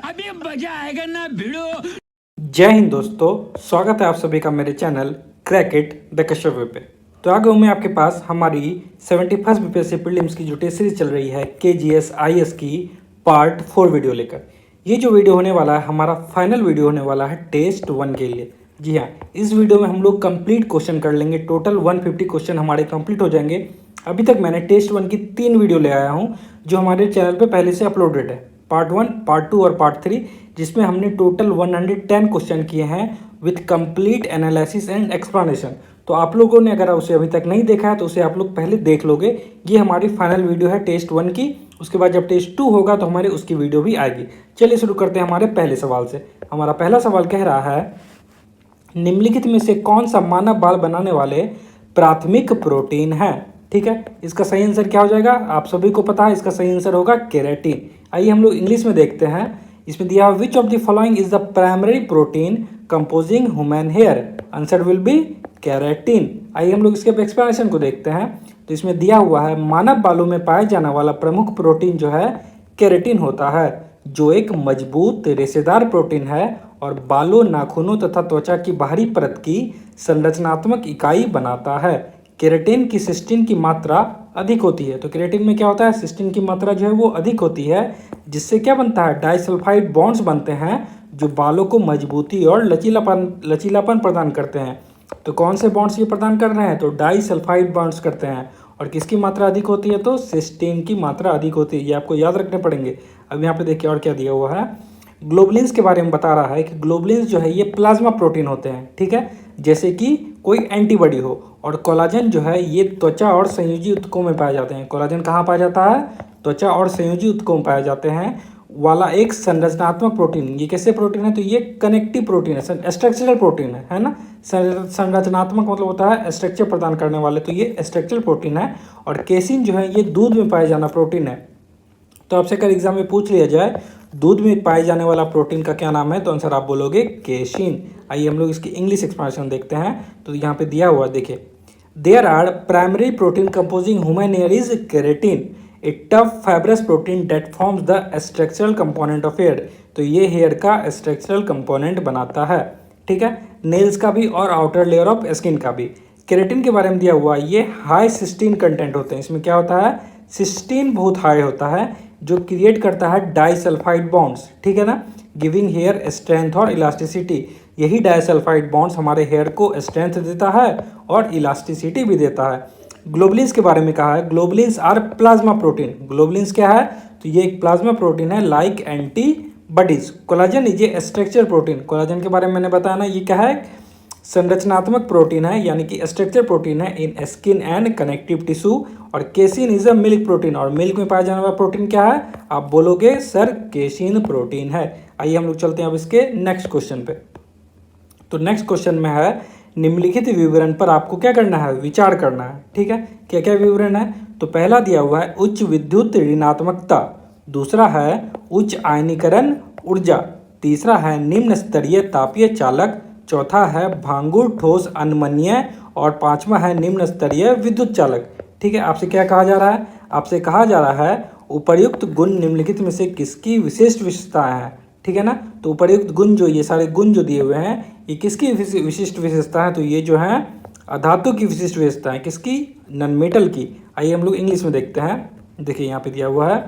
अभी मजा आएगा ना भिड़ो। जय हिंद दोस्तों, स्वागत है आप सभी का मेरे channel crack it the Kashyap way पे। तो आगे हूँ मैं आपके पास हमारी 71st बीपीएससी प्रीलिम्स की जो टेस्ट सीरीज चल रही है केजीएस आईएएस की पार्ट 4 वीडियो लेकर। ये जो वीडियो होने वाला है हमारा फाइनल वीडियो होने वाला है टेस्ट 1 के लिए। जी हाँ, इस वीडियो में हम लोग कंप्लीट क्वेश्चन कर लेंगे। टोटल 150 क्वेश्चन हमारे कंप्लीट हो जाएंगे। अभी तक मैंने टेस्ट 1 की 3 वीडियो ले आया हूँ जो हमारे चैनल पे पहले से अपलोडेड है, पार्ट 1, पार्ट 2 और पार्ट 3, जिसमें हमने टोटल 110 क्वेश्चन किए हैं with complete analysis and explanation. तो आप लोगों ने अगर उसे अभी तक नहीं देखा है तो उसे आप लोग पहले देख लोगे। ये हमारी फाइनल वीडियो है टेस्ट 1 की। उसके बाद जब टेस्ट 2 होगा तो हमारे उसकी वीडियो भी आएगी। चलिए शुरू करते हैं हमारे पहले सवाल से। हमारा पहला सवाल कह रहा है, निम्नलिखित में से कौन सा मानव बाल बनाने वाले प्राथमिक प्रोटीन है? ठीक है, इसका सही आंसर क्या हो जाएगा? आप सभी को पता है, इसका सही आंसर होगा केराटिन। आइए हम लोग इंग्लिश में देखते हैं। इसमें दिया which of the following is the primary protein composing human hair? Answer will be keratin. आइए हम लोग इसके एक्सप्लेनेशन को देखते हैं। तो इसमें दिया हुआ है मानव बालों में पाया जाने वाला प्रमुख प्रोटीन जो है केराटिन होता है, जो एक मजबूत रेशेदार प्रोटीन है और बालों, नाखूनों तथा त्वचा की बाहरी परत की संरचनात्मक इकाई बनाता है। केराटिन की सिस्टीन की मात्रा अधिक होती है। तो केराटिन में क्या होता है? सिस्टीन की मात्रा जो है वो अधिक होती है, जिससे क्या बनता है? डाइसल्फाइड बॉन्ड्स बनते हैं जो बालों को मजबूती और लचीलापन प्रदान करते हैं। तो कौन से बॉन्ड्स ये प्रदान कर रहे हैं? तो डाइसल्फाइड बॉन्ड्स करते हैं। और किसकी मात्रा अधिक होती है? तो सिस्टीन की मात्रा अधिक होती है। ये आपको याद रखने पड़ेंगे। अब यहाँ पे देखिए और क्या दिया हुआ है। ग्लोबुलिन्स के बारे में बता रहा है कि ग्लोबुलिन्स जो है ये प्लाज्मा प्रोटीन होते हैं, ठीक है, जैसे कि कोई एंटीबॉडी हो। और कोलाजन जो है ये त्वचा और संयोजी ऊतकों में पाए जाते हैं। कोलाजन कहाँ पाया जाता है? त्वचा और संयोजी ऊतकों में पाए जाते हैं वाला एक संरचनात्मक प्रोटीन। ये कैसे प्रोटीन है? तो ये कनेक्टिव प्रोटीन है, स्ट्रक्चरल प्रोटीन है ना। संरचनात्मक मतलब होता है स्ट्रक्चर प्रदान करने वाले, तो ये स्ट्रक्चरल प्रोटीन है। और केसिन जो है ये दूध में पाए जाना प्रोटीन है। तो आपसे अगर एग्जाम में पूछ लिया जाए दूध में पाए जाने वाला प्रोटीन का क्या नाम है, तो आंसर आप बोलोगे केसिन। आइए हम लोग इसकी इंग्लिश एक्सप्लेनेशन देखते हैं। तो यहाँ पे दिया हुआ देखिए, there are primary protein composing human hair is keratin, a tough fibrous protein that forms the structural component of hair. तो ये हेयर का स्ट्रक्चरल कंपोनेंट बनाता है, ठीक है, नेल्स का भी और आउटर लेयर ऑफ स्किन का भी। केराटिन के बारे में दिया हुआ ये हाई सिस्टीन कंटेंट होते हैं। इसमें क्या होता है? सिस्टीन बहुत हाई होता है, जो क्रिएट करता है डाइसल्फाइड बॉन्ड्स, ठीक है ना, गिविंग हेयर स्ट्रेंथ और इलास्टिसिटी। यही डाइसल्फाइड बॉन्ड्स हमारे हेयर को स्ट्रेंथ देता है और इलास्टिसिटी भी देता है। ग्लोबुलिन्स के बारे में कहा है, globulins are plasma protein. Globulins क्या है? तो ये एक प्लाज्मा प्रोटीन है like antibodies. Collagen is a structure protein. Collagen के बारे में मैंने बताया ना, ये क्या है? संरचनात्मक प्रोटीन है, यानी कि स्ट्रक्चर प्रोटीन है इन स्किन एंड कनेक्टिव टिश्यू। और casein is a milk protein. और मिल्क में पाया जाने वाला प्रोटीन क्या है? आप बोलोगे सर केसिन प्रोटीन है। आइए हम लोग चलते हैं अब इसके नेक्स्ट क्वेश्चन पे। तो नेक्स्ट क्वेश्चन में है, निम्नलिखित विवरण पर आपको क्या करना है? विचार करना है, ठीक है। क्या क्या विवरण है? तो पहला दिया हुआ है उच्च विद्युत ऋणात्मकता, दूसरा है उच्च आयनीकरण ऊर्जा, तीसरा है निम्न स्तरीय तापीय चालक, चौथा है भांगुर ठोस अनमन्य और पांचवा है निम्न स्तरीय विद्युत चालक। ठीक है, आपसे क्या कहा जा रहा है? आपसे कहा जा रहा है उपर्युक्त गुण निम्नलिखित में से किसकी विशिष्ट विशेषताएं हैं, ठीक है ना। तो उपर्युक्त गुण जो ये सारे गुण जो दिए हुए हैं ये किसकी विशिष्ट विशेषता है? तो ये जो है अधातु की विशिष्ट विशेषता है। किसकी? नॉन मेटल की। आइए हम लोग इंग्लिश में देखते हैं। देखिए यहाँ पे दिया हुआ है,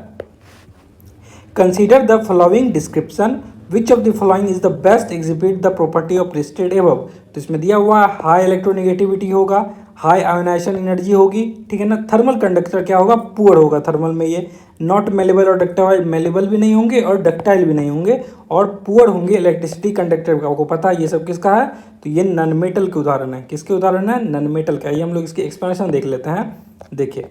consider the following description, which of the following is the best exhibit the property of listed above. तो इसमें दिया हुआ हाई इलेक्ट्रोनेगेटिविटी होगा, हाई आयोनाइजेशन एनर्जी होगी, ठीक है ना। थर्मल कंडक्टर क्या होगा? पुअर होगा थर्मल में। ये नॉट मेलेबल और डक्टाइल, मेलेबल भी नहीं होंगे और डक्टाइल भी नहीं होंगे, और पुअर होंगे इलेक्ट्रिसिटी कंडक्टर। आपको पता है ये सब किसका है? तो ये नॉन मेटल के उदाहरण है। किसके उदाहरण है? नॉन मेटल का। ये हम लोग इसकी एक्सप्लेनेशन देख लेते हैं। देखिए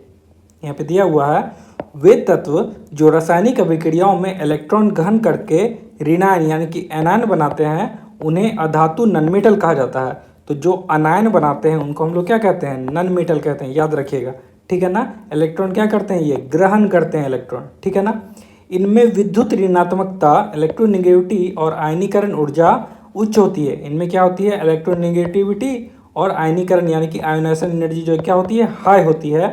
यहाँ पे दिया हुआ है, वे तत्व जो रासायनिक अभिक्रियाओं में इलेक्ट्रॉन ग्रहण करके ऋणायन यानी कि एनायन बनाते हैं उन्हें अधातु नॉन मेटल कहा जाता है। तो जो अनायन बनाते हैं उनको हम लोग क्या कहते हैं? नॉन मेटल कहते हैं, याद रखिएगा, ठीक है ना। इलेक्ट्रॉन क्या करते हैं? ये ग्रहण करते हैं इलेक्ट्रॉन, ठीक है ना। इनमें विद्युत ऋणात्मकता, इलेक्ट्रोनेगेटिविटी और आयनीकरण ऊर्जा उच्च होती है। इनमें क्या होती है? इलेक्ट्रोनेगेटिविटी और आयनीकरण यानी कि आयोनाइजेशन एनर्जी जो क्या होती है? हाई होती है।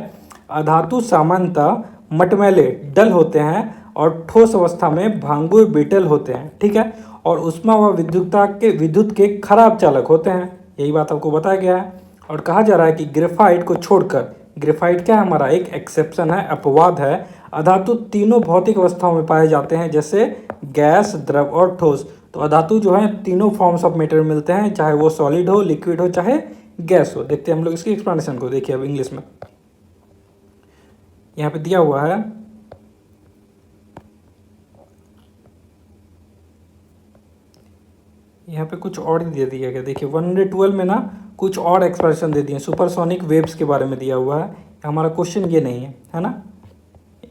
अधातु सामान्यतः मटमैले, डल होते हैं और ठोस अवस्था में भांगुर बीटल होते हैं, ठीक है। और ऊष्मा व विद्युत के खराब चालक होते हैं, यही बात आपको बताया गया है। और कहा जा रहा है कि ग्रेफाइट को छोड़कर, ग्रेफाइट क्या है हमारा एक एक्सेप्शन है, अपवाद है, अधातु तीनों भौतिक अवस्थाओं में पाए जाते हैं, जैसे गैस, द्रव और ठोस। तो अधातु जो है तीनों फॉर्म्स ऑफ मैटर मिलते हैं, चाहे वो सॉलिड हो, लिक्विड हो, चाहे गैस हो। देखते हैं हम लोग इसकी एक्सप्लेनेशन को। देखिए अब इंग्लिश में यहाँ पे दिया हुआ है, यहाँ पे कुछ और दे दिया गया। देखिए 112 में ना कुछ और एक्सप्रेशन दे दिए, सुपरसोनिक वेव्स के बारे में दिया हुआ है। हमारा क्वेश्चन ये नहीं है ना।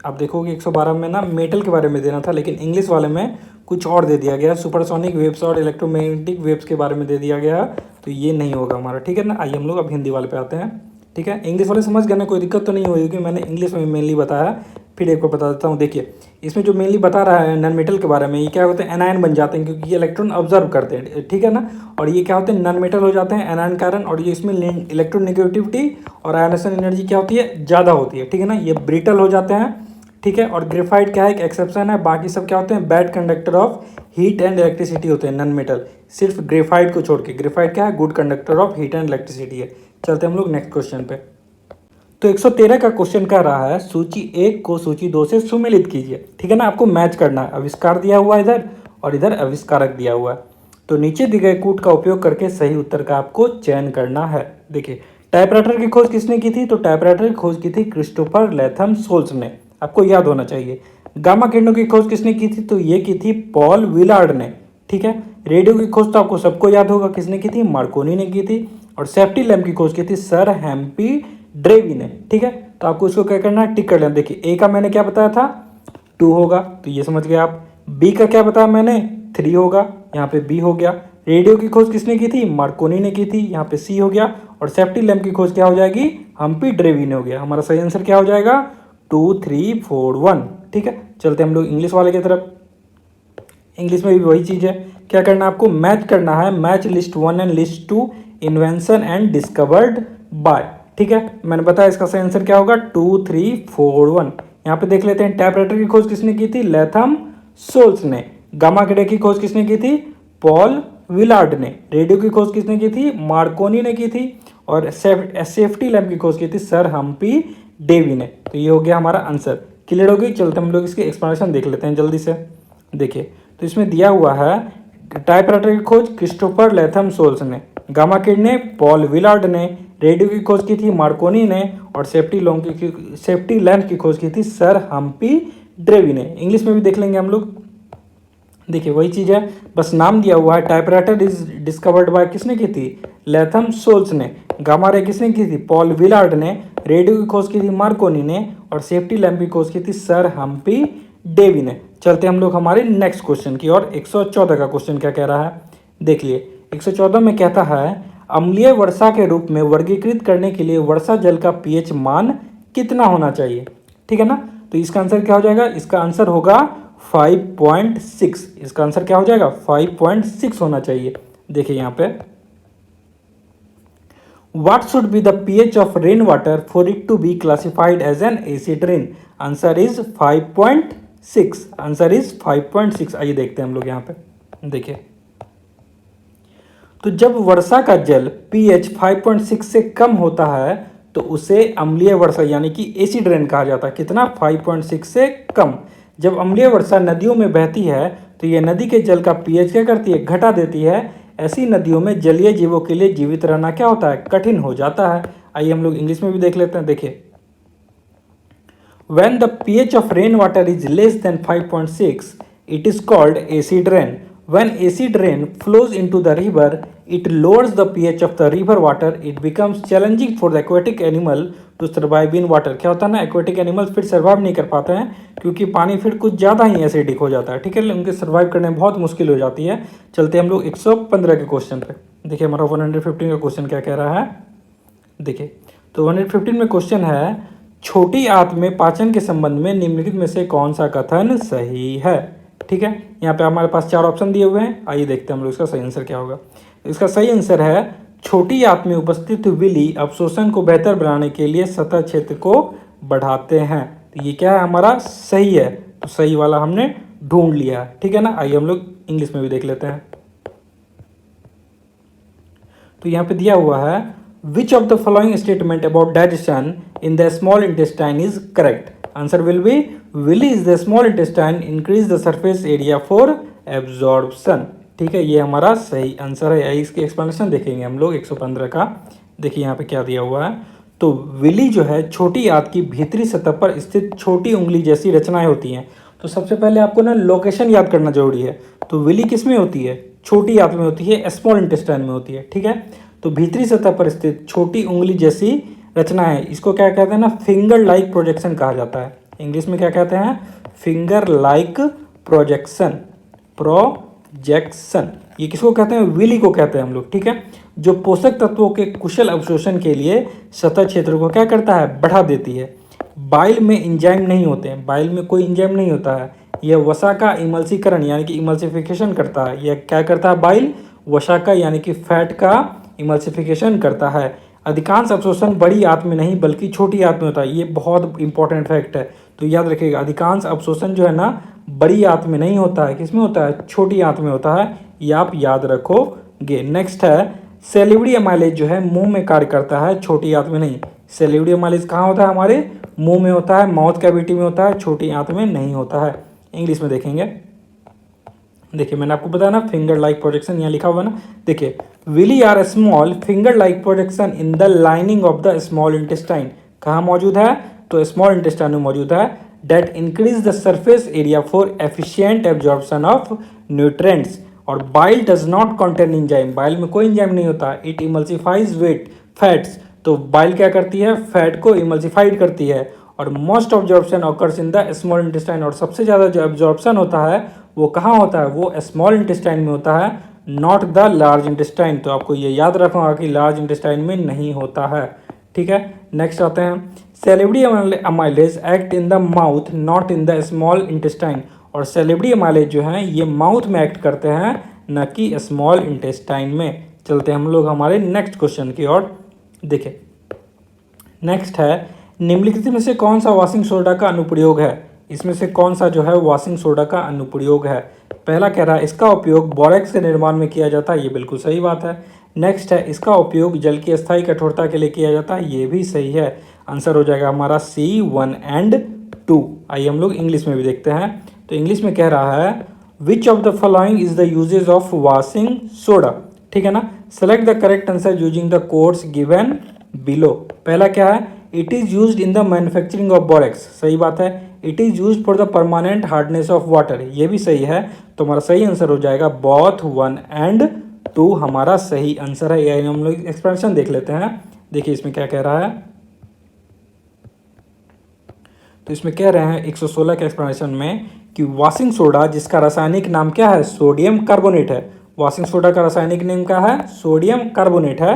आप देखोगे 112 में ना मेटल के बारे में देना था, लेकिन इंग्लिश वाले में कुछ और दे दिया गया, सुपरसोनिक वेव्स और इलेक्ट्रोमैग्नेटिक वेव्स के बारे में दे दिया गया, तो ये नहीं होगा हमारा, ठीक है ना। आइए हम लोग अब हिंदी वाले पे आते हैं, ठीक है। इंग्लिश वाले समझ गए ना, कोई दिक्कत तो नहीं होगी, क्योंकि मैंने इंग्लिश में मेनली बताया। फिर एक बार बता देता हूँ। देखिए इसमें जो मेनली बता रहा है नॉन मेटल के बारे में, ये क्या होते हैं, एनायन बन जाते हैं, क्योंकि ये इलेक्ट्रॉन ऑब्जर्व करते हैं, ठीक है ना। और ये क्या होते हैं, नॉन मेटल हो जाते हैं एनायन कारण, और ये इसमें इलेक्ट्रोनेगेटिविटी और आयनेशन एनर्जी क्या होती है, ज़्यादा होती है, ठीक है ना। ये ब्रिटल हो जाते हैं, ठीक है। और ग्रेफाइट क्या है, एक एक्सेप्शन है, बाकी सब क्या होते हैं, bad conductor of heat and electricity होते हैं नॉन मेटल, सिर्फ ग्रेफाइट को छोड़ के। ग्रेफाइट क्या है, good conductor of heat and electricity है। चलते हम लोग नेक्स्ट क्वेश्चन पे। तो 113 का क्वेश्चन कह रहा है सूची 1 को सूची 2 से सुमेलित कीजिए, ठीक है ना। आपको मैच करना है, आविष्कार दिया हुआ है इधर और इधर आविष्कारक दिया हुआ है। तो नीचे दिए गए कूट का उपयोग करके सही उत्तर का आपको चयन करना है। देखिए टाइपराइटर की खोज किसने की थी, तो टाइपराइटर की खोज की थी क्रिस्टोफर लैथम सोल्स ने, आपको याद होना चाहिए। गामा किरणों की खोज किसने की थी, तो ये की थी पॉल विलार्ड ने, ठीक है। रेडियो की खोज तो आपको सबको याद होगा, किसने की थी, मार्कोनी ने की थी। और सेफ्टी लैम्प की खोज की थी सर हेम्पी ड्रेवी ने, ठीक है। तो आपको इसको क्या करना है, टिक कर लेना। देखिए ए का मैंने क्या बताया था, 2 होगा, तो ये समझ गए आप। बी का क्या बताया मैंने, 3 होगा, यहाँ पे बी हो गया। रेडियो की खोज किसने की थी, मार्कोनी ने की थी, यहाँ पे सी हो गया। और सेफ्टी लैम्प की खोज क्या हो जाएगी, हम्पी ड्रेवी ने हो गया। हमारा सही आंसर क्या हो जाएगा, 2, 3, 4, 1, ठीक है। चलते हम लोग इंग्लिश वाले की तरफ। इंग्लिश में भी वही चीज़ है, क्या करना है आपको, मैच करना है, match list 1 and list 2 invention and discovered by, ठीक है। मैंने बताया इसका सही आंसर क्या होगा, 2, 3, 4, 1। यहाँ पे देख लेते हैं, टाइपराइटर की खोज किसने की थी, लैथम सोल्स ने। गामा किरण की खोज किसने की थी, पॉल विलार्ड ने। रेडियो की खोज किसने की थी, मार्कोनी ने की थी। और सेफ्टी लैम्प की खोज की थी सर हम्पी डेवी ने। तो ये हो गया हमारा आंसर। क्लियर हो गई। चलते हम लोग इसकी एक्सप्लेनेशन देख लेते हैं जल्दी से। देखिए तो इसमें दिया हुआ है, टाइपराइटर की खोज क्रिस्टोफर लैथम सोल्स ने, गामा किरण ने पॉल विलार्ड ने, रेडियो की खोज की थी मार्कोनी ने, और सेफ्टी लैम्प की खोज की थी सर हम्पी ड्रेवी ने। इंग्लिश में भी देख लेंगे हम लोग। देखिए वही चीज़ है, बस नाम दिया हुआ है। टाइपराइटर इज डिस्कवर्ड बाय किसने की थी, लैथम सोल्स ने। गामा रे किसने की थी, पॉल विलार्ड ने। रेडियो की खोज की थी मार्कोनी ने, और सेफ्टी लैम्प की खोज की थी सर हम्पी डेवी ने। चलते हम लोग हमारे नेक्स्ट क्वेश्चन की और 114 का क्वेश्चन क्या कह रहा है, देख लिए। 114 में कहता है अम्लीय वर्षा के रूप में वर्गीकृत करने के लिए वर्षा जल का पीएच मान कितना होना चाहिए, ठीक है ना। तो इसका आंसर क्या हो जाएगा, इसका आंसर होगा 5.6। इसका आंसर क्या हो जाएगा, 5.6 होना चाहिए। देखिए यहाँ पे, What should be the pH of rainwater for it to be classified as an acid rain? Answer is 5.6. Answer is 5.6। आइए देखते हैं हम लोग यहाँ पे। देखिए तो जब वर्षा का जल pH 5.6 से कम होता है तो उसे अम्लीय वर्षा यानी कि एसिड रेन कहा जाता है। कितना, 5.6 से कम। जब अम्लीय वर्षा नदियों में बहती है तो यह नदी के जल का pH क्या करती है, घटा देती है। ऐसी नदियों में जलीय जीवों के लिए जीवित रहना क्या होता है, कठिन हो जाता है। आइए हम लोग इंग्लिश में भी देख लेते हैं। देखिए When the pH of rainwater is less than 5.6, it is called acid rain. When acid rain flows into the river, it lowers the pH of the river water. It becomes challenging for the aquatic animal to survive in water. क्या होता है ना, aquatic animals फिर survive नहीं कर पाते हैं, क्योंकि पानी फिर कुछ ज़्यादा ही एसिडिक हो जाता है, ठीक है। उनके सर्वाइव करने में बहुत मुश्किल हो जाती है। चलते हम लोग 115 के क्वेश्चन पे। देखिए हमारा 115 का क्वेश्चन क्या कह रहा है। देखिए तो 115 में क्वेश्चन है, छोटी आंत में पाचन के संबंध में निम्नलिखित में से कौन सा कथन सही है, ठीक है। यहाँ पे हमारे पास 4 ऑप्शन दिए हुए हैं। आइए देखते हैं हम लोग इसका सही आंसर क्या होगा। इसका सही आंसर है, छोटी आंत में उपस्थित विली अवशोषण को बेहतर बनाने के लिए सतह क्षेत्र को बढ़ाते हैं। तो ये क्या है, हमारा सही है। तो सही वाला हमने ढूंढ लिया है, ठीक है ना। आइए हम लोग इंग्लिश में भी देख लेते हैं। तो यहाँ पे दिया हुआ है which of the following statement about digestion in the small intestine is correct. Answer will be villi is the small intestine increase the surface area for absorption. ठीक है, ये हमारा सही आंसर है। इसकी एक्सप्लेनेशन देखेंगे हम लोग 115 का। देखिए यहाँ पे क्या दिया हुआ है। तो विली जो है छोटी आंत की भीतरी सतह पर स्थित छोटी उंगली जैसी रचनाएं होती हैं। तो सबसे पहले आपको ना लोकेशन याद करना जरूरी है। तो विली किस में होती है? छोटी आंत में होती है, स्मॉल इंटेस्टाइन में होती है, ठीक है। तो भीतरी सतह पर स्थित छोटी उंगली जैसी रचना है, इसको क्या कहते हैं ना, फिंगर लाइक प्रोजेक्शन कहा जाता है। इंग्लिश में क्या कहते हैं? Finger like projection, projection. ये किसको कहते हैं? विली को कहते हैं हम लोग, ठीक है। जो पोषक तत्वों के कुशल अवशोषण के लिए सतह क्षेत्र को क्या करता है? बढ़ा देती है। बाइल में इंजाइम नहीं होते हैं, बाइल में कोई इंजाइम नहीं होता है। यह वसा का इमल्सीकरण यानी कि इमल्सिफिकेशन करता है। यह क्या करता है? बाइल वसा का यानी कि फैट का इमल्सिफिकेशन करता है। अधिकांश अवशोषण बड़ी आंत में नहीं बल्कि छोटी आंत में होता है। ये बहुत इंपॉर्टेंट फैक्ट है, तो याद रखिएगा। अधिकांश अवशोषण जो है ना बड़ी आंत में नहीं होता है, किसमें होता है? छोटी आंत में होता है। ये आप याद रखोगे। नेक्स्ट है सेलिब्री एमाइलेज जो है मुंह में कार्य करता है, छोटी आंत में नहीं। सेलिब्री एमाइलेज कहाँ होता है? हमारे मुंह में होता है, माउथ कैविटी में होता है, छोटी आंत में नहीं होता है। इंग्लिश में देखेंगे। देखिए मैंने आपको बताया ना फिंगर लाइक प्रोजेक्शन, यहाँ लिखा हुआ ना। देखिए villi are small finger like projection in the lining of the small intestine. कहाँ मौजूद है? तो स्मॉल इंटेस्टाइन में मौजूद है। That increase the surface area for efficient absorption of nutrients. और bile does not contain enzyme, bile में कोई इंजाइम नहीं होता। इट इमल्सिफाइज वेट फैट्स, तो बाइल क्या करती है? फैट को इमल्सिफाइड करती है। और most absorption occurs in the small intestine, और सबसे ज़्यादा जो एब्जॉर्प्शन होता है वो कहाँ होता है? वो स्मॉल इंटेस्टाइन में होता है, नॉट द लार्ज इंटेस्टाइन। तो आपको ये याद रखना कि लार्ज इंटेस्टाइन में नहीं होता है, ठीक है। नेक्स्ट आते हैं salivary amylase act in the mouth not in the small intestine. और सेलिब्री अमाइलेज जो है ये माउथ में एक्ट करते हैं, न कि स्मॉल इंटेस्टाइन में। चलते हैं हम लोग हमारे नेक्स्ट क्वेश्चन की ओर। देखिए नेक्स्ट है निम्नलिखित में से कौन सा वॉशिंग सोडा का अनुप्रयोग है? इसमें से कौन सा जो है वॉशिंग सोडा का अनुप्रयोग है? पहला कह रहा है इसका उपयोग बोरेक्स के निर्माण में किया जाता है, ये बिल्कुल सही बात है। नेक्स्ट है इसका उपयोग जल की अस्थायी कठोरता के लिए किया जाता है, ये भी सही है। आंसर हो जाएगा हमारा C1 and 2। आइए हम लोग इंग्लिश में भी देखते हैं। तो इंग्लिश में कह रहा है which of the following is the uses of washing soda, ठीक है ना। Select the correct answer using the codes given below. पहला क्या है? It is used in the manufacturing of borax, सही बात है। It is used for the permanent hardness of water, ये भी सही है। तो हमारा सही आंसर हो जाएगा बोथ 1 and 2 हमारा सही आंसर है। यही हम लोग एक्सप्लेनेशन देख लेते हैं। देखिए इसमें क्या कह रहा है। तो इसमें कह रहे हैं 116 के एक्सप्लेनेशन में कि वॉशिंग सोडा जिसका रासायनिक नाम क्या है? सोडियम कार्बोनेट है। वॉशिंग सोडा का रासायनिक नाम क्या है? सोडियम कार्बोनेट है।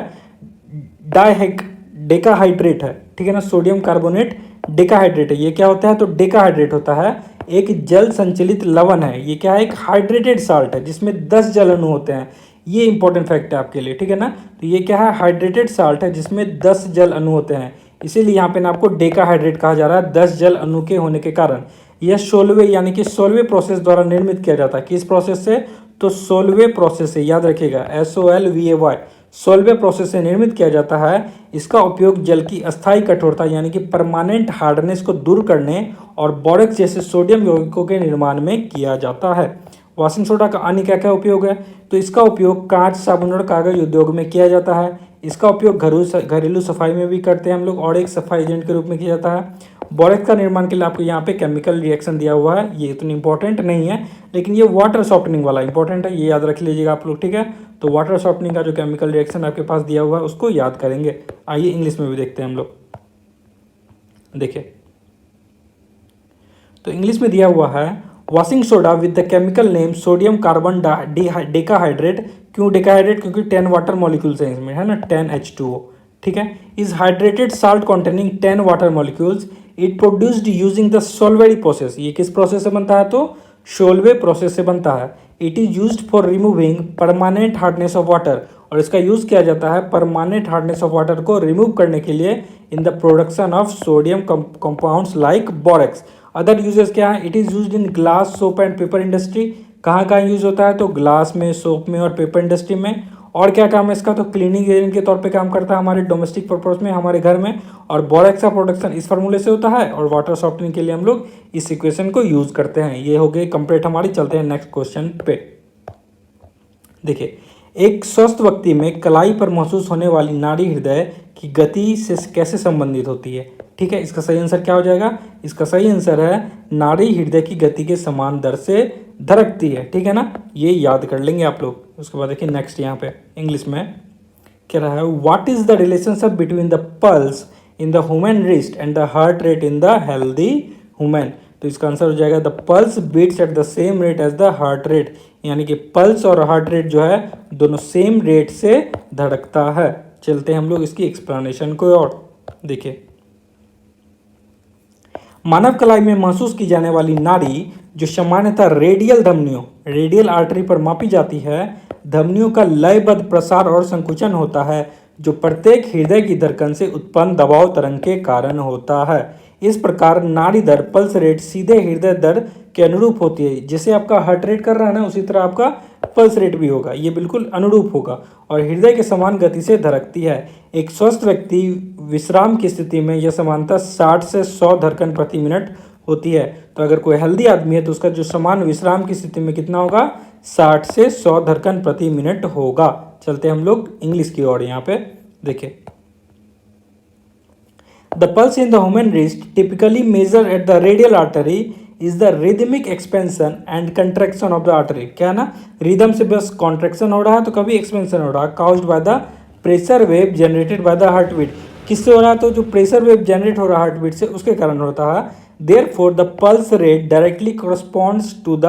डेकाहाइड्रेट है, ठीक है ना। सोडियम कार्बोनेट डेकाहाइड्रेट है। ये क्या होता है? तो डेकाहाइड्रेट होता है एक जल संचलित लवण है। ये क्या है? एक हाइड्रेटेड साल्ट है जिसमें 10 जल अणु होते हैं। ये इंपॉर्टेंट फैक्ट है आपके लिए, ठीक है ना। तो ये क्या है? हाइड्रेटेड साल्ट है जिसमें 10 जल अणु होते हैं, इसीलिए यहाँ पे ना आपको डेकाहाइड्रेट कहा जा रहा है 10 जल अणु के होने के कारण। यह सोलवे यानी कि सोलवे प्रोसेस द्वारा निर्मित किया जाता है। किस प्रोसेस से? तो सोलवे प्रोसेस से, याद रखिएगा SOLVAY, सोलवे प्रोसेस से निर्मित किया जाता है। इसका उपयोग जल की अस्थायी कठोरता यानी कि परमानेंट हार्डनेस को दूर करने और बोरेक्स जैसे सोडियम यौगिकों के निर्माण में किया जाता है। वॉशिंग सोडा का अन्य क्या क्या उपयोग है? तो इसका उपयोग कांच, साबुन और कागज उद्योग में किया जाता है। इसका उपयोग घरेलू सफाई में भी करते हैं हम लोग और एक सफाई एजेंट के रूप में किया जाता है। बोरेक्स का निर्माण के लिए आपको यहाँ पे केमिकल रिएक्शन दिया हुआ है, ये इतनी इंपॉर्टेंट नहीं है, लेकिन ये वाटर सॉफ्टनिंग वाला इंपॉर्टेंट है, ये याद रख लीजिएगा आप लोग, ठीक है। तो वाटर सॉफ्टनिंग का जो केमिकल रिएक्शन आपके पास दिया हुआ है उसको याद करेंगे। आइए इंग्लिश में भी देखते हैं हम लोग। देखिए तो इंग्लिश में दिया हुआ है washing soda with the chemical name sodium carbon decahydrate. क्यों डेकाहाइड्रेट? क्योंकि 10 वाटर मॉलिक्यूल्स हैं इसमें, है ना, 10 H2O, ठीक है। Is hydrated salt containing 10 water molecules. It produced using the Solvay process. ये किस प्रोसेस से बनता है? तो सोलवे प्रोसेस से बनता है। It is used for removing permanent hardness of water, और इसका यूज किया जाता है परमानेंट हार्डनेस ऑफ वाटर को रिमूव करने के लिए in the production of sodium compounds like borax. Other uses क्या है, it is used in glass, soap and paper industry. कहाँ कहाँ यूज़ होता है, तो ग्लास में, सोप में और पेपर इंडस्ट्री में। और क्या काम है इसका, तो क्लीनिंग एजेंट के तौर पे काम करता है हमारे डोमेस्टिक पर्पज में, हमारे घर में। और बोरेक्स का प्रोडक्शन इस फार्मूले से होता है, और वाटर सॉफ्टनिंग के लिए हम लोग इस इक्वेशन को यूज़ करते हैं। ये हो गई कंप्लीट हमारी। चलते हैं नेक्स्ट क्वेश्चन पे। देखिए, एक स्वस्थ व्यक्ति में कलाई पर महसूस होने वाली नाड़ी हृदय की गति से कैसे संबंधित होती है। ठीक है, इसका सही आंसर क्या हो जाएगा, इसका सही आंसर है नाड़ी हृदय की गति के समान दर से धड़कती है। ठीक है ना, ये याद कर लेंगे आप लोग। उसके बाद देखिए नेक्स्ट यहाँ पे इंग्लिश में कह रहा है, what is the relationship between the pulse in the human wrist and the heart rate in the healthy human. तो इसका आंसर हो जाएगा the pulse beats at the same rate as the heart rate, यानी कि pulse और heart rate जो है दोनों सेम रेट से धड़कता है। चलते हैं हम लोग इसकी एक्सप्लेनेशन को और देखिए, मानव कलाई में महसूस की जाने वाली नाड़ी जो सामान्यतः रेडियल धमनियों, रेडियल आर्टरी पर मापी जाती है, धमनियों का लयबद्ध प्रसार और संकुचन होता है जो प्रत्येक हृदय की धड़कन से उत्पन्न दबाव तरंग के कारण होता है। इस प्रकार नाड़ी दर, पल्स रेट सीधे हृदय दर के अनुरूप होती है। जैसे आपका हार्ट रेट कर रहा है ना, उसी तरह आपका पल्स रेट भी होगा, ये बिल्कुल अनुरूप होगा और हृदय के समान गति से धड़कती है। एक स्वस्थ व्यक्ति विश्राम की स्थिति में यह समानता 60 से 100 धड़कन प्रति मिनट होती है। तो अगर कोई हेल्दी आदमी है तो उसका जो समान विश्राम की स्थिति में कितना होगा, 60 से 100 धड़कन प्रति मिनट होगा। चलते हम लोग इंग्लिश की ओर। यहाँ पे देखिए, the pulse in the human wrist typically measure at the radial artery is the rhythmic expansion and contraction of the artery. क्या ना, रिदम से बस कॉन्ट्रैक्शन हो रहा है तो कभी एक्सपेंशन हो रहा है, caused by the pressure wave generated by the heart beat. किससे हो रहा है, तो जो प्रेशर वेव जनरेट हो रहा है हार्ट बीट से, उसके कारण होता है। Therefore the pulse rate directly corresponds to the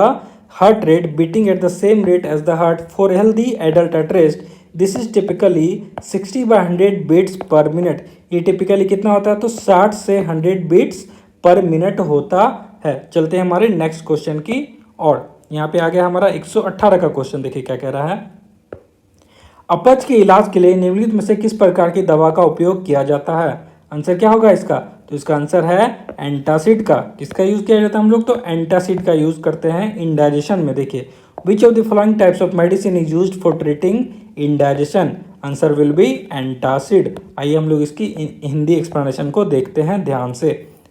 heart rate beating at the same rate as the heart for healthy adult at rest. This is typically 60/100 beats per minute. ये typically कितना होता है, तो 60 से 100 बीट्स पर मिनट होता है। चलते हैं हमारे नेक्स्ट क्वेश्चन की और। यहाँ पे आ गया हमारा 118 का क्वेश्चन। देखिए क्या कह रहा है, अपच के इलाज के लिए निम्नलिखित में से किस प्रकार की दवा का उपयोग किया जाता है। आंसर क्या होगा इसका, तो इसका आंसर है एंटासिड का। किसका यूज किया जाता है हम लोग, तो एंटासिड का यूज करते हैं इंडाइजेशन में। देखिए, which of the following types of medicine is used for treating indigestion. Answer will B antacid. आइए हम लोग इसकी हिंदी एक्सप्लेनेशन को देखते हैं ध्यान से।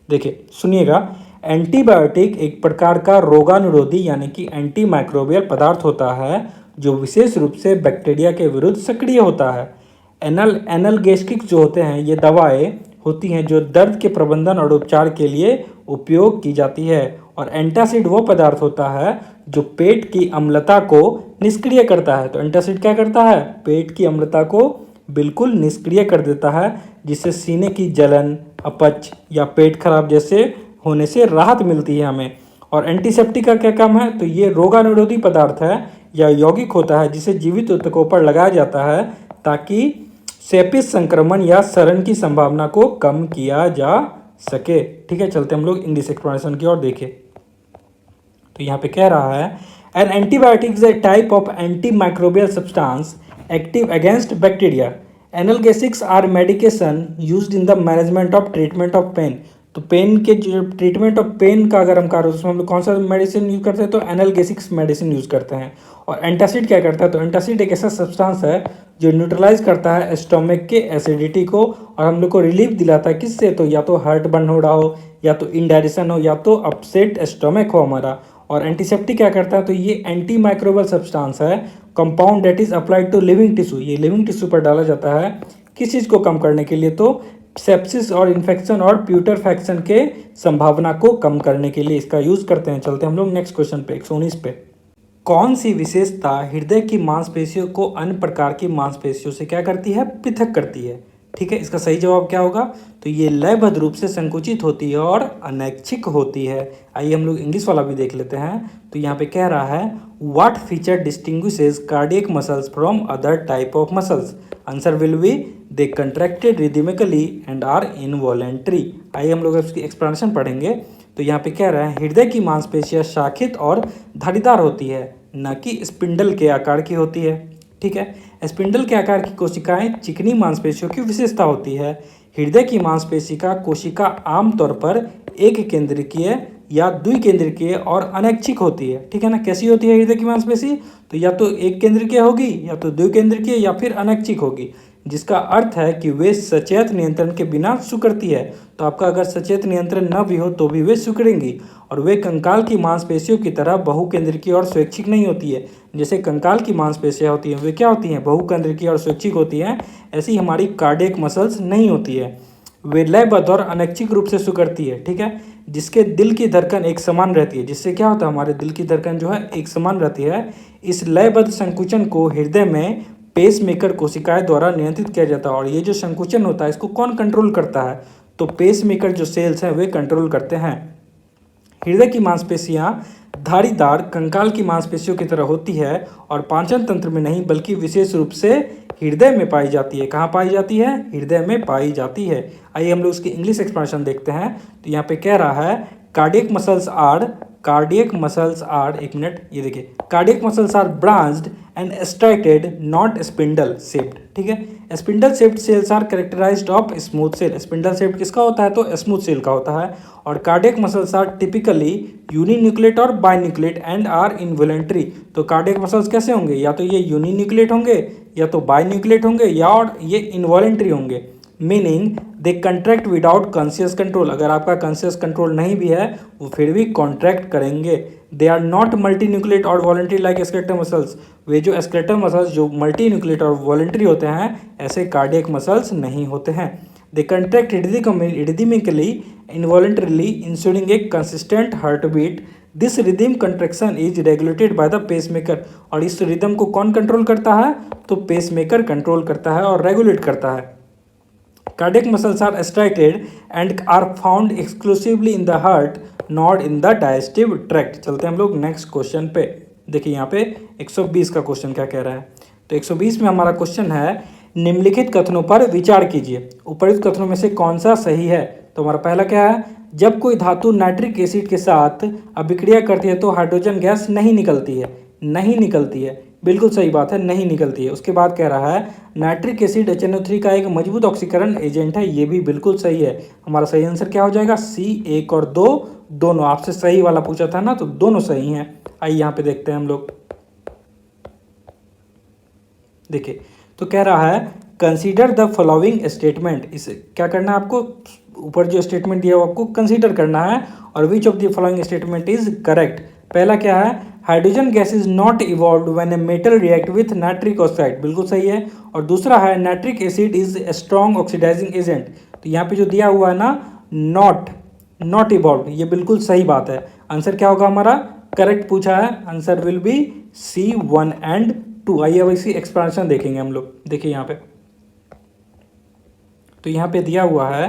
देखिए सुनिएगा, एंटीबायोटिक एक प्रकार का रोगानुरोधी यानी कि एंटी माइक्रोबियल पदार्थ होता है जो विशेष रूप से बैक्टीरिया के विरुद्ध सक्रिय होता है। एनाल्गेसिक्स जो होते हैं, ये दवाएं होती हैं जो दर्द के प्रबंधन और उपचार के लिए उपयोग की जाती है। और एंटासिड वो पदार्थ होता है जो पेट की अम्लता को निष्क्रिय करता है। तो एंटासिड क्या करता है, पेट की अम्लता को बिल्कुल निष्क्रिय कर देता है, जिससे सीने की जलन, अपच या पेट खराब जैसे होने से राहत मिलती है हमें। और एंटीसेप्टिक का क्या काम है, तो ये रोगानुरोधी पदार्थ है या यौगिक होता है जिसे जीवित ऊतकों पर लगाया जाता है ताकि सेपिस संक्रमण या सड़न की संभावना को कम किया जा सके। ठीक है, चलते हम लोग इंग्लिश एक्सप्लेनेशन की ओर देखें। तो यहाँ पे कह रहा है, an antibiotic is a type of anti microbial substance active against bacteria. Analgesics are medication used in the management of treatment of pain. तो पेन के जो ट्रीटमेंट ऑफ पेन का अगर हम कार्य उसमें हम लोग कौन सा मेडिसिन यूज करते हैं, तो एनाल्गेसिक्स मेडिसिन यूज करते हैं। और एंटासिड क्या करता है, तो एंटासिड एक ऐसा सब्सटेंस है जो न्यूट्रलाइज करता है स्टोमक के एसिडिटी को और हम लोग को रिलीफ दिलाता है। किससे, तो या तो हार्ट बर्न हो रहा हो, या तो इंडाइजेशन हो, या तो अपसेट स्टोमक हो हमारा। और एंटीसेप्टिक क्या करता है, तो ये एंटी माइक्रोबियल सब्सटेंस है, compound that is applied to living tissue. ये लिविंग टिश्यू पर डाला जाता है किस चीज़ को कम करने के लिए, तो सेप्सिस और इन्फेक्शन और प्यूटरफेक्शन के संभावना को कम करने के लिए इसका यूज करते हैं। चलते हम लोग नेक्स्ट क्वेश्चन पे 119 पे। कौन सी विशेषता हृदय की मांसपेशियों को अन्य प्रकार की मांसपेशियों से क्या करती है, पृथक करती है। ठीक है, इसका सही जवाब क्या होगा, तो ये लयबद्ध रूप से संकुचित होती है और अनैच्छिक होती है। आइए हम लोग इंग्लिश वाला भी देख लेते हैं। तो यहाँ पे कह रहा है, what feature distinguishes cardiac muscles from other type of muscles. Answer will be they contracted rhythmically and are involuntary. आइए हम लोग इसकी एक्सप्लेनेशन पढ़ेंगे। तो यहाँ पे कह रहा है, हृदय की मांसपेशियाँ शाखित और धारीदार होती है, न कि स्पिंडल के आकार की होती है। ठीक है, स्पिंडल के आकार की कोशिकाएं चिकनी मांसपेशियों की विशेषता होती है। हृदय की मांसपेशी का कोशिका आमतौर पर एक केंद्रीय या द्विकेंद्रिकीय और अनैच्छिक होती है। ठीक है ना, कैसी होती है हृदय की मांसपेशी? तो या तो एक केंद्रिकीय होगी, या तो द्विकेंद्रिकीय, या फिर अनैच्छिक होगी, जिसका अर्थ है कि वे सचेत नियंत्रण के बिना सिकुड़ती है। तो आपका अगर सचेत नियंत्रण न भी हो तो भी वे सिकुड़ेंगी। और वे कंकाल की मांसपेशियों की तरह बहुकेंद्रिकीय और स्वैच्छिक नहीं होती है। जैसे कंकाल की मांसपेशियां होती हैं वे क्या होती हैं? बहुकेंद्रिकीय और स्वैच्छिक होती हैं। ऐसी हमारी कार्डियक मसल्स नहीं होती है। वे लयबद्ध और अनैच्छिक रूप से सिकुड़ती है। ठीक है, जिसके दिल की धड़कन एक समान रहती है। जिससे क्या होता है? हमारे दिल की धड़कन जो है एक समान रहती है। इस लयबद्ध संकुचन को हृदय में पेसमेकर कोशिकाएं द्वारा नियंत्रित किया जाता है। और ये जो संकुचन होता है इसको कौन कंट्रोल करता है? तो पेसमेकर जो सेल्स हैं वे कंट्रोल करते हैं। हृदय की मांसपेशियां धारीदार कंकाल की मांसपेशियों की तरह होती है और पाचन तंत्र में नहीं बल्कि विशेष रूप से हृदय में पाई जाती है। कहाँ पाई जाती है? हृदय में पाई जाती है। आइए हम लोग इसकी इंग्लिश एक्सप्रेशन देखते हैं। तो यहाँ पे कह रहा है कार्डियक मसल्स आर एक मिनट, ये देखिए, cardiac muscles are branched and striated not spindle shaped. ठीक है, spindle shaped cells are characterized of smooth cell. Spindle shaped किसका होता है? तो स्मूथ सेल का होता है। और cardiac muscles are typically uninucleate और बाइन्यूक्लिएट एंड आर इनवॉलेंट्री। तो कार्डियक मसल्स कैसे होंगे? या तो ये यूनिन्यूक्लिएट होंगे, या तो बाइन्यूक्लिएट होंगे, या और ये इनवॉलेंट्री होंगे। मीनिंग दे कंट्रैक्ट विदाउट कॉन्शियस कंट्रोल। अगर आपका कॉन्शियस कंट्रोल नहीं भी है वो फिर भी कॉन्ट्रैक्ट करेंगे। They are not multinucleate और वॉलेंट्री लाइक स्केलेटल मसल्स। वे जो स्केलेटल मसल्स जो मल्टी न्यूक्लिएट और वॉलेंट्री होते हैं ऐसे कार्डियक मसल्स नहीं होते हैं। They contract rhythmically involuntarily ensuring a consistent heartbeat. This rhythm contraction is regulated by the pacemaker. और इस रिदम को कौन कंट्रोल करता है? तो पेसमेकर कंट्रोल करता है और रेगुलेट करता है। Cardiac muscles are striated and are found exclusively in the heart, not in the digestive tract। चलते हैं हम लोग नेक्स्ट क्वेश्चन पे। देखिए यहाँ पे 120 का क्वेश्चन क्या कह रहा है। तो 120 में हमारा क्वेश्चन है निम्नलिखित कथनों पर विचार कीजिए, उपर्युक्त कथनों में से कौन सा सही है। तो हमारा पहला क्या है? जब कोई धातु नाइट्रिक एसिड के साथ अभिक्रिया करती है तो हाइड्रोजन गैस नहीं निकलती है। नहीं निकलती है, बिल्कुल सही बात है, नहीं निकलती है। उसके बाद कह रहा है नाइट्रिक एसिड HNO3 का एक मजबूत ऑक्सीकरण एजेंट है। ये भी बिल्कुल सही है। हमारा सही आंसर क्या हो जाएगा? C 1 और 2 दोनों। आपसे सही वाला पूछा था ना, तो दोनों सही हैं। आइए यहाँ पे देखते हैं हम लोग। देखिए तो कह रहा है कंसीडर द फॉलोइंग स्टेटमेंट। इसे क्या करना है आपको? ऊपर जो स्टेटमेंट दिया वो आपको कंसीडर करना है। और which of the following statement is correct. पहला क्या है? Hydrogen gas is not evolve when a metal react with nitric oxide. बिल्कुल सही है। और दूसरा है nitric acid is a strong oxidizing agent. तो यहाँ पे जो दिया हुआ है ना नॉट इवॉल्व, ये बिल्कुल सही बात है। आंसर क्या होगा हमारा? करेक्ट पूछा है, answer will B C 1 and 2। आइए अब इसी एक्सप्लेनेशन देखेंगे हम लोग। देखिए यहाँ पे, तो यहाँ पे दिया हुआ है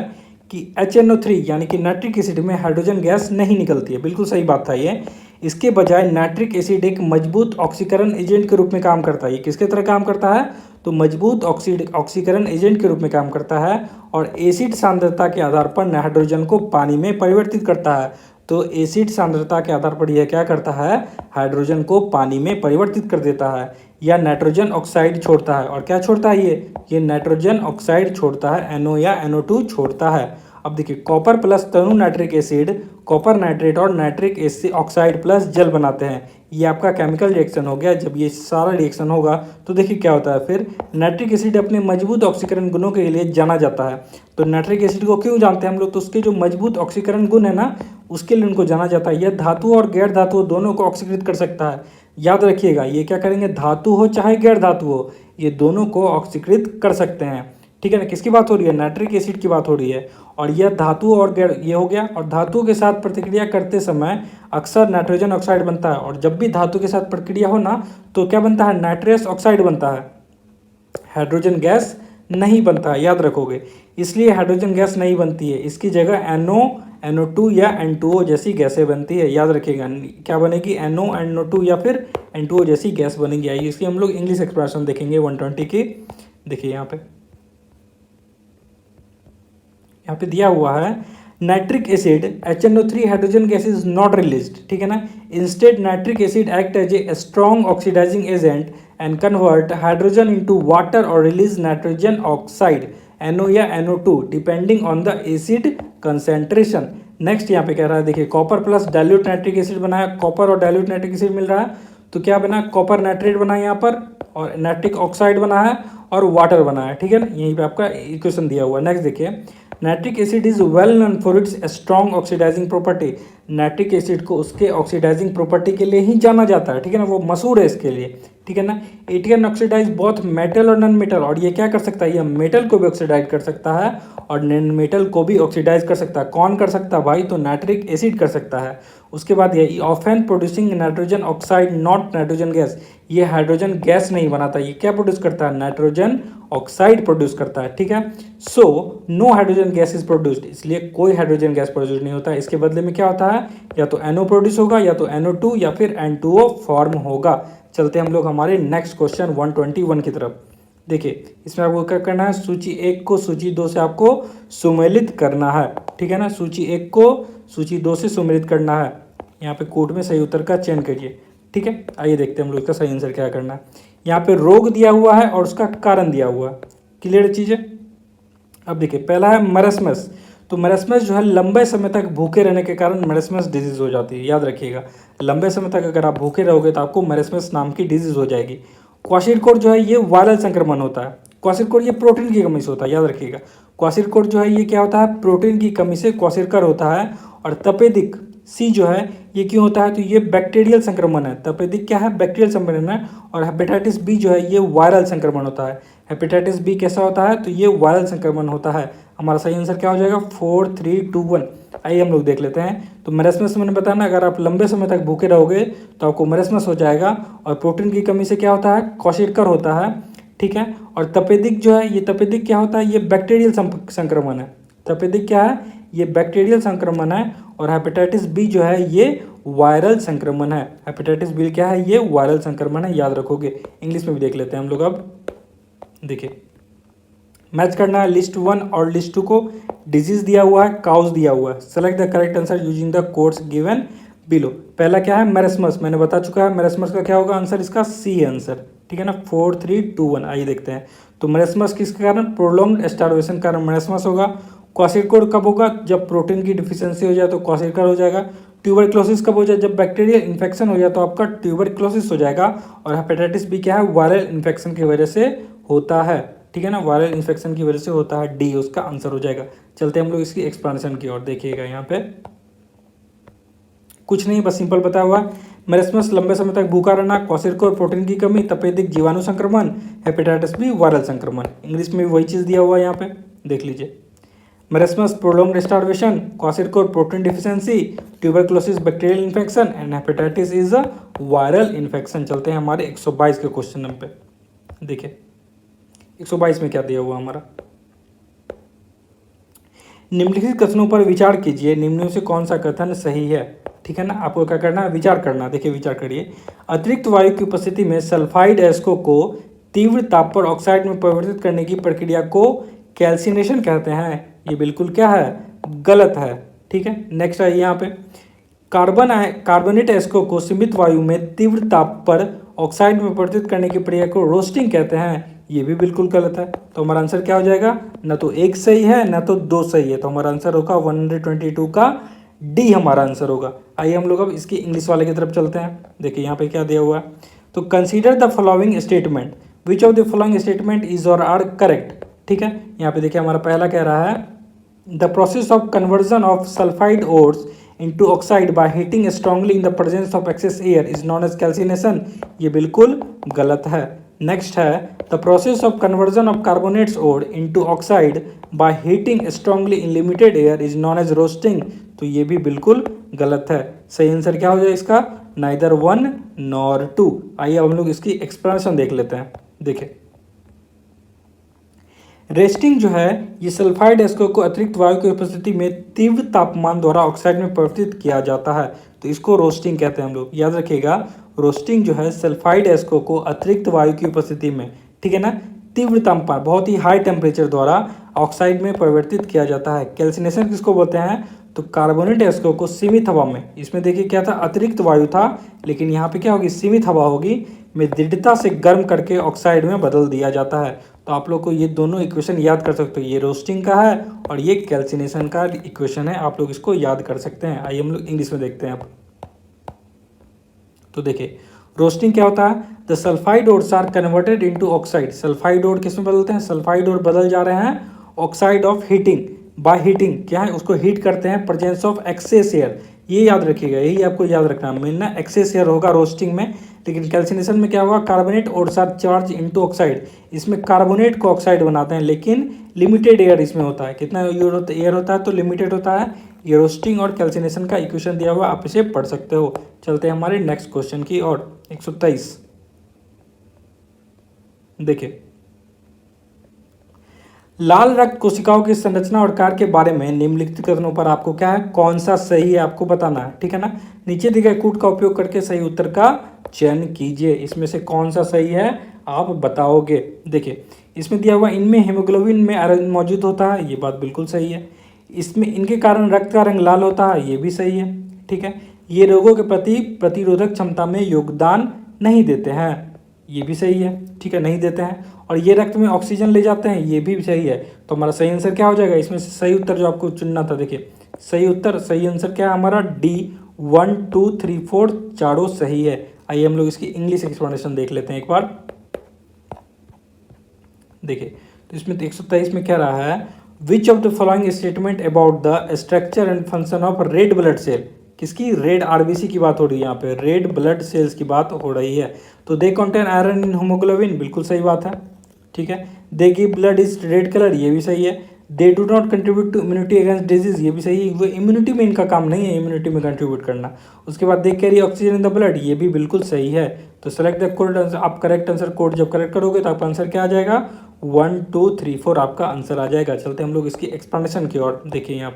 कि HNO3 यानी कि नाइट्रिक एसिड में हाइड्रोजन गैस नहीं निकलती है। बिल्कुल सही बात था ये। इसके बजाय नाइट्रिक एसिड एक मजबूत ऑक्सीकरण एजेंट के रूप में काम करता है। ये किसके तरह काम करता है? तो मजबूत ऑक्सीकरण एजेंट के रूप में काम करता है। और एसिड सांद्रता के आधार पर हाइड्रोजन को पानी में परिवर्तित करता है। तो एसिड सांद्रता के आधार पर यह क्या करता है? हाइड्रोजन को पानी में परिवर्तित कर देता है या नाइट्रोजन ऑक्साइड छोड़ता है। और क्या छोड़ता है ये नाइट्रोजन ऑक्साइड छोड़ता है, NO या NO2 छोड़ता है। अब देखिए कॉपर प्लस तनु नाइट्रिक एसिड कॉपर नाइट्रेट और नाइट्रिक एसिड ऑक्साइड प्लस जल बनाते हैं। ये आपका केमिकल रिएक्शन हो गया। जब ये सारा रिएक्शन होगा तो देखिए क्या होता है फिर। नाइट्रिक एसिड अपने मजबूत ऑक्सीकरण गुणों के लिए जाना जाता है। तो नाइट्रिक एसिड को क्यों जानते हैं हम लोग? तो उसके जो मजबूत ऑक्सीकरण गुण है ना उसके लिए उनको जाना जाता है। यह धातु और गैर धातु दोनों को ऑक्सीकृत कर सकता है। याद रखिएगा, ये क्या करेंगे? धातु हो चाहे गैर धातु हो, ये दोनों को ऑक्सीकृत कर सकते हैं। ठीक है ना? किसकी बात हो रही है? नाइट्रिक एसिड की बात हो रही है। और यह धातु और गैर, ये हो गया। और धातु के साथ प्रतिक्रिया करते समय अक्सर नाइट्रोजन ऑक्साइड बनता है। और जब भी धातु के साथ प्रतिक्रिया हो ना तो क्या बनता है? नाइट्रस ऑक्साइड बनता है, हाइड्रोजन गैस नहीं बनता है। याद रखोगे, इसलिए हाइड्रोजन गैस नहीं बनती है। इसकी जगह NO NO2 या N2O जैसी गैसें बनती है। याद रखिएगा क्या बनेगी? NO NO2 या फिर N2O जैसी गैस बनेगी। आइए इसकी हम लोग इंग्लिश एक्सप्रेशन देखेंगे 120 की। देखिए यहाँ पे दिया हुआ है nitric acid HNO3 hydrogen gas is not released. ठीक है ना? Instead nitric acid act as a strong oxidizing agent and convert hydrogen into water और रिलीज नाइट्रोजन ऑक्साइड NO या NO2 depending on the acid concentration. Next यहाँ पे कह रहा है, देखिए copper plus dilute nitric acid बनाया, कॉपर और डाइल्यूट नाइट्रिक एसिड मिल रहा है तो क्या बना, कॉपर नाइट्रेट बना है यहाँ पर, और नाइट्रिक ऑक्साइड बना है और वाटर बना है, ठीक है ना, यहीं पे आपका इक्वेशन दिया हुआ है। नेक्स्ट देखिए, nitric acid is well known for its strong oxidizing property. Nitric acid को उसके ऑक्सीडाइजिंग प्रॉपर्टी के लिए ही जाना जाता है, ठीक है ना, वो मशहूर है इसके लिए, ठीक है ना। It can oxidize both metal और नॉन मेटल, और ये क्या कर सकता है, ये मेटल को भी ऑक्सीडाइज कर सकता है और नॉन मेटल को भी ऑक्सीडाइज कर सकता है। कौन कर सकता है भाई, तो नाइट्रिक एसिड कर सकता है। उसके बाद ये often producing nitrogen oxide not nitrogen gas, ये हाइड्रोजन गैस नहीं बनाता, ये क्या प्रोड्यूस करता है, नाइट्रोजन ऑक्साइड प्रोड्यूस करता है, ठीक है। So no hydrogen gas is produced, इसलिए कोई हाइड्रोजन गैस प्रोड्यूस नहीं होता। इसके बदले में क्या होता है, या तो NO प्रोड्यूस होगा, या तो NO2 या फिर N2O फॉर्म होगा। चलते हम लोग हमारे नेक्स्ट क्वेश्चन 121 की तरफ। देखिए इसमें आपको क्या करना है, सूची 1 को सूची 2 से आपको सुमेलित करना है, ठीक है ना। सूची 1 को सूची 2 से सुमेलित करना है। यहाँ पे कोड में सही उत्तर का चयन करिए, ठीक है। आइए देखते हैं हम लोग इसका सही आंसर क्या करना है। यहाँ पे रोग दिया हुआ है और उसका कारण दिया हुआ है, क्लियर चीज़ है। अब देखिए पहला है मरसमस, तो मरसमस जो है लंबे समय तक भूखे रहने के कारण मरसमस डिजीज़ हो जाती है, याद रखिएगा। लंबे समय तक अगर आप भूखे रहोगे तो आपको मरसमस नाम की डिजीज़ हो जाएगी। क्वाशिरकोड जो है ये वायरल संक्रमण होता है। क्वाशिरकोड ये प्रोटीन की कमी से होता है, याद रखिएगा। क्वाशिरकोड जो है ये क्या होता है, प्रोटीन की कमी से क्वाशिरकर होता है। और तपेदिक सी जो है ये क्यों होता है, तो ये बैक्टीरियल संक्रमण है। तपेदिक क्या है, बैक्टीरियल संक्रमण है। और हेपेटाइटिस बी जो है ये वायरल संक्रमण होता है। हेपेटाइटिस बी कैसा होता है, तो ये वायरल संक्रमण होता है। हमारा सही आंसर क्या हो जाएगा, 4, 3, 2, 1। आइए हम लोग देख लेते हैं। तो मरसमस मैंने बताया ना, अगर आप लंबे समय तक भूखे रहोगे तो आपको मरसमस हो जाएगा। और प्रोटीन की कमी से क्या होता है, क्वाशिरकर होता है, ठीक है। और तपेदिक जो है, ये तपेदिक क्या होता है, ये बैक्टीरियल संक्रमण है। तपेदिक क्या है, ये बैक्टीरियल संक्रमण है। और हेपेटाइटिस बी जो है ये वायरल संक्रमण है। हेपेटाइटिस बी क्या है, ये वायरल संक्रमण है, याद रखोगे। इंग्लिश में भी देख लेते हैं हम लोग। अब देखिए मैच करना है लिस्ट 1 और लिस्ट 2 को। डिजीज दिया हुआ है, काउज दिया हुआ है। Select the correct answer using the codes given below. पहला क्या है, मरसमस, मैंने बता चुका है। मरसमस का क्या होगा आंसर, इसका सी आंसर, ठीक है ना। 4, 3, 2, 1। आइए देखते हैं। तो मरसमस किसके कारण, प्रोलॉन्ग्ड स्टार्वेशन के कारण मरसमस होगा। क्वाशिरकोड कब होगा, जब प्रोटीन की डिफिशियंसी हो जाए तो क्वाशिरकर हो जाएगा। ट्यूबरक्लोसिस कब हो जाए, जब बैक्टीरियल इन्फेक्शन हो जाए तो आपका ट्यूबरक्लोसिस हो जाएगा। और हेपेटाइटिस बी क्या है, वायरल इन्फेक्शन की वजह से होता है, ठीक है ना, वायरल इन्फेक्शन की वजह से होता है। डी उसका आंसर हो जाएगा। चलते हम लोग इसकी एक्सप्लेनेशन की ओर। देखिएगा यहाँ पे कुछ नहीं, बस सिंपल बताया हुआ। मरसमस लंबे समय तक भूखा रहना, क्वाशिरकोड प्रोटीन की कमी, तपेदिक जीवाणु संक्रमण, हेपेटाइटिस बी वायरल संक्रमण। इंग्लिश में भी वही चीज़ दिया हुआ है यहाँ पे, देख लीजिए। Marasmus prolonged starvation, kwashiorkor protein deficiency, tuberculosis bacterial infection and hepatitis is a viral infection. चलते हैं हमारे 122 के क्वेश्चन नंबर पे। देखिए 122 में क्या दिया हुआ हमारा, निम्नलिखित कथनों पर विचार कीजिए, निम्नों से कौन सा कथन सही है, ठीक है ना। आपको क्या करना है, विचार करना। देखिए विचार करिए। अतिरिक्त वायु की उपस्थिति में सल्फाइड एस्को को तीव्र ताप पर ऑक्साइड में परिवर्तित करने की प्रक्रिया को कैल्सिनेशन कहते हैं। ये बिल्कुल क्या है, गलत है, ठीक है। नेक्स्ट है यहाँ पे, कार्बोनेट एस्को को सीमित वायु में तीव्र ताप पर ऑक्साइड में परिवर्तित करने की प्रक्रिया को रोस्टिंग कहते हैं। ये भी बिल्कुल गलत है। तो हमारा आंसर क्या हो जाएगा, ना तो 1 सही है ना तो 2 सही है। तो हमारा आंसर होगा 122 का डी हमारा आंसर होगा। आइए हम लोग अब इसकी इंग्लिश वाले की तरफ चलते हैं। देखिए यहाँ पे क्या दिया हुआ है। तो consider the following statement, which of the following statement is और आर करेक्ट, ठीक है। यहाँ पे देखिए हमारा पहला कह रहा है, the process of conversion of sulphide ores into oxide by heating strongly in the presence of excess air is known as calcination। ये बिल्कुल गलत है। नेक्स्ट है, the process of conversion of carbonates ore into oxide by heating strongly in limited air is known as roasting। तो ये भी बिल्कुल गलत है। सही आंसर क्या हो जाए इसका, नाइदर 1 नॉर 2। आइए अब हम लोग इसकी एक्सप्लेनेशन देख लेते हैं। देखिए रेस्टिंग जो है, ये सल्फाइड एस्को को अतिरिक्त वायु की उपस्थिति में तीव्र तापमान द्वारा ऑक्साइड में परिवर्तित किया जाता है। तो इसको रोस्टिंग कहते हैं हम लोग, याद रखिएगा। रोस्टिंग जो है सल्फाइड एस्को को अतिरिक्त वायु की उपस्थिति में, ठीक है ना, तीव्र तापमान, बहुत ही हाई टेम्परेचर द्वारा ऑक्साइड में परिवर्तित किया जाता है। कैल्सिनेशन किसको बोलते हैं, तो कार्बोनेट एस्को को सीमित हवा में, इसमें देखिए क्या था, अतिरिक्त वायु था, लेकिन यहाँ पे क्या होगी, सीमित हवा होगी। में दृढ़ता से गर्म करके ऑक्साइड में बदल दिया जाता है। तो आप लोग को ये दोनों इक्वेशन याद कर सकते हो, ये रोस्टिंग का है और ये कैल्सिनेशन का इक्वेशन है, आप लोग इसको याद कर सकते हैं। आइए हम लोग इंग्लिश में देखते हैं अब। तो देखिए रोस्टिंग क्या होता है, the sulphide ores are converted into oxide. Sulphide ore किस में बदलते हैं, सल्फाइड ओड बदल जा रहे हैं oxide of heating, by heating क्या है उसको हीट करते हैं, प्रेजेंस ऑफ एक्सेस एयर। ये याद रखिएगा, यही आपको याद रखना है, मिलना एक्सेस एयर होगा रोस्टिंग में। लेकिन कैल्सिनेशन में क्या होगा, carbonate ores are charge into oxide, इसमें कार्बोनेट को ऑक्साइड बनाते हैं, लेकिन लिमिटेड एयर इसमें होता है। कितना एयर होता है, तो लिमिटेड होता है। ये रोस्टिंग और कैल्सिनेशन का इक्वेशन दिया हुआ, आप इसे पढ़ सकते हो। चलते हैं हमारे नेक्स्ट क्वेश्चन की ओर। 123 देखिए, लाल रक्त कोशिकाओं की संरचना और कार्य के बारे में निम्नलिखित कथनों पर आपको क्या है, कौन सा सही है आपको बताना है, ठीक है ना। नीचे दिए गए कूट का उपयोग करके सही उत्तर का चयन कीजिए, इसमें से कौन सा सही है आप बताओगे। देखिए इसमें दिया हुआ इनमें हीमोग्लोबिन में आयरन मौजूद होता है, ये बात बिल्कुल सही है। इसमें इनके कारण रक्त का रंग लाल होता है, ये भी सही है, ठीक है। ये रोगों के प्रति प्रतिरोधक क्षमता में योगदान नहीं देते हैं, ये भी सही है, ठीक है, नहीं देते हैं। और ये रक्त में ऑक्सीजन ले जाते हैं, ये भी सही है। तो हमारा सही आंसर क्या हो जाएगा, इसमें से सही उत्तर जो आपको चुनना था, देखिए सही आंसर क्या है हमारा, डी 1 2 3 4 चारों सही है। आइए हम लोग इसकी इंग्लिश एक्सप्लेनेशन देख लेते हैं एक बार। देखिए तो इसमें 123 में क्या रहा है, which of the following statement about the structure and function of red blood cell, किसकी, रेड आरबीसी की बात हो रही है, यहाँ पे रेड ब्लड सेल्स की बात हो रही है। तो they contain iron in haemoglobin, बिल्कुल सही बात है, ठीक है। They give blood is red colour, ये भी सही है। They do not contribute to immunity against disease, ये भी सही है, वो इम्यूनिटी में इनका काम नहीं है इम्यूनिटी में कंट्रीब्यूट करना। उसके बाद they carry oxygen in the blood, ये भी बिल्कुल सही है। तो सेलेक्ट द कोड आंसर, आप करेक्ट आंसर कोड जब करेक्ट करोगे तो आपका आंसर क्या आ जाएगा, 1 2 3 4 आपका आंसर आ जाएगा। चलते हम लोग इसकी एक्सप्लेनेशन की ओर। देखिए यहाँ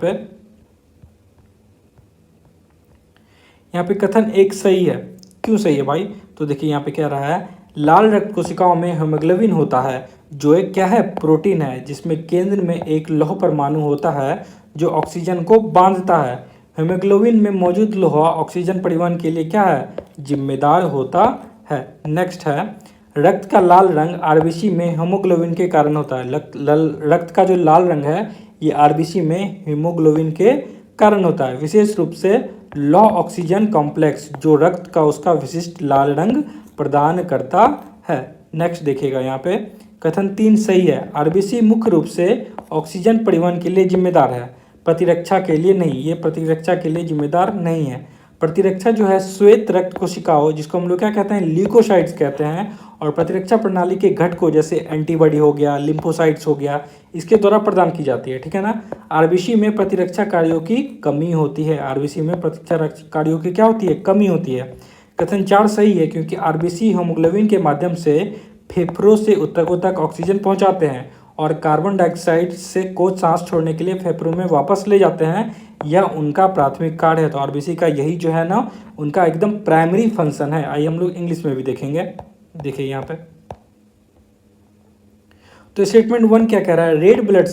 पे कथन एक सही है, क्यों सही है भाई, तो देखिए यहाँ पे क्या रहा है, लाल रक्त कोशिकाओं में हीमोग्लोबिन होता है जो एक क्या है, प्रोटीन है, जिसमें केंद्र में एक लौह परमाणु होता है जो ऑक्सीजन को बांधता है। हीमोग्लोबिन में मौजूद लोहा ऑक्सीजन परिवहन के लिए क्या है, जिम्मेदार होता है। नेक्स्ट है, रक्त का लाल रंग आरबीसी में हीमोग्लोबिन के कारण होता है। रक्त का जो लाल रंग है ये आरबीसी में हीमोग्लोबिन के कारण होता है, विशेष रूप से लौ ऑक्सीजन कॉम्प्लेक्स जो रक्त का उसका विशिष्ट लाल रंग प्रदान करता है। नेक्स्ट देखिएगा यहाँ पे कथन 3 सही है, आरबीसी मुख्य रूप से ऑक्सीजन परिवहन के लिए जिम्मेदार है, प्रतिरक्षा के लिए नहीं, ये प्रतिरक्षा के लिए जिम्मेदार नहीं है। प्रतिरक्षा जो है श्वेत रक्त कोशिकाओं, जिसको हम लोग क्या कहते हैं, ल्यूकोसाइट्स कहते हैं, और प्रतिरक्षा प्रणाली के घटकों जैसे एंटीबॉडी हो गया, लिम्फोसाइट्स हो गया, इसके द्वारा प्रदान की जाती है, ठीक है ना। आरबीसी में प्रतिरक्षा कार्यों की कमी होती है, आरबीसी में प्रतिरक्षा कार्यों की क्या होती है, कमी होती है। कथन 4 सही है, क्योंकि आरबीसी हीमोग्लोबिन के माध्यम से फेफड़ों से ऊतकों तक ऑक्सीजन पहुंचाते हैं और कार्बन डाइऑक्साइड से को सांस छोड़ने के लिए फेफड़ों में वापस ले जाते हैं, यह उनका प्राथमिक कार्य है। तो आरबीसी का यही जो है ना, उनका एकदम प्राइमरी फंक्शन है। आइए हम लोग इंग्लिश में भी देखेंगे। देखिए यहाँ पे तो स्टेटमेंट 1 क्या कह रहा है, red blood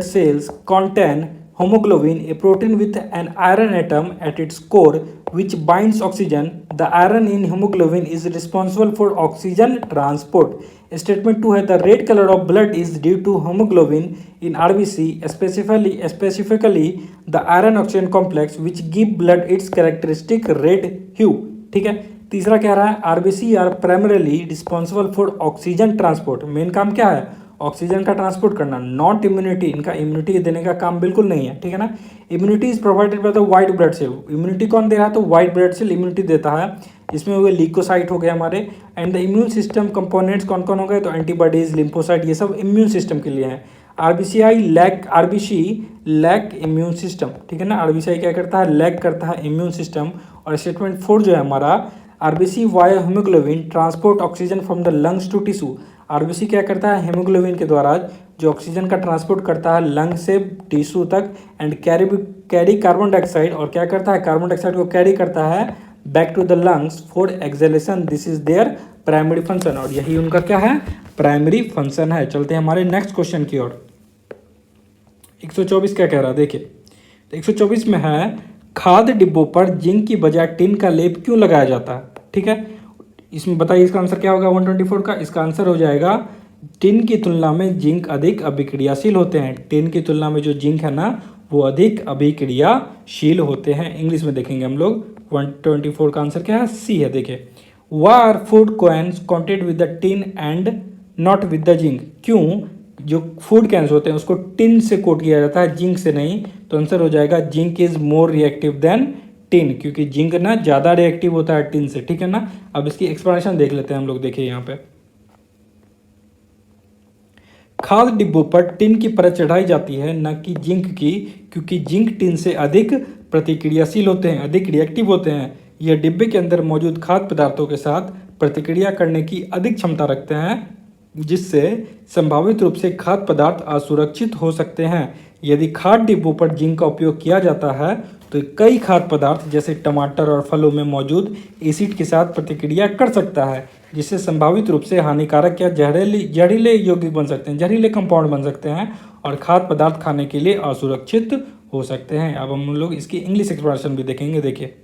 cells contain hemoglobin, a protein with an iron atom at its core which binds oxygen. The iron in hemoglobin is responsible for oxygen transport. Statement 2 है, the red color of blood is due to hemoglobin in RBC, specifically the iron oxygen complex which give blood its characteristic red hue. ठीक है। तीसरा कह रहा है, RBC are primarily responsible for oxygen transport, main काम क्या है, oxygen का ट्रांसपोर्ट करना, नॉट इम्यूनिटी, इनका इम्यूनिटी देने का काम बिल्कुल नहीं है, ठीक है ना। Immunity is provided by the white blood cell, immunity कौन दे रहा है, तो व्हाइट ब्लड सेल इम्यूनिटी देता है। इसमें हो गए ल्यूकोसाइट हो गए हमारे, and the immune system components कौन कौन हो गए, तो एंटीबॉडीज, लिम्फोसाइट, ये सब इम्यून सिस्टम के लिए हैं। आरबीसी लैक इम्यून सिस्टम, ठीक है ना, आरबीसी क्या करता है, लैक करता है इम्यून सिस्टम। और स्टेटमेंट 4 जो है हमारा, RBC via haemoglobin transport oxygen from the lungs to tissue, RBC क्या करता है, हीमोग्लोबिन के द्वारा जो ऑक्सीजन का ट्रांसपोर्ट करता है लंग से टिश्यू तक, एंड कैरी कार्बन डाइऑक्साइड, और क्या करता है, कार्बन डाइऑक्साइड को कैरी करता है back to the lungs for exhalation, this is their primary function, और यही उनका क्या है, प्राइमरी फंक्शन है। चलते हैं हमारे नेक्स्ट क्वेश्चन की ओर। 124 क्या कह रहा है, देखिए तो 124 में है, खाद्य डिब्बों पर जिंक की बजाय टिन का लेप क्यों लगाया जाता है, ठीक है। इसमें बताइए इसका आंसर क्या होगा 124 का। इसका आंसर हो जाएगा टिन की तुलना में जिंक अधिक अभिक्रियाशील होते हैं। टिन की तुलना में जो जिंक है ना वो अधिक अभिक्रियाशील होते हैं। इंग्लिश में देखेंगे हम लोग। 124 का आंसर क्या है, सी है। देखिए, why are food cans coated with the tin and not with the zinc. क्यों जो फूड कैंस होते हैं उसको टिन से कोट किया जाता है, जिंक से नहीं। तो आंसर हो जाएगा zinc is more reactive than tin, क्योंकि जिंक ना ज़्यादा रिएक्टिव होता है टिन से, ठीक है ना। अब इसकी एक्सप्लेनेशन देख लेते हैं हम लोग। देखिए यहाँ पे खाद्य डिब्बों पर टिन की परत चढ़ाई जाती है न कि जिंक की, क्योंकि जिंक टिन से अधिक प्रतिक्रियाशील होते हैं, अधिक रिएक्टिव होते हैं। यह डिब्बे के अंदर मौजूद खाद्य पदार्थों के साथ प्रतिक्रिया करने की अधिक क्षमता रखते हैं, जिससे संभावित रूप से खाद्य पदार्थ असुरक्षित हो सकते हैं। यदि खाद्य डिब्बों पर जिंक का उपयोग किया जाता है तो कई खाद्य पदार्थ जैसे टमाटर और फलों में मौजूद एसिड के साथ प्रतिक्रिया कर सकता है, जिससे संभावित रूप से हानिकारक या जहरीले यौगिक बन सकते हैं, जहरीले कंपाउंड बन सकते हैं और खाद्य पदार्थ खाने के लिए असुरक्षित हो सकते हैं। अब हम लोग इसकी इंग्लिश एक्सप्रेशन भी देखेंगे। देखिए,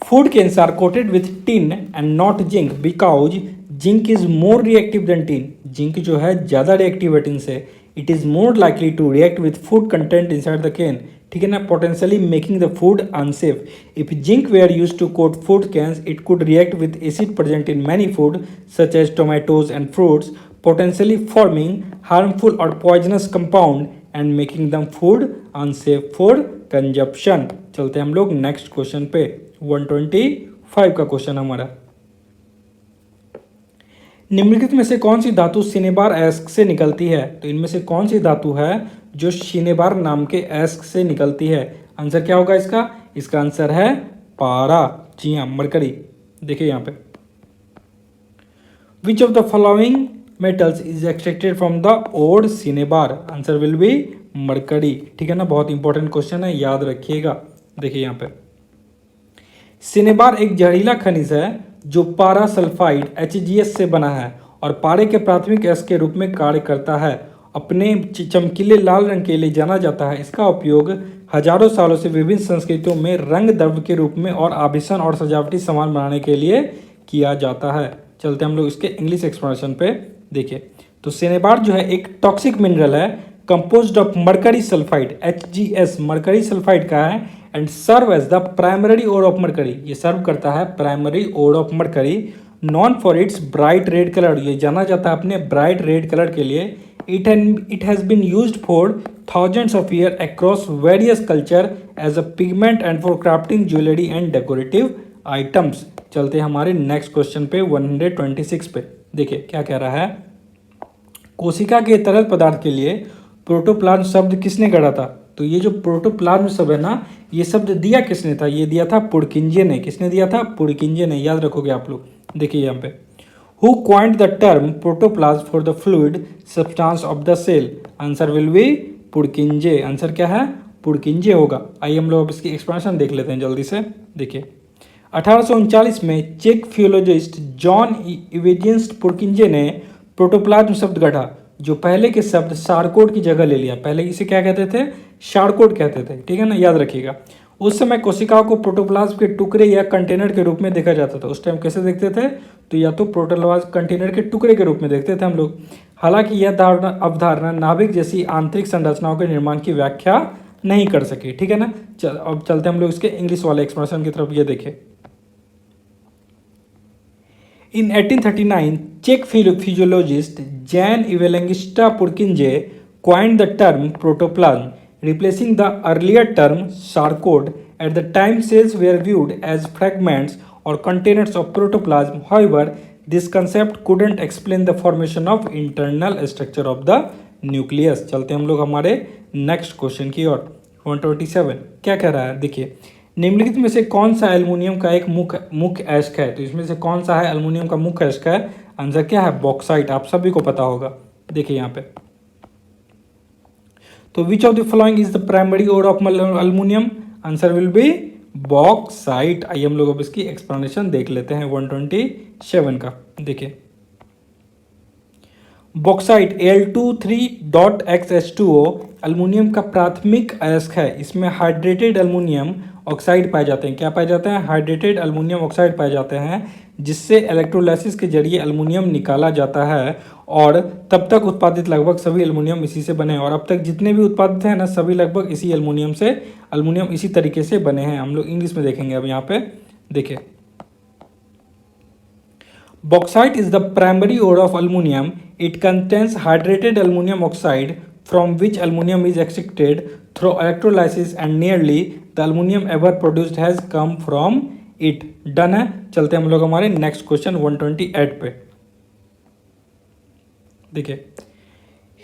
food cans are coated with tin and not zinc because zinc is more reactive than tin. Zinc जो है ज़्यादा रिएक्टिव है टिन से। It is more likely to react with food content inside the can, ठीक है ना, potentially making the food unsafe. If zinc were use to coat food cans it could react with acid present in many food such as tomatoes and fruits, potentially forming harmful और poisonous compound and making them food unsafe for consumption. चलते हैं हम लोग next question पे। 125 का question हमारा, निम्नलिखित में से कौन सी धातु सिनेबार एस्क से निकलती है। तो इनमें से कौन सी धातु है जो सिनेबार नाम के एस्क से निकलती है। आंसर क्या होगा इसका, इसका आंसर है पारा, जी हाँ, मरकरी। देखिए यहाँ पे, which of the following metals is extracted from the ore cinnabar. Answer will be mercury, ठीक है ना। बहुत इंपॉर्टेंट क्वेश्चन है, याद रखिएगा। देखिए यहाँ पे, सिनेबार एक जहरीला खनिज है जो पारा सल्फाइड HgS से बना है और पारे के प्राथमिक एस के रूप में कार्य करता है। अपने चमकीले लाल रंग के लिए जाना जाता है। इसका उपयोग हजारों सालों से विभिन्न संस्कृतियों में रंग द्रव्य के रूप में और आभूषण और सजावटी सामान बनाने के लिए किया जाता है। चलते हम लोग इसके इंग्लिश एक्सप्लेनेशन पे। देखिए, तो सिनेबार जो है एक टॉक्सिक मिनरल है composed of mercury sulphide HgS, mercury sulphide का है, and serve as the primary ore of mercury. ये सर्व करता है primary ore of mercury, known for its bright red colour. ये जाना जाता है अपने ब्राइट रेड कलर के लिए। It has been used for thousands of year across various culture as a pigment and for crafting jewellery and decorative items. चलते हैं हमारे नेक्स्ट क्वेश्चन पे 126 पे। देखिए क्या कह रहा है, कोशिका के तरल पदार्थ के लिए प्रोटोप्लाज्म शब्द किसने गढ़ा था। तो ये जो प्रोटोप्लाज्म शब्द है ना, ये शब्द दिया किसने था, ये दिया था पुरकिंजे ने। किसने दिया था, पुरकिंजे ने, याद रखोगे आप लोग। देखिए यहाँ पे, who coined the term protoplasm for the fluid substance of the cell. Answer will be Purkinje. Answer क्या है, पुरकिंजे होगा। आइए हम लोग अब इसकी एक्सप्लेनेशन देख लेते हैं जल्दी से। देखिए, 1839 में चेक फियोलॉजिस्ट जॉन इवेजेंस्ट पुरकिंजे ने प्रोटोप्लाज्म शब्द गढ़ा, जो पहले के शब्द शार्कोट की जगह ले लिया। पहले इसे क्या कहते थे, शार्कोट कहते थे, ठीक है ना, याद रखिएगा। उस समय कोशिकाओं को प्रोटोप्लाज्म के टुकड़े या कंटेनर के रूप में देखा जाता था। उस टाइम कैसे देखते थे, तो या तो प्रोटोप्लाज्म कंटेनर के टुकड़े के रूप में देखते थे हम लोग। हालांकि यह अवधारणा नाभिक जैसी आंतरिक संरचनाओं के निर्माण की व्याख्या नहीं कर सकी, ठीक है ना। अब चलते हम लोग इसके इंग्लिश वाले एक्सप्रेशन की तरफ। ये देखें, In 1839, Czech physiologist Jan Evangelista Purkinje coined the term protoplasm, replacing the earlier term sarcode. At the time, cells were viewed as fragments or containers of protoplasm. However, this concept couldn't explain the formation of internal structure of the nucleus. चलते हम लोग हमारे next question की ओर। 127 क्या कह रहा है, देखिए, निम्नलिखित में से कौन सा एल्युमिनियम का एक मुख्य एस्क है। तो इसमें से कौन सा है एल्युमिनियम का मुख्य एस्क है। आंसर क्या है, बॉक्साइट। आप सभी को पता होगा। देखिए यहाँ पे, तो which of the following is the primary ore of aluminium. Answer will be bauxite. आइए हम लोग अब इसकी एक्सप्लेनेशन देख लेते हैं 127 का। देखिए, बॉक्साइट Al2 3.xH2O अल्मीनियम का प्राथमिक अयस्क है, इसमें हाइड्रेटेड अल्मीनियम ऑक्साइड पाए जाते हैं। क्या पाए जाते हैं? हाइड्रेटेड अल्मीनियम ऑक्साइड पाए जाते हैं, जिससे इलेक्ट्रोलाइसिस के जरिए अल्मीनियम निकाला जाता है और तब तक उत्पादित लगभग सभी अल्मीनियम इसी से बने हैं। और अब तक जितने भी उत्पादित हैं ना, सभी लगभग इसी अल्मीनियम इसी तरीके से बने हैं। हम लोग इंग्लिश में देखेंगे अब यहाँ पे। देखिए, bauxite is the primary ore of aluminium. It contains hydrated aluminium oxide from which aluminum is extracted through electrolysis and nearly the aluminum ever produced has come from it। Done है। चलते हैं हम लोग हमारे नेक्स्ट क्वेश्चन 128 पे। देखिए,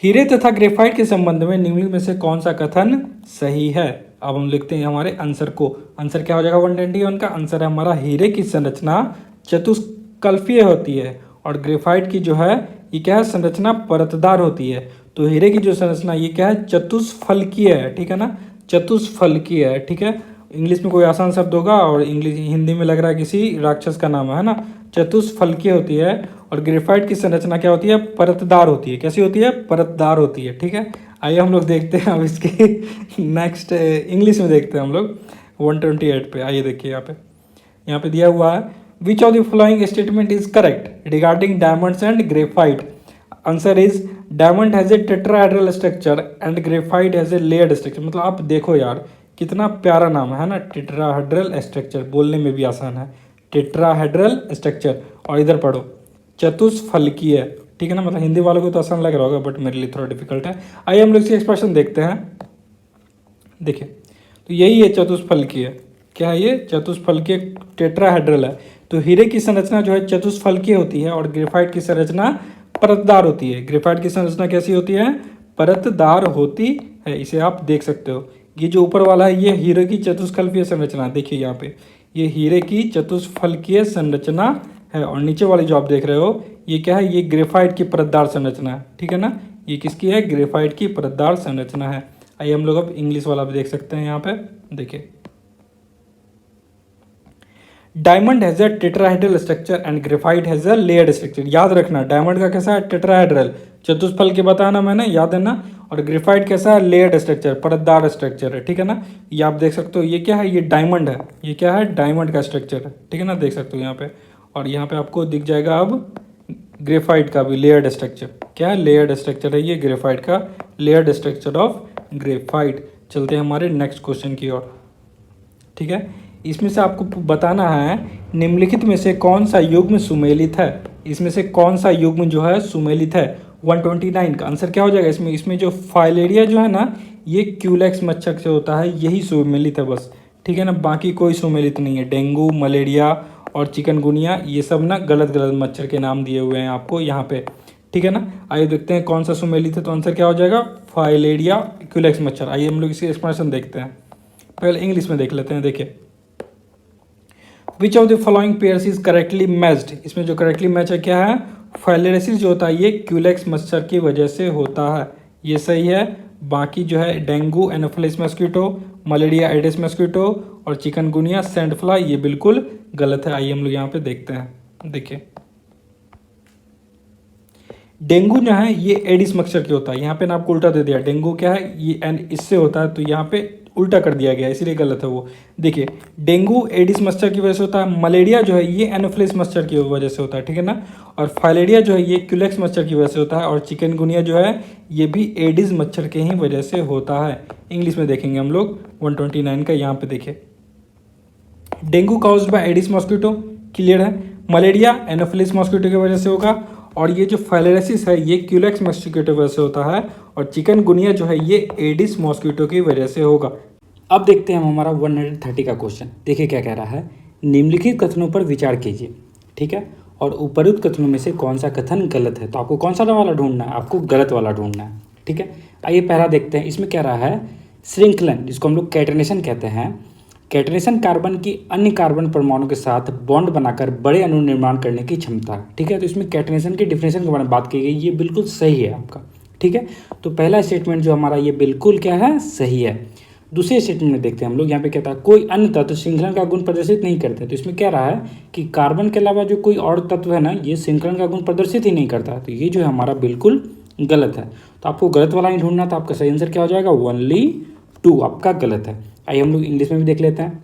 हीरे तथा ग्रेफाइट के संबंध में निम्नलिखित में से कौन सा कथन सही है? अब हम लिखते हैं हमारे आंसर को। आंसर क्या हो जाएगा 121 का? आंसर है हमारा, हीरे की संरचना चतुष्कल्पीय होती है और ग्रेफाइट की जो है ये क्या है? संरचना परतदार होती है। तो हीरे की जो संरचना ये क्या है? चतुष्फलकीय है। ठीक है ना, चतुष्फलकीय है। ठीक है, इंग्लिश में कोई आसान शब्द होगा और हिंदी में लग रहा है किसी राक्षस का नाम है ना। चतुष्फलकीय होती है और ग्रेफाइट की संरचना क्या होती है? परतदार होती है। कैसी होती है? परतदार होती है। ठीक है, आइए हम लोग देखते हैं अब इसके नेक्स्ट इंग्लिश में देखते हैं हम लोग 128 पे। आइए देखिए, यहाँ पे दिया हुआ है, which of the following statement is correct regarding diamonds and graphite? Answer is diamond has a tetrahedral structure and graphite has a layered structure. मतलब आप देखो यार, कितना प्यारा नाम है ना, टेट्राहेड्रल स्ट्रक्चर, बोलने में भी आसान है, टेट्राहेड्रल स्ट्रक्चर। और इधर पढ़ो, चतुष्फलकीय। ठीक है ना, मतलब हिंदी वालों को तो आसान लग रहा होगा, बट मेरे लिए थोड़ा डिफिकल्ट है। आइए हम लोग इसकी एक्सप्रेशन देखते हैं। देखिए, तो यही है चतुष्फलकीय। क्या है ये? चतुष्फलकीय टेट्राहेड्रल है। तो हीरे की संरचना जो है चतुष्फलकीय होती है और ग्रेफाइट की संरचना परतदार होती है। ग्रेफाइट की संरचना कैसी होती है? परतदार होती है। इसे आप देख सकते हो। ये जो ऊपर वाला है ये हीरे की चतुष्फलकीय संरचना। देखिए यहाँ पे, ये हीरे की चतुष्फलकीय संरचना है और नीचे वाली जो आप देख रहे हो ये क्या है? ये ग्रेफाइट की परतदार संरचना है। ठीक है ना, ये किसकी है? ग्रेफाइट की परतदार संरचना है। आइए हम लोग अब इंग्लिश वाला भी देख सकते हैं यहाँ पे। देखिए, diamond has a tetrahedral structure and graphite has a layered structure. याद रखना, डायमंड का कैसा है? टेट्राहेड्रल, चतुष्फल के बताना मैंने, याद है ना। और ग्रेफाइट कैसा है? लेयर्ड स्ट्रक्चर, परतदार स्ट्रक्चर है। ठीक है ना, ये आप देख सकते हो। ये क्या है? ये डायमंड है। ये क्या है? डायमंड का स्ट्रक्चर है। ठीक है ना, देख सकते हो यहाँ पे। और यहाँ पे आपको दिख जाएगा अब ग्रेफाइट का भी लेयर्ड स्ट्रक्चर। क्या है? लेयर्ड स्ट्रक्चर है ये ग्रेफाइट का, लेयर्ड स्ट्रक्चर ऑफ ग्रेफाइट। चलते हैं हमारे नेक्स्ट क्वेश्चन की ओर। ठीक है, इसमें से आपको बताना है निम्नलिखित में से कौन सा युग्म सुमेलित है। इसमें से कौन सा युग्म जो है सुमेलित है? 129 का आंसर क्या हो जाएगा इसमें जो फाइलेरिया जो है ना, ये क्यूलेक्स मच्छर से होता है, यही सुमेलित है बस। ठीक है ना, बाकी कोई सुमेलित नहीं है। डेंगू, मलेरिया और चिकनगुनिया ये सब ना गलत मच्छर के नाम दिए हुए हैं आपको यहाँ पे। ठीक है ना, आइए देखते हैं कौन सा सुमेलित है। तो आंसर क्या हो जाएगा? फाइलेरिया क्यूलेक्स मच्छर। आइए हम लोग इसकी एक्सप्लेनेशन देखते हैं। पहले इंग्लिश में देख लेते हैं। देखिए, which of the following pairs is correctly matched? इसमें जो करेक्टली मैच है क्या है? फाइलेरियासिस जो होता है ये क्यूलेक्स मच्छर की वजह से होता है, ये सही है। बाकी जो है dengue Anopheles mosquito, malaria Aedes mosquito और चिकनगुनिया सैंड फ्लाई, ये बिल्कुल गलत है। आइए हम लोग यहाँ पे देखते हैं। देखिए, डेंगू जो है ये एडिस मच्छर की होता है। यहाँ पे ना आपको उल्टा दे दिया। डेंगू क्या है? ये एंड इससे होता है, तो यहाँ पे उल्टा कर दिया गया, इसीलिए गलत है वो। देखिए, डेंगू एडिस मच्छर की वजह से होता है। मलेरिया जो है ये एनोफिलिस मच्छर की वजह से होता है। ठीक है ना, और फाइलेरिया जो है ये क्यूलेक्स मच्छर की वजह से होता है और चिकनगुनिया जो है ये भी एडिस मच्छर के ही वजह से होता है। इंग्लिश में देखेंगे हम लोग 129 का। यहाँ पे देखिए, dengue caused bye Aedes mosquito, clear है। मलेरिया एनोफिलिस मॉस्किटो की वजह से होगा और ये जो फाइलेरियासिस है ये क्यूलेक्स मॉस्किटो की वजह से होता है और चिकनगुनिया जो है ये एडिस मॉस्किटो की वजह से होगा। अब देखते हैं हम हमारा 130 का क्वेश्चन। देखिए क्या कह रहा है, निम्नलिखित कथनों पर विचार कीजिए। ठीक है, और उपरोक्त कथनों में से कौन सा कथन गलत है? तो आपको कौन सा वाला ढूंढना है? आपको गलत वाला ढूंढना है। ठीक है, आइए पहला देखते हैं। इसमें कह रहा है श्रृंखलन, जिसको हम लोग कैटनेशन कहते हैं। कैटनेशन कार्बन की अन्य कार्बन परमाणु के साथ बॉन्ड बनाकर बड़े अणु निर्माण करने की क्षमता। ठीक है, तो इसमें कैटनेशन की डिफिनेशन के बारे में बात की गई, ये बिल्कुल सही है आपका। ठीक है, तो पहला स्टेटमेंट जो हमारा ये बिल्कुल क्या है? सही है। दूसरे स्टेटमेंट में देखते हैं हम लोग। यहाँ पे कहता है कोई अन्य तत्व श्रृंखलन का गुण प्रदर्शित नहीं करते। तो इसमें कह रहा है कि कार्बन के अलावा जो कोई और तत्व है ना, ये श्रृंखलन का गुण प्रदर्शित ही नहीं करता। तो ये जो है हमारा बिल्कुल गलत है। तो आपको गलत वाला ही ढूंढना, तो आपका सही आंसर क्या हो जाएगा, ओनली 2 आपका गलत है। आइए हम लोग इंग्लिश में भी देख लेते हैं।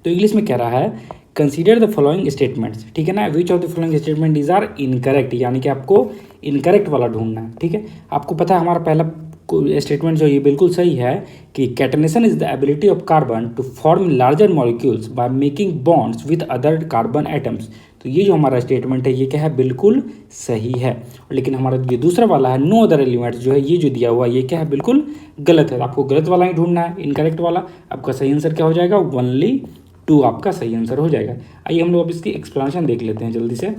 तो इंग्लिश में कह रहा है कंसीडर द फॉलोइंग स्टेटमेंट्स, ठीक है ना, which of the following statement is are incorrect, यानी कि आपको इनकरेक्ट वाला ढूंढना है, ठीक है। आपको पता है हमारा पहला स्टेटमेंट जो ये बिल्कुल सही है कि catenation is the ability of carbon to form larger molecules by making bonds with other carbon atoms. तो ये जो हमारा स्टेटमेंट है ये क्या है, बिल्कुल सही है। लेकिन हमारा ये दूसरा वाला है नो अदर एलिमेंट्स जो है, ये जो दिया हुआ है ये क्या है, बिल्कुल गलत है। आपको गलत वाला ही ढूंढना है, इनकरेक्ट वाला। आपका सही आंसर क्या हो जाएगा, ओनली 2 आपका सही आंसर हो जाएगा। आइए हम लोग अब इसकी एक्सप्लेनेशन देख लेते हैं जल्दी से।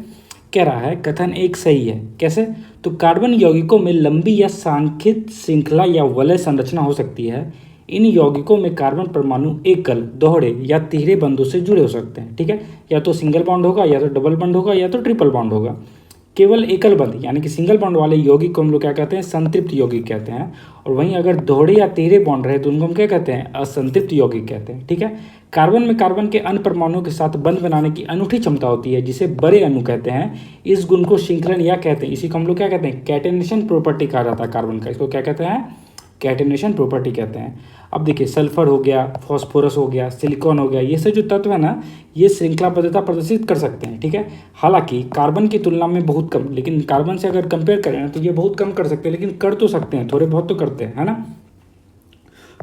कह रहा है कथन एक सही है, कैसे, तो कार्बन यौगिकों में लंबी या सांख्यिक श्रृंखला या वलय संरचना हो सकती है। इन यौगिकों में कार्बन परमाणु एकल, दोहरे या तिहरे बंधों से जुड़े हो सकते हैं, ठीक है। या तो सिंगल बॉन्ड होगा, या तो डबल बॉन्ड होगा, या तो ट्रिपल बॉन्ड होगा। केवल एकल बंध यानी कि सिंगल बॉन्ड वाले यौगिक को हम लोग क्या कहते हैं, संतृप्त यौगिक कहते हैं। और वहीं अगर दोहरे या तिहरे बॉन्ड रहे तो उनको हम क्या कहते हैं, असंतृप्त यौगिक कहते हैं, ठीक है। कार्बन में कार्बन के अन्य परमाणुओं के साथ बंध बनाने की अनूठी क्षमता होती है, जिसे बड़े अणु कहते हैं। इस गुण को श्रृंखलन या कहते हैं, इसी को हम लोग क्या कहते हैं, कैटेनेशन प्रॉपर्टी कहा जाता है कार्बन का। इसको क्या कहते हैं, कैटेनेशन प्रॉपर्टी कहते हैं। अब देखिए सल्फर हो गया, फॉस्फोरस हो गया, सिलिकॉन हो गया, ये सब जो तत्व है ना, ये श्रृंखलाबद्धता प्रदर्शित कर सकते हैं, ठीक है। हालांकि कार्बन की तुलना में बहुत कम, लेकिन कार्बन से अगर कंपेयर करें ना तो ये बहुत कम कर सकते हैं, लेकिन कर तो सकते हैं, थोड़े बहुत तो करते हैं, है ना।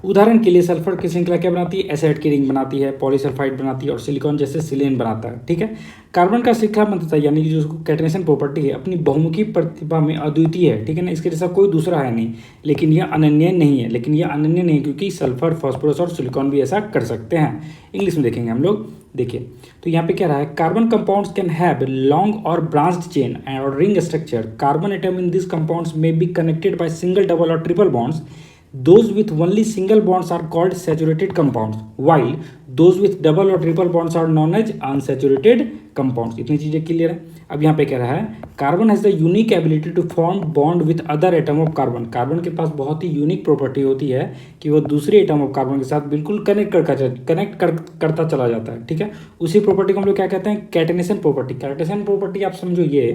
उदाहरण के लिए सल्फर की श्रृंखला क्या बनाती है, एसिड की रिंग बनाती है, पॉलीसल्फाइड बनाती है, और सिलिकॉन जैसे सिलेन बनाता है, ठीक है। कार्बन का श्रृंखलाबद्धता यानी कि जो कैटेनेशन प्रॉपर्टी है अपनी बहुमुखी प्रतिभा में अद्वितीय है, ठीक है ना, इसके जैसा कोई दूसरा है नहीं। लेकिन यह अनन्य नहीं है, क्योंकि सल्फर, फॉस्फोरस और सिलिकॉन भी ऐसा कर सकते हैं। इंग्लिश में देखेंगे हम लोग, देखिए तो यहाँ पे क्या रहा है, carbon compounds can have long और ब्रांच्ड चेन और ring structure. Carbon atom in this compounds में be connected by single, double और triple bonds. Those with only single bonds are called saturated compounds, while those with double or triple bonds are known as unsaturated compounds। इतनी चीज़ें clear है। अब यहाँ पे कह रहा है carbon has the unique ability to form bond with other atom of carbon. Carbon के पास बहुत ही यूनिक प्रॉपर्टी होती है कि वो दूसरे एटम ऑफ कार्बन के साथ बिल्कुल कनेक्ट करता चला जाता है, ठीक है। उसी प्रॉपर्टी को हम लोग क्या कहते हैं, कैटेनेशन प्रॉपर्टी। कैटेनेशन प्रॉपर्टी आप समझो ये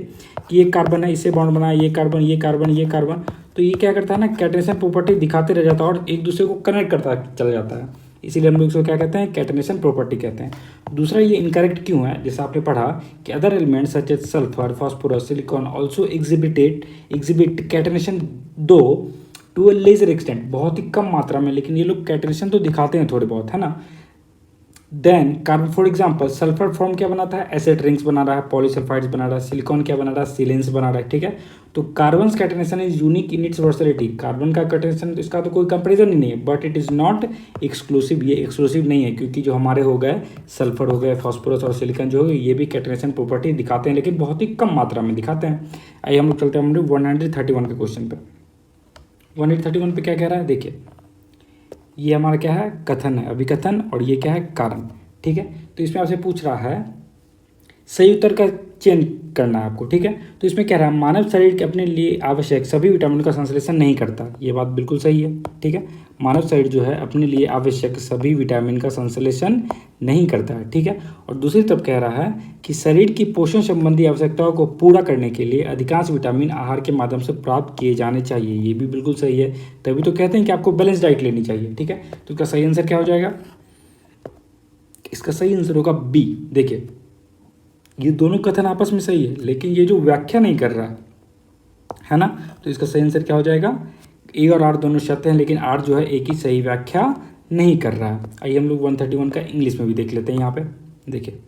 कि ये कार्बन है, इससे बॉन्ड बनाया, ये कार्बन, ये कार्बन, ये कार्बन, तो ये क्या करता है ना, कैटेनेशन प्रॉपर्टी दिखाते रह जाता है और एक दूसरे को कनेक्ट करता चला जाता है। इसीलिए हम लोग इसको क्या कहते हैं, कैटेनेशन प्रॉपर्टी कहते हैं। दूसरा ये इनकरेक्ट क्यों है, जैसे आपने पढ़ा कि other elements such as sulphur, phosphorus, silicon also exhibit catenation though to a lesser extent, बहुत ही कम मात्रा में, लेकिन ये लोग कैटेनेशन तो दिखाते हैं थोड़े बहुत, है ना। Then carbon for example sulphur form क्या बनाता है, एसिड रिंग्स बना रहा है, पॉलीसल्फाइड्स बना रहा है, सिलिकॉन क्या बना रहा है, सिलेन्स बना रहा है, ठीक है। तो carbon catenation is unique in its versatility. Carbon का कैटेनेशन इसका तो कोई कंपैरिजन ही नहीं है, but it is not exclusive. ये एक्सक्लूसिव नहीं है, क्योंकि जो हमारे हो गए सल्फर हो गए, फॉस्फोरस और सिलिकॉन जो हो गए, ये भी कैटेनेशन प्रॉपर्टी दिखाते हैं, लेकिन बहुत ही कम मात्रा में दिखाते हैं। आइए हम लोग चलते हैं 131 के क्वेश्चन पे। 131 पे क्या कह रहा है, देखिए ये हमारा क्या है, कथन है, अभिकथन, और ये क्या है, कारण, ठीक है। तो इसमें आपसे पूछ रहा है सही उत्तर का चयन करना है आपको, ठीक है। तो इसमें कह रहा है मानव शरीर के अपने लिए आवश्यक सभी विटामिन का संश्लेषण नहीं करता। ये बात बिल्कुल सही है, ठीक है। मानव शरीर जो है अपने लिए आवश्यक सभी विटामिन का संश्लेषण नहीं करता है, ठीक है। और दूसरी तरफ कह रहा है कि शरीर की पोषण संबंधी आवश्यकताओं को पूरा करने के लिए अधिकांश विटामिन आहार के माध्यम से प्राप्त किए जाने चाहिए। ये भी बिल्कुल सही है, तभी तो कहते हैं कि आपको बैलेंस डाइट लेनी चाहिए, ठीक है। तो इसका सही आंसर क्या हो जाएगा, इसका सही आंसर होगा बी। देखिए ये दोनों कथन आपस में सही है, लेकिन ये जो व्याख्या नहीं कर रहा है ना, तो इसका सही आंसर क्या हो जाएगा, ए और आर दोनों सत्य हैं, लेकिन आर जो है एक ही सही व्याख्या नहीं कर रहा है। आइए हम लोग 131 का इंग्लिश में भी देख लेते हैं। यहाँ पे देखिए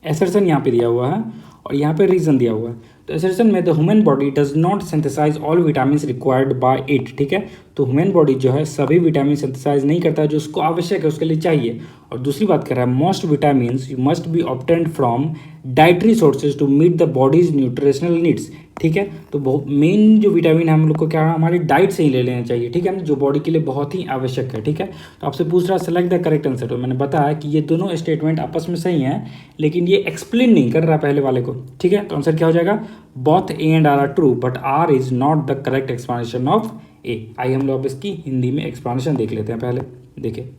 एसर्शन यहाँ पे दिया हुआ है और यहाँ पे रीजन दिया हुआ है। तो एसर्शन में the human body does not synthesize all vitamin required by it, ठीक है। तो ह्यूमन बॉडी जो है सभी विटामिन सिंथेसाइज नहीं करता जो उसको आवश्यक है, उसके लिए चाहिए। और दूसरी बात कर रहा है most vitamin must be obtained from dietary sources to meet the body's nutritional needs, ठीक है। तो बहुत मेन जो विटामिन है हम लोग को क्या है, हमारी डाइट से ही ले लेना चाहिए, ठीक है ना, जो बॉडी के लिए बहुत ही आवश्यक है, ठीक है। तो आपसे पूछ रहा है सेलेक्ट द करेक्ट आंसर। तो मैंने बताया कि ये दोनों स्टेटमेंट आपस में सही हैं, लेकिन ये एक्सप्लेन नहीं कर रहा पहले वाले को, ठीक है। तो आंसर क्या हो जाएगा, both A and R true but R is not the correct explanation of A. आइए हम लोग अब इसकी हिंदी में एक्सप्लेनेशन देख लेते हैं। पहले देखिए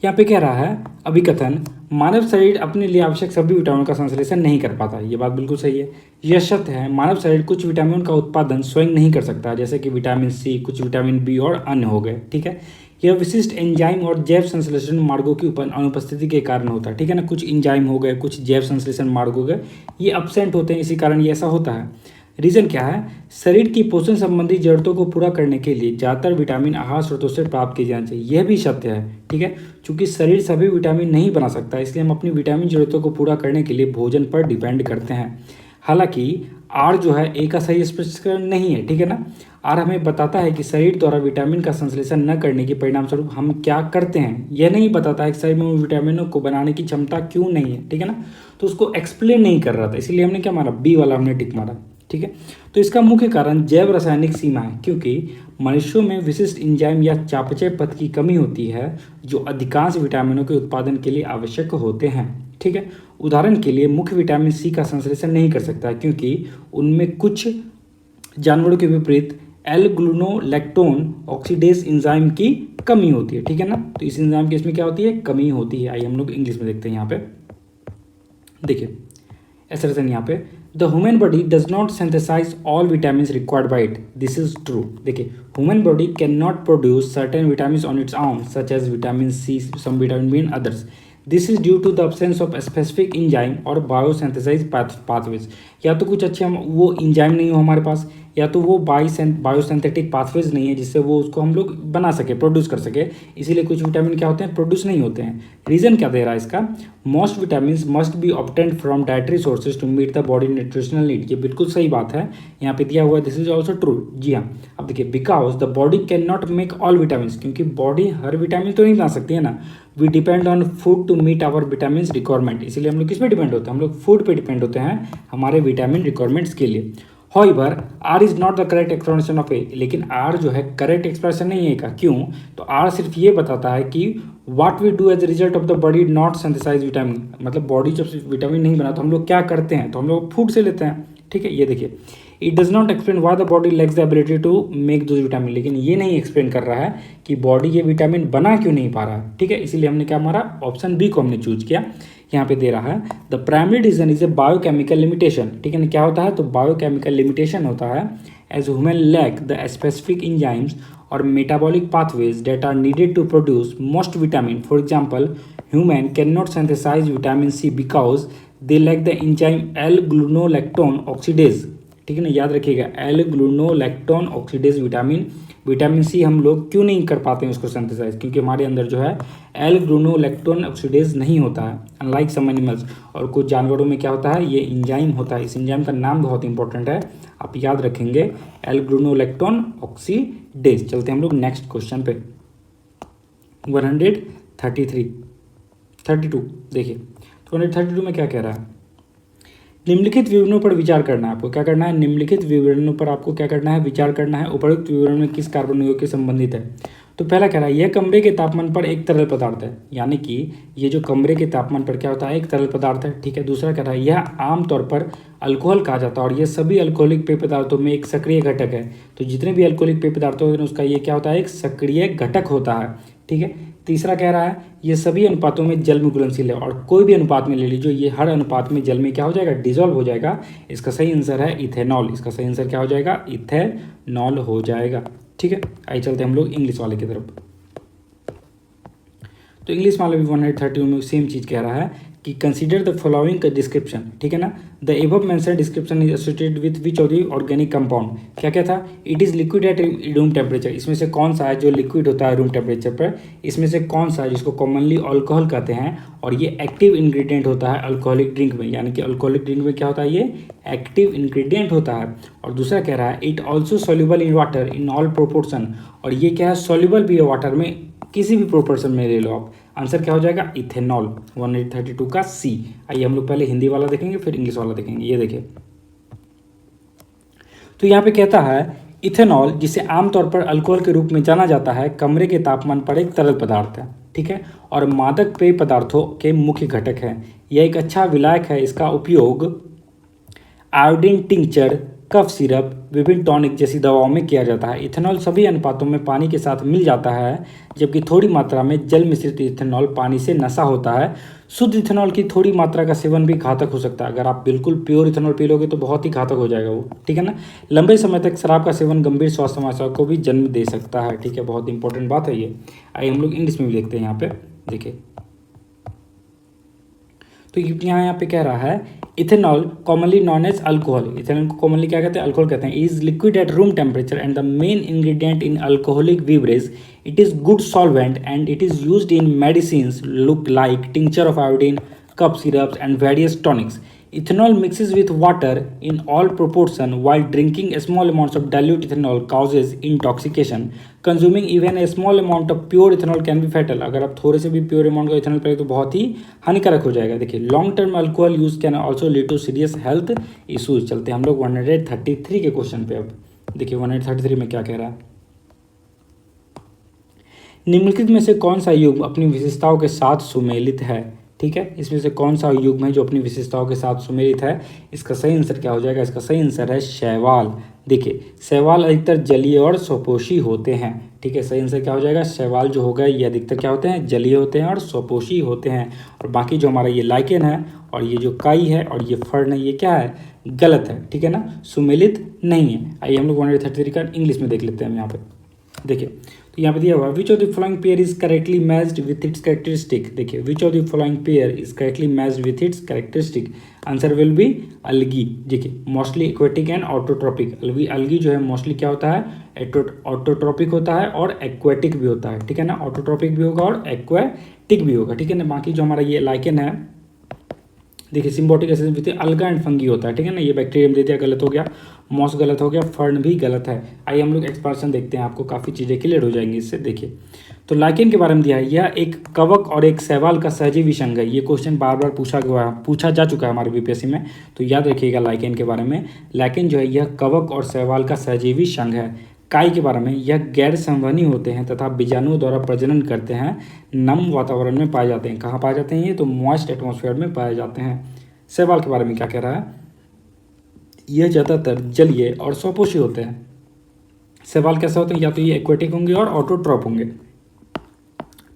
यहाँ पे कह रहा है अभिकथन, मानव शरीर अपने लिए आवश्यक सभी विटामिनों का संश्लेषण नहीं कर पाता। ये बात बिल्कुल सही है। यह सत्य है, मानव शरीर कुछ विटामिन का उत्पादन स्वयं नहीं कर सकता, जैसे कि विटामिन सी, कुछ विटामिन बी और अन्य हो गए। ठीक है, यह विशिष्ट एंजाइम और जैव संश्लेषण मार्गों की अनुपस्थिति के कारण होता है। ठीक है ना, कुछ एंजाइम हो गए, कुछ जैव संश्लेषण मार्ग हो गए, ये अब्सेंट होते हैं, इसी कारण ये ऐसा होता है। रीज़न क्या है? शरीर की पोषण संबंधी जरूरतों को पूरा करने के लिए ज़्यादातर विटामिन आहार स्रोतों से प्राप्त किए जाने चाहिए। यह भी सत्य है। ठीक है, चूंकि शरीर सभी विटामिन नहीं बना सकता, इसलिए हम अपनी विटामिन जरूरतों को पूरा करने के लिए भोजन पर डिपेंड करते हैं। हालांकि आर जो है ए का सही स्पष्टीकरण नहीं है। ठीक है ना, आर हमें बताता है कि शरीर द्वारा विटामिन का संश्लेषण न करने के परिणाम स्वरूप हम क्या करते हैं। यह नहीं बताता है कि शरीर में विटामिनों को बनाने की क्षमता क्यों नहीं है। ठीक है ना, तो उसको एक्सप्लेन नहीं कर रहा था, इसलिए हमने क्या मारा, बी वाला हमने टिक मारा। ठीक है, तो इसका मुख्य कारण जैव रासायनिक सीमा है, क्योंकि मनुष्यों में विशिष्ट एंजाइम या चयापचय पथ की कमी होती है जो अधिकांश विटामिनों के उत्पादन के लिए आवश्यक होते हैं। ठीक है, उदाहरण के लिए मुख्य विटामिन सी का संश्लेषण नहीं कर सकता क्योंकि उनमें कुछ जानवरों के विपरीत एल ग्लूनोलैक्टोन ऑक्सीडेज एंजाइम की कमी होती है। ठीक है ना, तो इस एंजाइम की इसमें क्या होती है, कमी होती है। आइए हम लोग इंग्लिश में देखते हैं। यहाँ पे देखिए एसरसन यहाँ पे, the human body does not synthesize all vitamin required by it, this is true. देखिए, human body can not produce certain vitamin on its own such as vitamin C, some vitamin B and others. This is due to the absence of specific enzyme और biosynthesize pathways. या तो कुछ अच्छे हम वो enzyme नहीं हो हमारे पास, या तो वो बायोसिंथेटिक पाथवेज नहीं है जिससे वो उसको हम लोग बना सके, प्रोड्यूस कर सके, इसीलिए कुछ विटामिन क्या होते हैं, प्रोड्यूस नहीं होते हैं। रीज़न क्या दे रहा है इसका, most vitamin must be obtained from dietary sources to meet the body nutritional need. ये बिल्कुल सही बात है, यहाँ पे दिया हुआ है, दिस इज ऑल्सो ट्रू। जी हाँ, अब देखिए, because the body can not make all vitamin, क्योंकि बॉडी हर विटामिन तो नहीं बना सकती है ना। We depend on food to meet our vitamin requirement, इसीलिए हम लोग किस पे डिपेंड होते हैं, हम लोग फूड पे डिपेंड होते हैं हमारे विटामिन रिक्वायरमेंट्स के लिए। However, R is not the correct explanation of A, लेकिन R जो है करेक्ट एक्सप्रेशन नहीं है का। क्यों? तो R सिर्फ ये बताता है कि what we do as a result of the body not synthesize vitamin, मतलब बॉडी जब विटामिन नहीं बना तो हम लोग क्या करते हैं, तो हम लोग फूड से लेते हैं। ठीक है, ये देखिए, it does not explain why the body lacks the ability to make those vitamin, लेकिन ये नहीं एक्सप्लेन कर रहा है कि बॉडी ये विटामिन बना क्यों नहीं पा रहा है। ठीक है, इसीलिए हमने क्या मारा, ऑप्शन बी को हमने चूज किया। यहाँ पे दे रहा है the primary reason is a biochemical limitation. ठीक है ना, क्या होता है, तो बायोकेमिकल लिमिटेशन होता है as human lack the specific enzymes और metabolic pathways that are needed to produce most vitamin. For example, human can not synthesize vitamin C because they lack the enzyme L gulonolactone oxidase. ठीक है ना, याद रखिएगा, L gulonolactone oxidase vitamin C हम लोग क्यों नहीं कर पाते हैं उसको सिंथेसाइज, क्योंकि हमारे अंदर जो है एल ग्लूनोलैक्टोन ऑक्सीडेज नहीं होता है, अनलाइक सम एनिमल्स। और कुछ जानवरों में क्या होता है, ये इंजाइम होता है। इस इंजाइम का नाम बहुत इंपॉर्टेंट है, आप याद रखेंगे, एल ग्लूनोलैक्टोन ऑक्सीडेज। चलते हैं हम लोग नेक्स्ट क्वेश्चन पे, 132 देखिए, तो 132 में क्या कह रहा है, निम्नलिखित विवरणों पर विचार करना है। आपको क्या करना है, निम्नलिखित विवरणों पर आपको क्या करना है, विचार करना है। उपरोक्त विवरण में किस कार्बन यौगिक के संबंधित है। तो पहला कह रहा है, यह कमरे के तापमान पर एक तरल पदार्थ है, यानी कि ये जो कमरे के तापमान पर क्या होता है, एक तरल पदार्थ है। ठीक है, दूसरा कह रहा है, यह आमतौर पर अल्कोहल कहा जाता है और यह सभी अल्कोहलिक पेय पदार्थों में एक सक्रिय घटक है। तो जितने भी अल्कोहलिक पेय पदार्थ होते हैं उसका ये क्या होता है, एक सक्रिय घटक होता है। ठीक है, तीसरा कह रहा है, ये सभी अनुपातों में जल में घुलनशील है, और कोई भी अनुपात में ले लीजिए, ये हर अनुपात में जल में क्या हो जाएगा, डिजोल्व हो जाएगा। इसका सही आंसर है इथेनॉल। इसका सही आंसर क्या हो जाएगा, इथेनॉल हो जाएगा। ठीक है, आइए चलते हैं हम लोग इंग्लिश वाले की तरफ। तो इंग्लिश वाले भी 130 में सेम चीज़ कह रहा है कि कंसीडर द फॉलोइंग का डिस्क्रिप्शन। ठीक है ना, the above mentioned description is associated with which of the organic compound. क्या क्या था, it is liquid at room temperature, इसमें से कौन सा है जो लिक्विड होता है रूम टेम्परेचर पर, इसमें से कौन सा है जिसको कॉमनली अल्कोहल कहते हैं, और ये एक्टिव इंग्रेडिएंट होता है अल्कोहलिक ड्रिंक में, यानी कि अल्कोहलिक ड्रिंक में क्या होता है, ये एक्टिव इंग्रेडिएंट होता है। और दूसरा कह रहा है, it also soluble in water in all proportion, और ये क्या है, सोल्यूबल भी है वाटर में, किसी भी प्रोपोर्शन में ले लो आप। आंसर क्या हो जाएगा, इथेनॉल। 132 का सी। आइए हम लोग पहले हिंदी वाला देखेंगे फिर इंग्लिश वाला देखेंगे। ये देखिए, तो यहाँ पे कहता है, इथेनॉल जिसे आमतौर पर अल्कोहल के रूप में जाना जाता है, कमरे के तापमान पर एक तरल पदार्थ है। ठीक है, और मादक पेय पदार्थों के मुख्य घटक है। यह एक अच्छा विलायक है। इसका उपयोग आयोडीन टिंचर, कफ सिरप, विभिन्न टॉनिक जैसी दवाओं में किया जाता है। इथेनॉल सभी अनुपातों में पानी के साथ मिल जाता है, जबकि थोड़ी मात्रा में जल मिश्रित इथेनॉल पानी से नशा होता है। शुद्ध इथेनॉल की थोड़ी मात्रा का सेवन भी घातक हो सकता है। अगर आप बिल्कुल प्योर इथेनॉल पी लोगे तो बहुत ही घातक हो जाएगा वो, ठीक है ना। लंबे समय तक शराब का सेवन गंभीर स्वास्थ्य समस्याओं को भी जन्म दे सकता है, ठीक है। बहुत इंपॉर्टेंट बात है ये। आइए हम लोग इंग्लिश में भी देखते हैं। यहाँ पे देखिए, तो यहाँ पे कह रहा है ethanol commonly known as alcohol. Ethanol को कॉमनली क्या कहते हैं? अल्कोहल कहते हैं। Is liquid at room temperature and the main ingredient in alcoholic beverage. It is good solvent and it is used in medicines look like tincture of iodine, cough syrups and various tonics. Ethanol mixes with water in all proportion while drinking small amounts of dilute ethanol causes intoxication. Consuming even a small amount of pure ethanol can be fatal. अगर आप थोड़े से भी pure amount का ethanol पिए तो बहुत ही हानिकारक हो जाएगा। देखिए, long term alcohol use can also lead to serious health issues. चलते हैं हम लोग 133 के क्वेश्चन पे। अब देखिए 133 में क्या कह रहा है। निम्नलिखित में से कौन सा युग्म अपनी विशेषताओं के साथ सुमेलित है? ठीक है, इसमें से कौन सा युग्म है जो अपनी विशेषताओं के साथ सुमेलित है? इसका सही आंसर क्या हो जाएगा? इसका सही आंसर है शैवाल। देखिए, शैवाल अधिकतर जलीय और स्वपोषी होते हैं। ठीक है, सही आंसर क्या हो जाएगा? शैवाल जो होगा ये अधिकतर क्या होते हैं? जलीय होते हैं और स्वपोषी होते हैं। और बाकी जो हमारा ये लाइकेन है और ये जो काई है और ये फर्न है, ये क्या है? गलत है। ठीक है ना, सुमेलित नहीं है। आइए हम लोग 133 का इंग्लिश में देख लेते हैं। यहाँ पे देखिए, तो यहाँ पे दिया हुआ which of the following pair is correctly matched with its characteristic. देखिए, which of the following pair is correctly matched with its characteristic. Answer will be algae. देखिए, mostly aquatic and autotrophic. Algae जो है mostly क्या होता है? Autotrophic होता है और एक्वेटिक भी होता है। ठीक है ना, ऑटोट्रॉपिक भी होगा और एक्वेटिक भी होगा। ठीक है ना, बाकी जो हमारा ये लाइकेन है, देखिए symbiotic relationship with alga and fungi होता है। ठीक है ना, ये बैक्टीरियम दे दिया, गलत हो गया। मॉस गलत हो गया, फर्न भी गलत है। आइए हम लोग एक्सपांशन देखते हैं, आपको काफ़ी चीज़ें क्लियर हो जाएंगी इससे। देखिए, तो लाइकेन के बारे में दिया है, यह एक कवक और एक शैवाल का सहजीवी संघ है। ये क्वेश्चन बार बार पूछा जा चुका है हमारे बीपीएससी में, तो याद रखिएगा लाइकेन के बारे में। लाइकेन जो है यह कवक और शैवाल का सहजीवी संघ है। काई के बारे में, यह गैर संवहनी होते हैं तथा बीजाणुओं द्वारा प्रजनन करते हैं। नम वातावरण में पाए जाते हैं। कहाँ पाए जाते हैं ये? तो मॉइस्ट एटमॉस्फेयर में पाए जाते हैं। शैवाल के बारे में क्या कह रहा है? यह ज़्यादातर जलीय और स्वपोषी होते हैं। शैवाल कैसे होते हैं? या तो ये एक्वेटिक होंगे और ऑटोट्रॉप होंगे।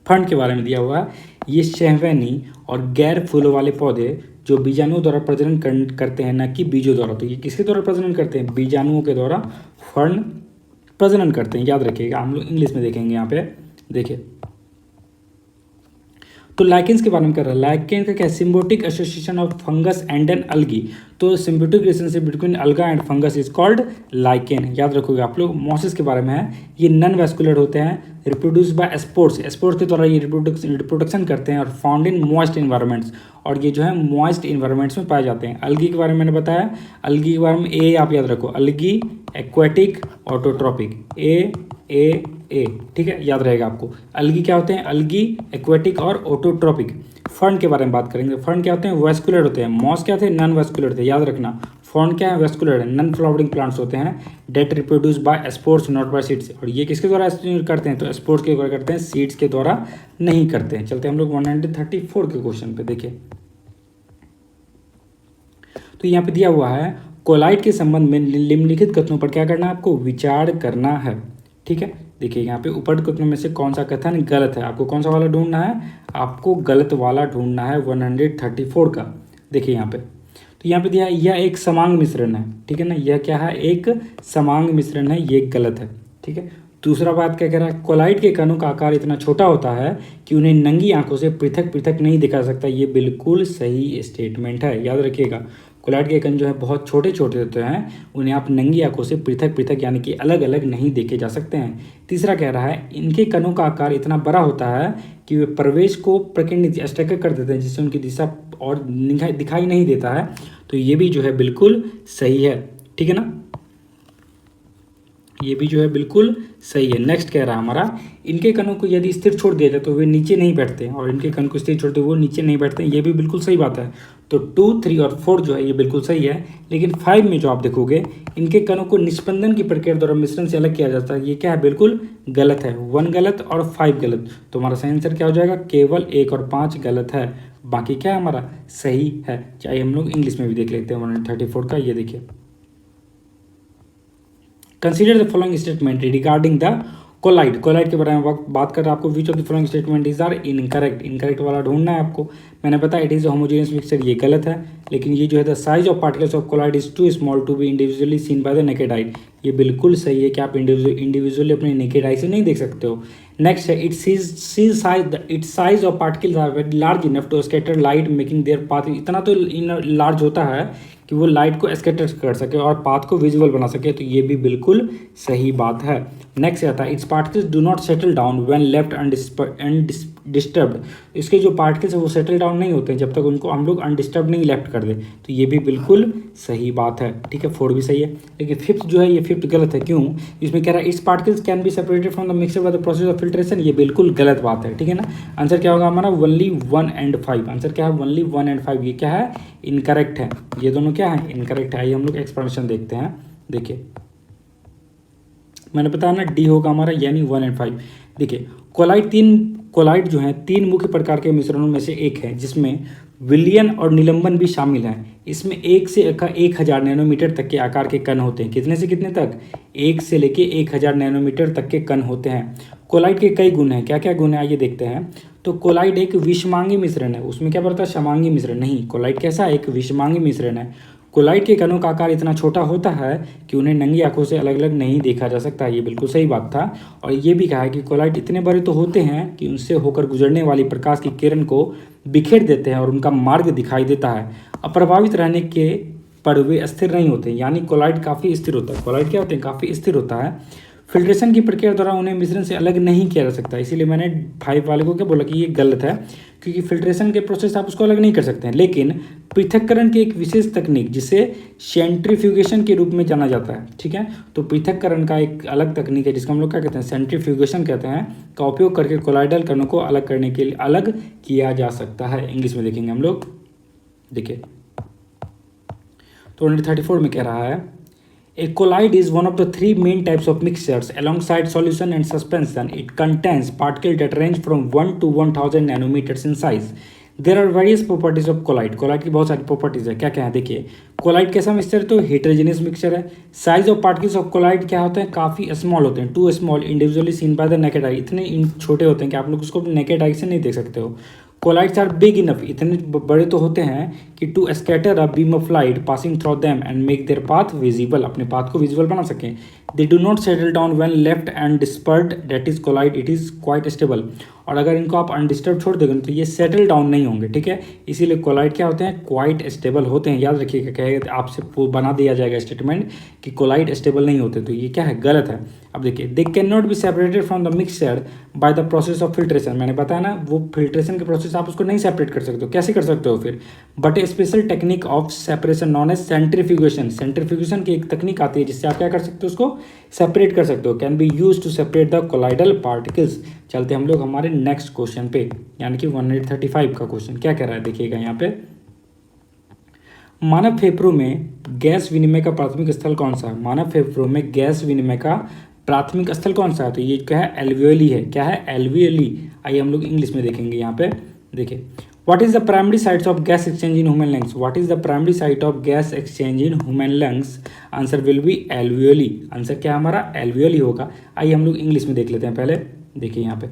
फर्न के बारे में दिया हुआ है, ये सहवैनी और गैर फूलों वाले पौधे जो बीजाणुओं द्वारा प्रजनन करते हैं, न कि बीजों द्वारा। तो ये किसके द्वारा प्रजनन करते हैं? बीजाणुओं के द्वारा फर्न प्रजनन करते हैं। याद रखिएगा, हम लोग इंग्लिश में देखेंगे। यहाँ पे देखिए, तो लाइकेन्स के बारे में कर रहा है। लाइकेन का क्या? Symbiotic association of fungus and an algae. तो symbiotic relationship between alga and fungus is called lichen. याद रखोगे आप लोग। मॉसिस के बारे में है, ये नॉन वैस्कुलर होते हैं, रिप्रोड्यूस बाय स्पोर्स। स्पोर्स के द्वारा ये रिप्रोडक्शन करते हैं और फाउंड इन मॉइस्ट इन्वायरमेंट्स। और ये जो है मॉइस्ट इन्वायरमेंट्स में पाए जाते हैं। अलगी के बारे में मैंने बताया। अलगी के बारे में ए आप याद रखो, अलगी, एक्वेटिक, ऑटोट्रॉपिक। ए ठीक है, याद रहेगा आपको। अलगी क्या होते हैं? अलगी, एक्वेटिक और ऑटोट्रॉपिक। फर्न के बारे में बात करेंगे। फर्न क्या होते हैं? वेस्कुलर होते हैं। मॉस क्या थे? नॉन वेस्कुलर थे। याद रखना, फर्न क्या है? वेस्कुलर है। नॉन फ्लावरिंग प्लांट्स होते हैं। That reproduce by spores not by seeds. और ये किसके द्वारा करते हैं? तो स्पोर्स के द्वारा करते हैं, सीड्स के द्वारा नहीं करते हैं। चलते हैं हम लोग 134 के क्वेश्चन पे। देखिए, तो यहाँ पे दिया हुआ है, कोलाइड के संबंध में निम्नलिखित कथनों पर क्या करना है? आपको विचार करना है। ठीक है, देखिए यहाँ पे ऊपर कथनों में से कौन सा कथन गलत है? आपको कौन सा वाला ढूंढना है? आपको गलत वाला ढूंढना है 134 का। देखिए यहाँ पे, तो यहाँ पे दिया है, यह एक समांग मिश्रण है। ठीक है ना, यह क्या है? एक समांग मिश्रण है, ये गलत है। ठीक है, दूसरा बात क्या कह रहा है? कोलाइड के कणों का आकार इतना छोटा होता है कि उन्हें नंगी आंखों से पृथक पृथक नहीं दिखा सकता। ये बिल्कुल सही स्टेटमेंट है। याद रखिएगा, कोलाइड के कण जो है बहुत छोटे छोटे होते हैं, उन्हें आप नंगी आंखों से पृथक पृथक यानी कि अलग अलग नहीं देखे जा सकते हैं। तीसरा कह रहा है, इनके कणों का आकार इतना बड़ा होता है कि वे प्रवेश को प्रकीर्णित स्टैकर कर देते हैं, जिससे उनकी दिशा और दिखाई नहीं देता है। तो ये भी जो है बिल्कुल सही है। ठीक है ना, ये भी जो है बिल्कुल सही है। नेक्स्ट कह रहा है हमारा, इनके कणों को यदि स्थिर छोड़ दिया जाए तो वे नीचे नहीं बैठते, और इनके कण को स्थिर छोड़ते वो नीचे नहीं बैठते। ये भी बिल्कुल सही बात है। तो 2, 3 और 4 जो है ये बिल्कुल सही है। लेकिन 5 में जो आप देखोगे, इनके कणों को निष्पंदन की प्रक्रिया द्वारा मिश्रण से अलग किया जाता है। ये क्या है? बिल्कुल गलत है। 1 गलत और 5 गलत। तो हमारा सही आंसर क्या हो जाएगा? केवल 1 और 5 गलत है, बाकी क्या हमारा सही है। चाहे हम लोग इंग्लिश में भी देख लेते हैं 134 का। ये देखिए, consider the following statement regarding the colloid. Colloid के बारे में बात कर रहा है आपको। Which of the following statement is are incorrect. Incorrect वाला ढूंढना है आपको। मैंने बताया इट इज होमोजेनियस मिक्सचर, ये गलत है। लेकिन ये जो है the size of particles of colloid is too small to be individually seen by the naked eye, ये बिल्कुल सही है कि आप इंडिविजुअली अपने नेकेड आई से नहीं देख सकते हो। नेक्स्ट है its size of particles are very large enough to scatter light making their path. इतना तो लार्ज होता है कि वो लाइट को स्कैटर कर सके और पाथ को विजुअल बना सके, तो ये भी बिल्कुल सही बात है। नेक्स्ट आता है it's particles do not settle down when left undisturbed. इसके जो पार्टिकल्स है वो सेटल डाउन नहीं होते हैं जब तक उनको हम लोग अनडिस्टर्ब नहीं लेफ्ट कर दे, तो ये भी बिल्कुल सही बात है। ठीक है, 4 भी सही है। लेकिन 5th जो है ये 5th गलत है। क्यों? इसमें कह रहा है it's particles can be separated from the mixture by the process of filtration, ये बिल्कुल गलत बात है। ठीक है ना, आंसर क्या होगा हमारा? Only 1 and 5। आंसर क्या है? Only 1 and 5। ये क्या है? इनकरेक्ट है। ये दोनों क्या है? इनकरेक्ट है। आइए हम लोग एक्सप्लेनेशन देखते हैं। देखिए मैंने बताया ना डी होगा हमारा, यानी 1 and 5। देखिए कोलाइड जो है 3 मुख्य प्रकार के मिश्रणों में से एक है जिसमें विलयन और निलंबन भी शामिल हैं। इसमें 1 से 1000 नैनोमीटर तक के आकार के कण होते हैं। कितने से कितने तक? 1 से लेके 1000 नैनोमीटर तक के कण होते हैं। कोलाइड के कई गुण हैं। क्या क्या गुण है आइए देखते हैं। तो कोलाइड एक विषमांगी मिश्रण है। उसमें क्या पड़ता है? समांगी मिश्रण नहीं। कोलाइड कैसा है? एक विषमांगी मिश्रण है। कोलाइड के कणों का आकार इतना छोटा होता है कि उन्हें नंगी आंखों से अलग अलग नहीं देखा जा सकता। ये बिल्कुल सही बात था। और ये भी कहा है कि कोलाइड इतने बड़े तो होते हैं कि उनसे होकर गुजरने वाली प्रकाश की किरण को बिखेर देते हैं और उनका मार्ग दिखाई देता है। अप्रभावित रहने के पर वे स्थिर नहीं होते, यानी कोलाइड काफ़ी स्थिर होता है। कोलाइड क्या होते हैं? काफ़ी स्थिर होता है। फिल्ट्रेशन की प्रक्रिया द्वारा उन्हें मिश्रण से अलग नहीं किया जा सकता। इसीलिए मैंने 5 वाले को क्या बोला कि ये गलत है, क्योंकि फिल्ट्रेशन के प्रोसेस आप उसको अलग नहीं कर सकते हैं। लेकिन पृथक्करण की एक विशेष तकनीक जिसे सेंट्रीफ्यूगेशन के रूप में जाना जाता है, ठीक है, तो पृथक्करण का एक अलग तकनीक है जिसको हम लोग क्या कहते हैं? सेंट्रीफ्यूगेशन कहते हैं, का उपयोग करके कोलाइडल कणों को अलग करने के लिए अलग किया जा सकता है। इंग्लिश में देखेंगे हम लोग। देखिए तो 34 में कह रहा है A colloid is one of the 3 main types of mixtures. Alongside solution and suspension, it contains particles that range from 1 to 1000 nanometers in size. There are various properties of colloid. Colloid की बहुत सारी properties है। क्या क्या है देखिए। Collide कैसा mixture है? तो हेटेरोजेनियस मिक्सचर है। Size of particles of colloid क्या होते हैं? काफ़ी स्मॉल होते हैं। Too small individually seen by the naked eye, इतने छोटे होते हैं कि आप लोग उसको नेकेड आई से नहीं देख सकते हो। कोलाइड्स आर बिग इनफ, इतने बड़े तो होते हैं कि to scatter a beam of light passing through them and make their path visible, अपने पाथ को विजिबल बना सकें। They do not settle down when left and dispersed, that is colloid, it is quite stable. और अगर इनको आप undisturbed छोड़ देंगे तो ये सेटल डाउन नहीं होंगे। ठीक है, इसीलिए कोलाइड क्या होते हैं? क्वाइट स्टेबल होते हैं। याद रखिएगा, कहेगा आपसे बना दिया जाएगा स्टेटमेंट कि कोलाइड स्टेबल नहीं होते, तो ये क्या है? गलत है। अब देखिए they can not be separated from the mixture by the process of filtration. मैंने बताया ना, वो फिल्ट्रेशन के प्रोसेस आप उसको नहीं सेपरेट कर सकते हो। कैसे कर सकते हो फिर? But a special technique of separation known as centrifugation. Centrifugation की एक तकनीक आती है जिससे आप क्या कर सकते हो? उसको सेपरेट कर सकते हो। Can be use to separate the colloidal particles. चलते हम लोग हमारे नेक्स्ट क्वेश्चन पे, यानी कि 135 का क्वेश्चन क्या कह रहा है देखिएगा यहाँ पे। मानव फेफड़ों में गैस विनिमय का प्राथमिक स्थल कौन सा है? मानव फेफड़ों में गैस विनिमय का प्राथमिक स्थल कौन सा है? तो ये क्या है? एल्वियोली है। क्या है? एल्वियोली। आइए हम लोग इंग्लिश में देखेंगे यहाँ पे। देखिए what is the primary sites of gas exchange in human lungs? What is the primary site of gas exchange in human lungs? Answer will B alveoli. Answer क्या हमारा? एल्वियोली होगा। आइए हम लोग इंग्लिश में देख लेते हैं पहले। देखिए यहाँ पे,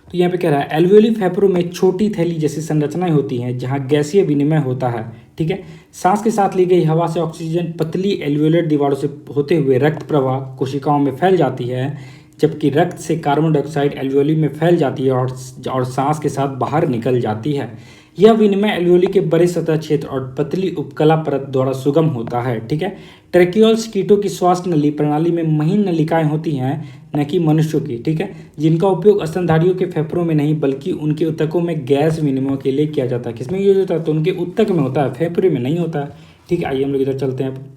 तो यहाँ पे कह रहा है एल्वियोली फेफड़ों में छोटी थैली जैसी संरचनाएं होती हैं जहाँ गैसीय विनिमय होता है। ठीक है, सांस के साथ ली गई हवा से ऑक्सीजन पतली एल्वियोलर दीवारों से होते हुए रक्त प्रवाह कोशिकाओं में फैल जाती है, जबकि रक्त से कार्बन डाइऑक्साइड एल्वियोली में फैल जाती है और सांस के साथ बाहर निकल जाती है। यह विनिमय एल्वियोली के बड़े सतह क्षेत्र और पतली उपकला परत द्वारा सुगम होता है। ठीक है, ट्रैकियोल्स कीटों की श्वास नली प्रणाली में महीन नलिकाएं होती हैं, न कि मनुष्यों की। ठीक है, जिनका उपयोग स्तनधारियों के फेफड़ों में नहीं बल्कि उनके ऊतकों में गैस विनिमय के लिए किया जाता है। किसमें यूज होता है? तो उनके ऊतक में होता है, फेफड़े में नहीं होता है। ठीक है, आइए हम लोग इधर चलते हैं।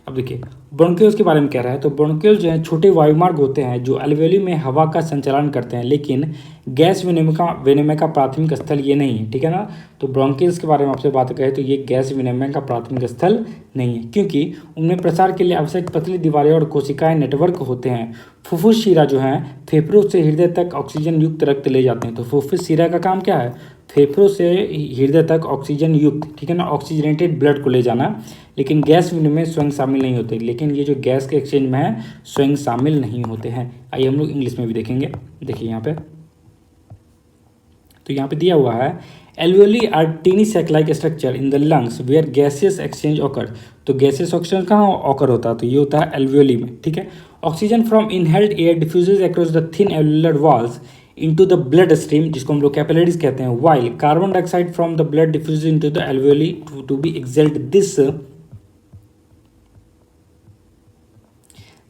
अब देखिए ब्रोंकियोल्स के बारे में कह रहा है। तो ब्रोंकियोल्स जो हैं छोटे वायुमार्ग होते हैं जो एल्वियोली में हवा का संचालन करते हैं, लेकिन गैस विनिमय का प्राथमिक स्थल ये नहीं है। ठीक है ना, तो ब्रोंकियल्स के बारे में आपसे बात करें तो ये गैस विनिमय का प्राथमिक स्थल नहीं है, क्योंकि उनमें प्रसार के लिए आवश्यक पतली दीवारें और कोशिकाएं नेटवर्क होते हैं। फुफ्फुस शिरा जो है फेफड़ों से हृदय तक ऑक्सीजन युक्त रक्त ले जाते हैं। तो फुफ्फुस शिरा का काम क्या है? फेफड़ों से हृदय तक ऑक्सीजन युक्त, ठीक है ना, ऑक्सीजनेटेड ब्लड को ले जाना, लेकिन गैस विनिमय में स्वयं शामिल नहीं होते। लेकिन ये जो गैस के एक्सचेंज में है स्वयं शामिल नहीं होते हैं। आइए हम लोग इंग्लिश में भी देखेंगे। देखिए यहाँ पे, तो यहाँ पे दिया हुआ है alveoli are tiny sac like structure in the lungs where gaseous exchange occur. तो गैसियस ऑक्सीजन कहाँ ऑकर होता है, तो ये होता है एल्वियोली में, ठीक है। Oxygen from inhaled air diffuses across the thin alveolar walls into the blood stream, जिसको हम लोग कैपिलरीज कहते हैं, while carbon dioxide from the blood diffuse into the alveoli to be exhaled.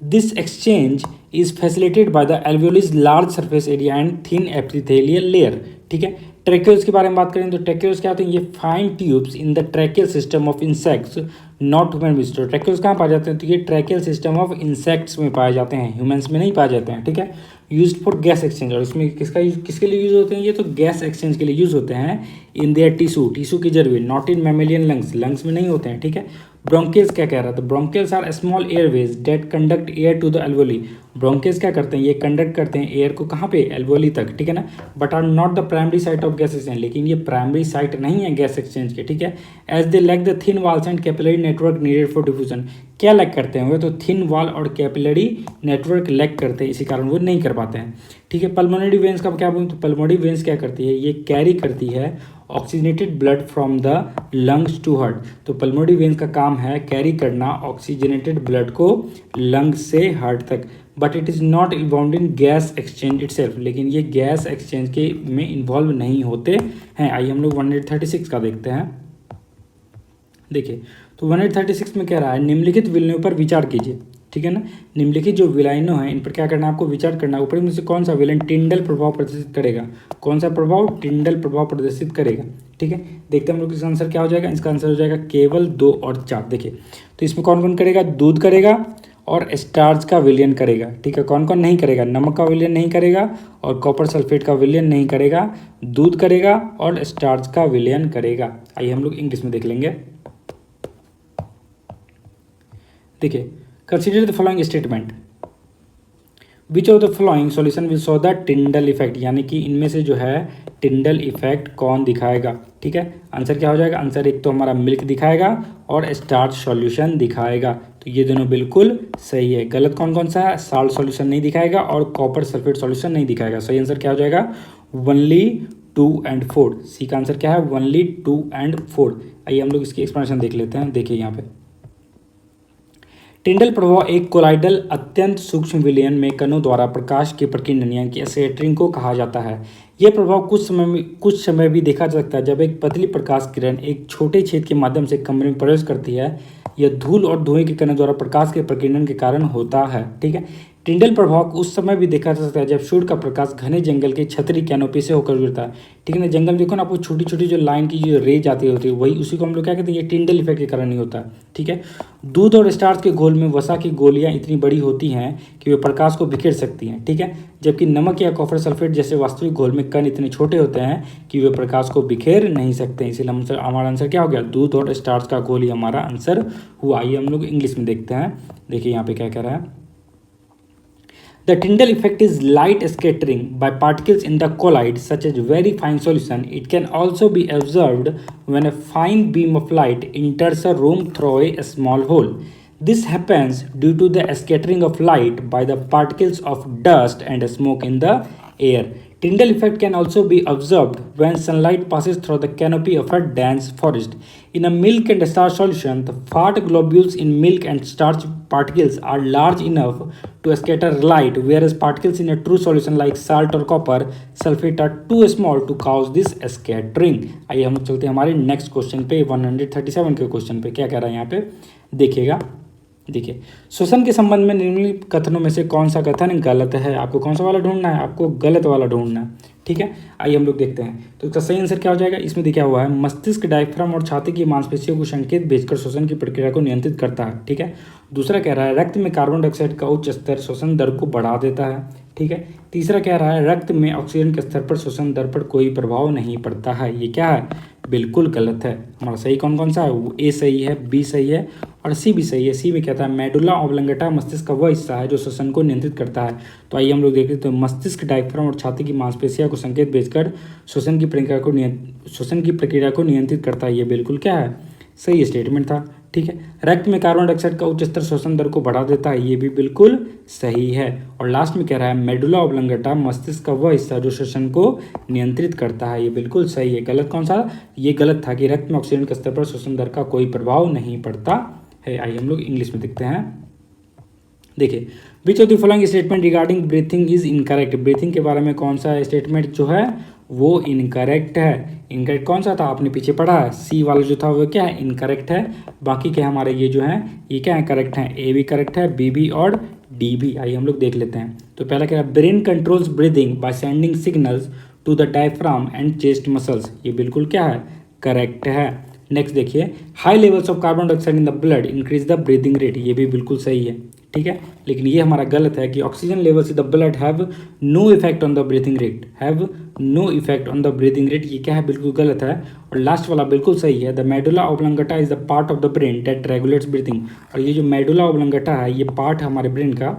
This exchange is facilitated by the alveolus large surface area and thin epithelial layer, ठीक है। Tracheoles के बारे में बात करें तो ट्रैक्यूल्स क्या होते हैं, ये fine tubes in the tracheal system of insects not human beings. तो ट्रैक्यूल्स कहाँ पाए जाते हैं, तो ये ट्रैकियल सिस्टम ऑफ इंसेक्ट्स में पाए जाते हैं, ह्यूमंस में नहीं पाए जाते हैं, ठीक है। यूज फॉर गैस एक्सचेंज, और इसमें किसके लिए यूज होते हैं, ये तो गैस एक्सचेंज के लिए यूज होते हैं। इन देयर टिश्यू के जरिए, नॉट इन मैमेलियन लंग्स में नहीं होते हैं, ठीक है। ब्रोंकियल्स क्या कह रहा था, bronchioles are small airways that conduct air to the alveoli. Bronchioles क्या करते हैं, ये कंडक्ट करते हैं एयर को कहाँ पे, एल्वियोली तक, ठीक है ना। But are not the primary site of gas exchange, लेकिन ये प्राइमरी साइट नहीं है गैस एक्सचेंज के, ठीक है। As they lack the thin walls and capillary network needed for diffusion. क्या लैक करते हैं वो, तो थिन वॉल और कैपिलरी नेटवर्क लैक करते हैं, इसी कारण वो नहीं कर पाते हैं, ठीक है। पल्मोनरी वेन्स का क्या बोलूँ, तो पल्मोनरी वेन्स क्या करती है, ये कैरी करती है oxygenated blood from the lungs to heart. तो पल्मोनरी वेन्स का काम है कैरी करना ऑक्सीजनेटेड ब्लड को लंग्स से हार्ट तक। But it is not involve in gas exchange itself, लेकिन ये गैस एक्सचेंज के में इन्वॉल्व नहीं होते हैं। आइए हम लोग 136 का देखते हैं। देखिए, तो 136 में कह रहा है निम्नलिखित विलयनों पर विचार कीजिए, ठीक है ना। निम्नलिखित जो विलयनों हैं इन पर क्या करना है, आपको विचार करना है। ऊपर में से कौन सा विलयन टिंडल प्रभाव प्रदर्शित करेगा, कौन सा प्रभाव, टिंडल प्रभाव प्रदर्शित करेगा, ठीक है। देखते हैं हम लोग इसका आंसर क्या हो जाएगा। इसका आंसर हो जाएगा केवल 2 और 4। देखिए, तो इसमें कौन कौन करेगा, दूध करेगा और स्टार्च का विलयन करेगा, ठीक है। कौन कौन नहीं करेगा, नमक का विलयन नहीं करेगा और कॉपर सल्फेट का विलयन नहीं करेगा, दूध करेगा और स्टार्च का विलयन करेगा। आइए हम लोग इंग्लिश में देख लेंगे। देखिए, consider the following statement, which of the following solution will show the Tyndall effect, यानी कि इनमें से जो है टिंडल इफेक्ट कौन दिखाएगा, ठीक है। आंसर क्या हो जाएगा, आंसर एक तो हमारा मिल्क दिखाएगा और स्टार्च सॉल्यूशन दिखाएगा। तो ये दोनों बिल्कुल सही है। गलत कौन कौन सा है, साल्ट सॉल्यूशन नहीं दिखाएगा और कॉपर सल्फेट सॉल्यूशन नहीं दिखाएगा। सही आंसर क्या हो जाएगा, ओनली 2 and 4। सी का आंसर क्या है, ओनली 2 and 4। आइए हम लोग इसकी एक्सप्लेनेशन देख लेते हैं। देखिए यहाँ पे, टिंडल प्रभाव एक कोलाइडल अत्यंत सूक्ष्म विलयन में कणों द्वारा प्रकाश के प्रकीर्णन यानी कि स्कैटरिंग को कहा जाता है। यह प्रभाव कुछ समय भी देखा जा सकता है जब एक पतली प्रकाश किरण एक छोटे छेद के माध्यम से कमरे में प्रवेश करती है। यह धूल और धुएं के कणों द्वारा प्रकाश के प्रकीर्णन के कारण होता है, ठीक है। टिंडल प्रभाव उस समय भी देखा जा सकता है जब सूर्य का प्रकाश घने जंगल के छतरी कैनोपी से होकर गिरता है, ठीक है ना। जंगल में देखो ना, आपको छोटी छोटी जो लाइन की जो रेज आती होती है, वही उसी को हम लोग क्या कहते हैं, ये टिंडल इफेक्ट के कारण ही होता है, ठीक है। दूध और स्टार्च के घोल में वसा की गोलियां इतनी बड़ी होती हैं कि वे प्रकाश को बिखेर सकती हैं, ठीक है। जबकि नमक या कॉपर सल्फेट जैसे वास्तविक घोल में कण इतने छोटे होते हैं कि वे प्रकाश को बिखेर नहीं सकते। इसीलिए हमारा आंसर क्या हो गया, दूध और स्टार्च का घोल ही हमारा आंसर हुआ। आइए हम लोग इंग्लिश में देखते हैं। देखिए यहाँ पे क्या कह रहा है, The Tyndall effect is light scattering by particles in the colloid, such as very fine solution. It can also be observed when a fine beam of light enters a room through a small hole. This happens due to the scattering of light by the particles of dust and smoke in the air. Tyndall effect can also be observed when sunlight passes through the canopy of a dense forest. In a milk and starch solution, the fat globules in milk and starch particles are large enough to scatter light, whereas particles in a true solution like salt or copper sulfate are too small to cause this scattering. आइए हम चलते हैं हमारे next question पे, 137 के question पे। क्या कह रहा है यहाँ पे, देखिएगा। देखिए, श्वसन के संबंध में निम्नलिखित कथनों में से कौन सा कथन गलत है। आपको कौन सा वाला ढूंढना है, आपको गलत वाला ढूंढना है, ठीक है। आइए हम लोग देखते हैं। तो इसका सही आंसर क्या हो जाएगा, इसमें देखा हुआ है मस्तिष्क डायफ्राम और छाती की मांसपेशियों को संकेत भेजकर श्वसन की प्रक्रिया को नियंत्रित करता है, ठीक है। दूसरा कह रहा है रक्त में कार्बन डाइऑक्साइड का उच्च स्तर श्वसन दर को बढ़ा देता है, ठीक है। तीसरा कह रहा है रक्त में ऑक्सीजन के स्तर पर श्वसन दर पर कोई प्रभाव नहीं पड़ता है। ये क्या है? बिल्कुल गलत है। हमारा सही कौन कौन सा है? ए सही है, बी सही है और सी भी सही है। सी में कहता है मेडुला ऑब्लंगेटा मस्तिष्क का वह हिस्सा है जो श्वसन को नियंत्रित करता है। तो आइए हम लोग देखते हैं। तो मस्तिष्क डायफ्राम और छाती की मांसपेशियों को संकेत भेजकर श्वसन की प्रक्रिया को नियंत्रित करता है। ये बिल्कुल क्या है? सही स्टेटमेंट था। ठीक है। रक्त में कार्बन डाइऑक्साइड का उच्च स्तर श्वसन दर को बढ़ा देता है। ये भी बिल्कुल सही है। और लास्ट में कह रहा है मेडुला ऑब्लंगेटा मस्तिष्क का वह हिस्सा जो श्वसन को नियंत्रित करता है। ये बिल्कुल सही है। गलत कौन सा? ये गलत था कि रक्त में ऑक्सीजन के स्तर पर श्वसन दर का कोई प्रभाव नहीं पड़ता है। आइए हम लोग इंग्लिश में देखते हैं। देखिए, which of the following statement regarding breathing is incorrect. Breathing के बारे में कौन सा स्टेटमेंट जो है वो इनकरेक्ट है? इनकरेक्ट कौन सा था? आपने पीछे पढ़ा है। सी वाला जो था वो क्या है? इनकरेक्ट है। बाकी के हमारे ये जो है ये क्या है? करेक्ट है। ए भी करेक्ट है, बी भी और डी भी। आइए हम लोग देख लेते हैं। तो पहला क्या है? Brain controls breathing by sending signals to the diaphragm and chest muscles. ये बिल्कुल क्या है? करेक्ट है। नेक्स्ट देखिए, high levels of carbon dioxide in the blood increase the breathing rate. ये भी बिल्कुल सही है। ठीक है। लेकिन ये हमारा गलत है कि oxygen levels in the blood have no effect on the breathing rate. Have no effect on the breathing rate. ये क्या है? बिल्कुल गलत है। और लास्ट वाला बिल्कुल सही है। The medulla oblongata is the part of the brain that regulates breathing. और ये जो मेडुला ऑब्लंगेटा है ये पार्ट है हमारे ब्रेन का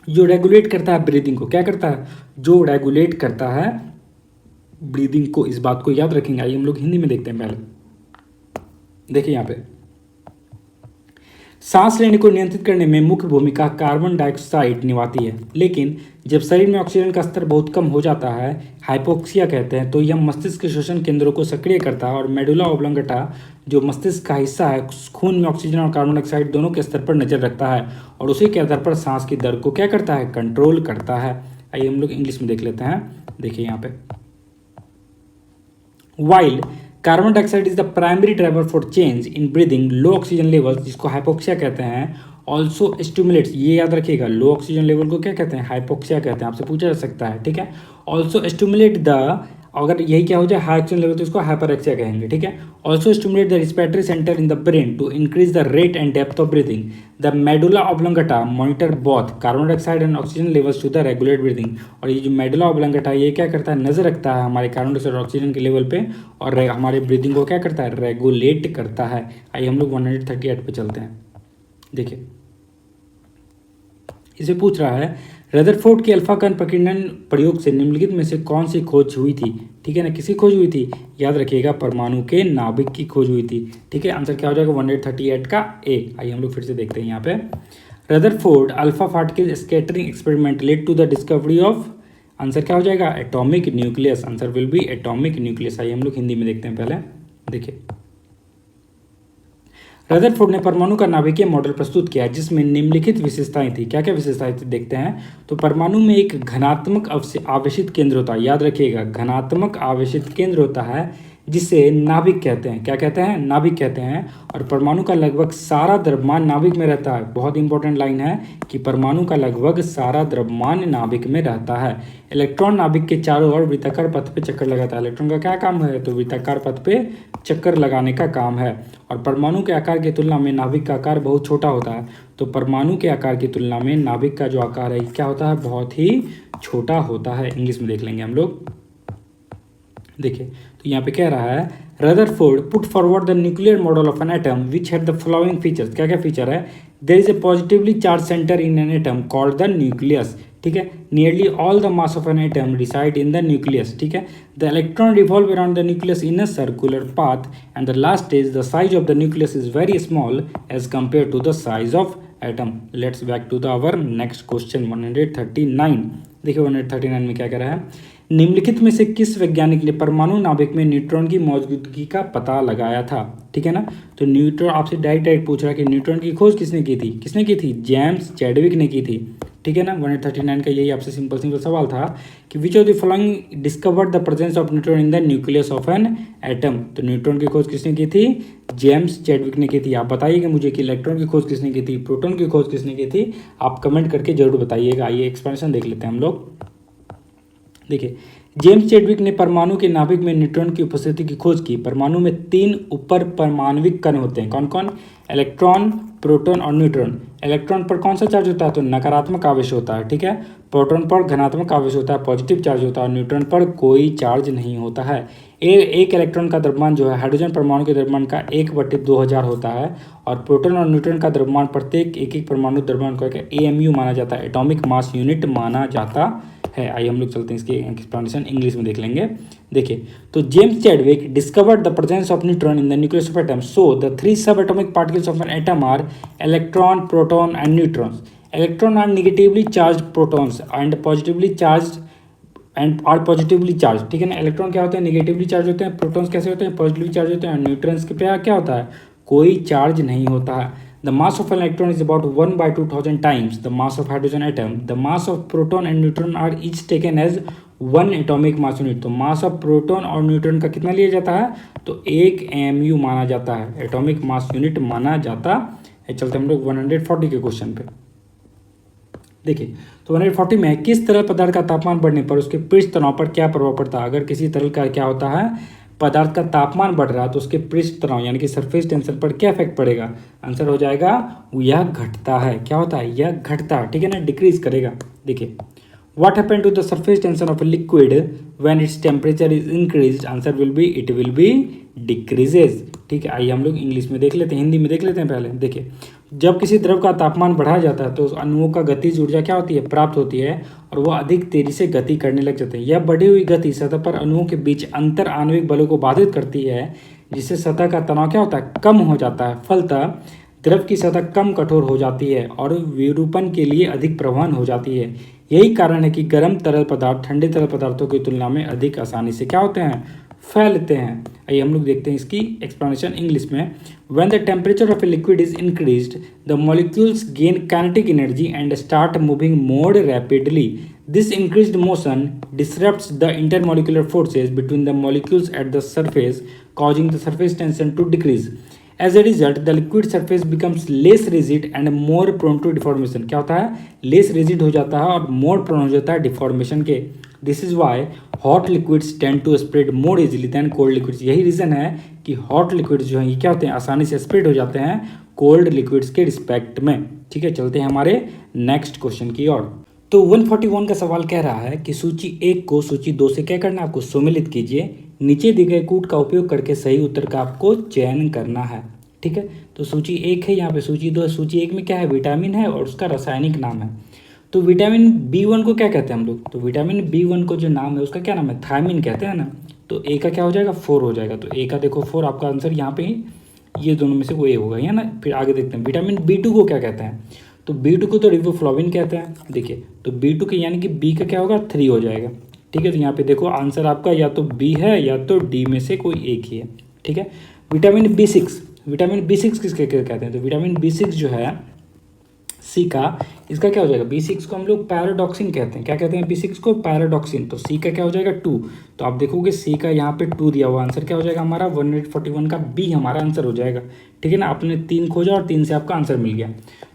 जो रेगुलेट करता है ब्रीदिंग को। क्या करता है? जो रेगुलेट करता है ब्रीदिंग को। इस बात को याद रखेंगे। आइए हम लोग हिंदी में देखते हैं। पहले देखिए, यहाँ पे सांस लेने को नियंत्रित करने में मुख्य भूमिका कार्बन डाइऑक्साइड निभाती है, लेकिन जब शरीर में ऑक्सीजन का स्तर बहुत कम हो जाता है, हाइपोक्सिया कहते हैं, तो यह मस्तिष्क के श्वसन केंद्रों को सक्रिय करता है और मेडुला ऑब्लंगेटा जो मस्तिष्क का हिस्सा है खून में ऑक्सीजन और कार्बन डाइऑक्साइड दोनों के स्तर पर नजर रखता है और उसी के आधार पर सांस की दर को क्या करता है? कंट्रोल करता है। आइए हम लोग इंग्लिश में देख लेते हैं। देखिए यहाँ पे, while carbon dioxide is the primary driver for change in breathing, low oxygen levels जिसको हाइपोक्सिया कहते हैं ऑल्सो स्टिमुलेट्स। ये याद रखिएगा, लो ऑक्सीजन लेवल को क्या कहते हैं? हाइपोक्सिया कहते हैं। आपसे पूछा जा सकता है। ठीक है। ऑल्सो स्टिमुलेट द, अगर यही क्या हो जाए हाई ऑक्सीजन लेवल तो इसको हाइपरएक्सिया कहेंगे। ठीक है। Also stimulate the respiratory centre in the brain to increase the rate and depth of breathing. The medulla oblongata monitor both carbon dioxide and oxygen levels to the regulate breathing. और ये जो medulla oblongata ये क्या करता है? नजर रखता है हमारे कार्बन डाइऑक्साइड और ऑक्सीजन के लेवल पे और हमारे ब्रीदिंग को क्या करता है? रेगुलेट करता है। आइए हम लोग 138 पे चलते हैं। देखिए, इसे पूछ रहा है रदरफोर्ड के अल्फा कण प्रकीर्णन प्रयोग से निम्नलिखित में से कौन सी खोज हुई थी? ठीक है ना। किसकी खोज हुई थी? याद रखिएगा, परमाणु के नाभिक की खोज हुई थी। ठीक है। आंसर क्या हो जाएगा? 138 का ए। आइए हम लोग फिर से देखते हैं यहाँ पे। Rutherford alpha particle scattering experiment led to the discovery of, answer क्या हो जाएगा? Atomic nucleus. Answer will be atomic nucleus. आइए हम लोग हिंदी में देखते हैं पहले। देखिए, रदरफोर्ड ने परमाणु का नाभिकीय मॉडल प्रस्तुत किया जिसमें निम्नलिखित विशेषताएं थी। क्या क्या विशेषताएं थी देखते हैं। तो परमाणु में एक घनात्मक आवेशित केंद्र होता है। याद रखिएगा, घनात्मक आवेशित केंद्र होता है जिसे नाभिक कहते हैं। क्या कहते हैं? नाभिक कहते हैं। और परमाणु का लगभग सारा द्रव्यमान नाभिक में रहता है। बहुत इंपॉर्टेंट लाइन है कि परमाणु का लगभग सारा द्रव्यमान नाभिक में रहता है। इलेक्ट्रॉन नाभिक के चारों ओर वृत्ताकार पथ पे चक्कर लगाता है। इलेक्ट्रॉन का क्या काम है? तो वृत्ताकार पथ पे चक्कर लगाने का काम है। और परमाणु के आकार की तुलना में नाभिक का आकार बहुत छोटा होता है। तो परमाणु के आकार की तुलना में नाभिक का जो आकार है क्या होता है? बहुत ही छोटा होता है। इंग्लिश में देख लेंगे हम लोग। देखिए, तो यहाँ पे कह रहा है Rutherford put forward the nuclear model of an atom which had the following features. क्या क्या फीचर है? There is a positively charge centre in an atom called the nucleus. ठीक है। Nearly all the mass of an atom reside in the nucleus. ठीक है। The electron revolve around the nucleus in a circular path and the last is the size of the nucleus is very small as compare to the size of atom. Let's back to the our next question 139। देखिए 139 में क्या कह रहा है? निम्नलिखित में से किस वैज्ञानिक ने परमाणु नाभिक में न्यूट्रॉन की मौजूदगी का पता लगाया था? ठीक है ना। तो न्यूट्रॉन आपसे डायरेक्ट पूछ रहा है कि न्यूट्रॉन की खोज किसने की थी? किसने की थी? जेम्स चैडविक ने की थी। ठीक है ना। 139 का यही आपसे सिंपल सवाल था कि विच of the following discovered the presence of neutron in the nucleus of an atom. तो न्यूट्रॉन की खोज किसने की थी? जेम्स चैडविक ने की थी। आप बताइएगा मुझे कि इलेक्ट्रॉन की खोज किसने की थी, प्रोटॉन की खोज किसने की थी? आप कमेंट करके जरूर बताइएगा। आइए एक्सप्लेनेशन देख लेते हैं हम लोग। देखिए, जेम्स चैडविक ने परमाणु के नाभिक में न्यूट्रॉन की उपस्थिति की खोज की। परमाणु में 3 उपर परमाणविक कण होते हैं। कौन कौन? इलेक्ट्रॉन, प्रोटॉन और न्यूट्रॉन। इलेक्ट्रॉन पर कौन सा चार्ज होता है? तो नकारात्मक आवेश होता है, ठीक है। प्रोटॉन पर धनात्मक आवेश होता है, पॉजिटिव चार्ज होता है, और न्यूट्रॉन पर कोई चार्ज नहीं होता है। एक इलेक्ट्रॉन का द्रव्यमान जो है हाइड्रोजन परमाणु के द्रव्यमान का 1/2000 होता है, और प्रोटॉन और न्यूट्रॉन का द्रव्यमान प्रत्येक एक परमाणु द्रव्यमान को AMU माना जाता है, एटॉमिक मास यूनिट माना जाता है। आइए हम लोग चलते हैं इसकी एक्सप्लेनेशन इंग्लिश में देख लेंगे। देखिए, तो James Chadwick discovered the presence of neutron in the nucleus of atom, so the 3 sub atomic particles of an atom are electron, proton and neutrons. Electron are negatively charged protons and positively charged and are positively charge, ठीक है ना। Electron क्या होते हैं? Negatively charge होते हैं। Protons कैसे होते हैं? पॉजिटिवली चार्ज होते हैं। न्यूट्रॉन्स के पे क्या होता है? कोई चार्ज नहीं होता है। The mass of electron is about 1/2000 times the mass of hydrogen atom. The mass of proton and neutron are each taken as 1 atomic mass unit. तो मास ऑफ प्रोटॉन और न्यूट्रॉन का कितना लिया जाता है? तो 1 AMU माना जाता है, एटॉमिक मास यूनिट माना जाता है। चलते हम लोग 140 के क्वेश्चन पे। देखिए, तो 140 में किस तरल पदार्थ का तापमान बढ़ने पर उसके पृष्ठ तनाव पर क्या प्रभाव पड़ता है? अगर किसी तरल का क्या होता है, पदार्थ का तापमान बढ़ रहा है, तो उसके पृष्ठ तनाव यानी कि सरफेस टेंशन पर क्या इफेक्ट पड़ेगा? आंसर हो जाएगा यह घटता है। क्या होता है? यह घटता है, ठीक है ना, डिक्रीज करेगा। देखिए, what happened to the surface tension of a liquid when its temperature is increased? Answer will B it will be decreases, ठीक है। आइए हम लोग इंग्लिश में देख लेते हैं, हिंदी में देख लेते हैं पहले। देखिए, जब किसी द्रव का तापमान बढ़ाया जाता है तो उस अणुओं का गतिज ऊर्जा क्या होती है? प्राप्त होती है, और वह अधिक तेजी से गति करने लग जाते हैं। यह बढ़ी हुई गति सतह पर अणुओं के बीच अंतर आणविक बलों को बाधित करती है, जिससे सतह का तनाव क्या होता है? कम हो जाता है। फलतः द्रव की सतह कम कठोर हो जाती है और विरूपण के लिए अधिक प्रवहन हो जाती है। यही कारण है कि गर्म तरल पदार्थ ठंडे तरल पदार्थों की तुलना में अधिक आसानी से क्या होते हैं? फैलते हैं। आइए हम लोग देखते हैं इसकी एक्सप्लेनेशन इंग्लिश में। When the temperature of a liquid is increased the molecules gain kinetic energy and start moving more rapidly. This increased motion disrupts the intermolecular forces between the molecules at the surface, causing the surface tension to decrease. As a result, the liquid surface becomes less rigid and more prone to deformation. क्या होता है? Less rigid हो जाता है और more prone हो जाता है deformation के। This is why hot liquids tend to spread more easily than cold liquids. यही रीज़न है कि hot liquids जो हैं ये क्या होते हैं? आसानी से spread हो जाते हैं cold liquids के रिस्पेक्ट में, ठीक है। चलते हैं हमारे नेक्स्ट क्वेश्चन की ओर। तो 141 का सवाल कह रहा है कि सूची 1 को सूची 2 से क्या करना है? आपको सम्मिलित कीजिए। नीचे दिए गए कूट का उपयोग करके सही उत्तर का आपको चयन करना है, ठीक है। तो सूची 1 है, यहाँ पे सूची 2 है। सूची 1 में क्या है? विटामिन है और उसका रासायनिक नाम है। तो विटामिन B1 को क्या कहते हैं हम लोग? तो विटामिन B1 को जो नाम है उसका क्या नाम है? थायमिन कहते हैं ना। तो ए का क्या हो जाएगा? 4 हो जाएगा। तो ए का देखो 4, आपका आंसर यहाँ पे ही ये दोनों में से कोई होगा, है ना। फिर आगे देखते हैं विटामिन B2 को क्या कहते हैं? तो B2 को तो रिबोफ्लाविन कहते हैं। देखिए, तो B2 के यानी कि B का क्या होगा? 3 हो जाएगा, ठीक है। तो यहाँ पे देखो आंसर आपका या तो B है या तो D में से कोई एक ही है, ठीक है। विटामिन B6, विटामिन B6 किसके कहते हैं? तो विटामिन B6 जो है सी का, इसका क्या हो जाएगा? B6 को हम लोग पैराडॉक्सिन कहते हैं। क्या कहते हैं B6 को? पैराडॉक्सिन। तो सी का क्या हो जाएगा? 2। तो आप देखोगे सी का यहाँ पे 2 दिया हुआ, आंसर क्या हो जाएगा हमारा? 141 का बी हमारा आंसर हो जाएगा, ठीक है ना। आपने 3 खोजा और 3 से आपका आंसर मिल गया।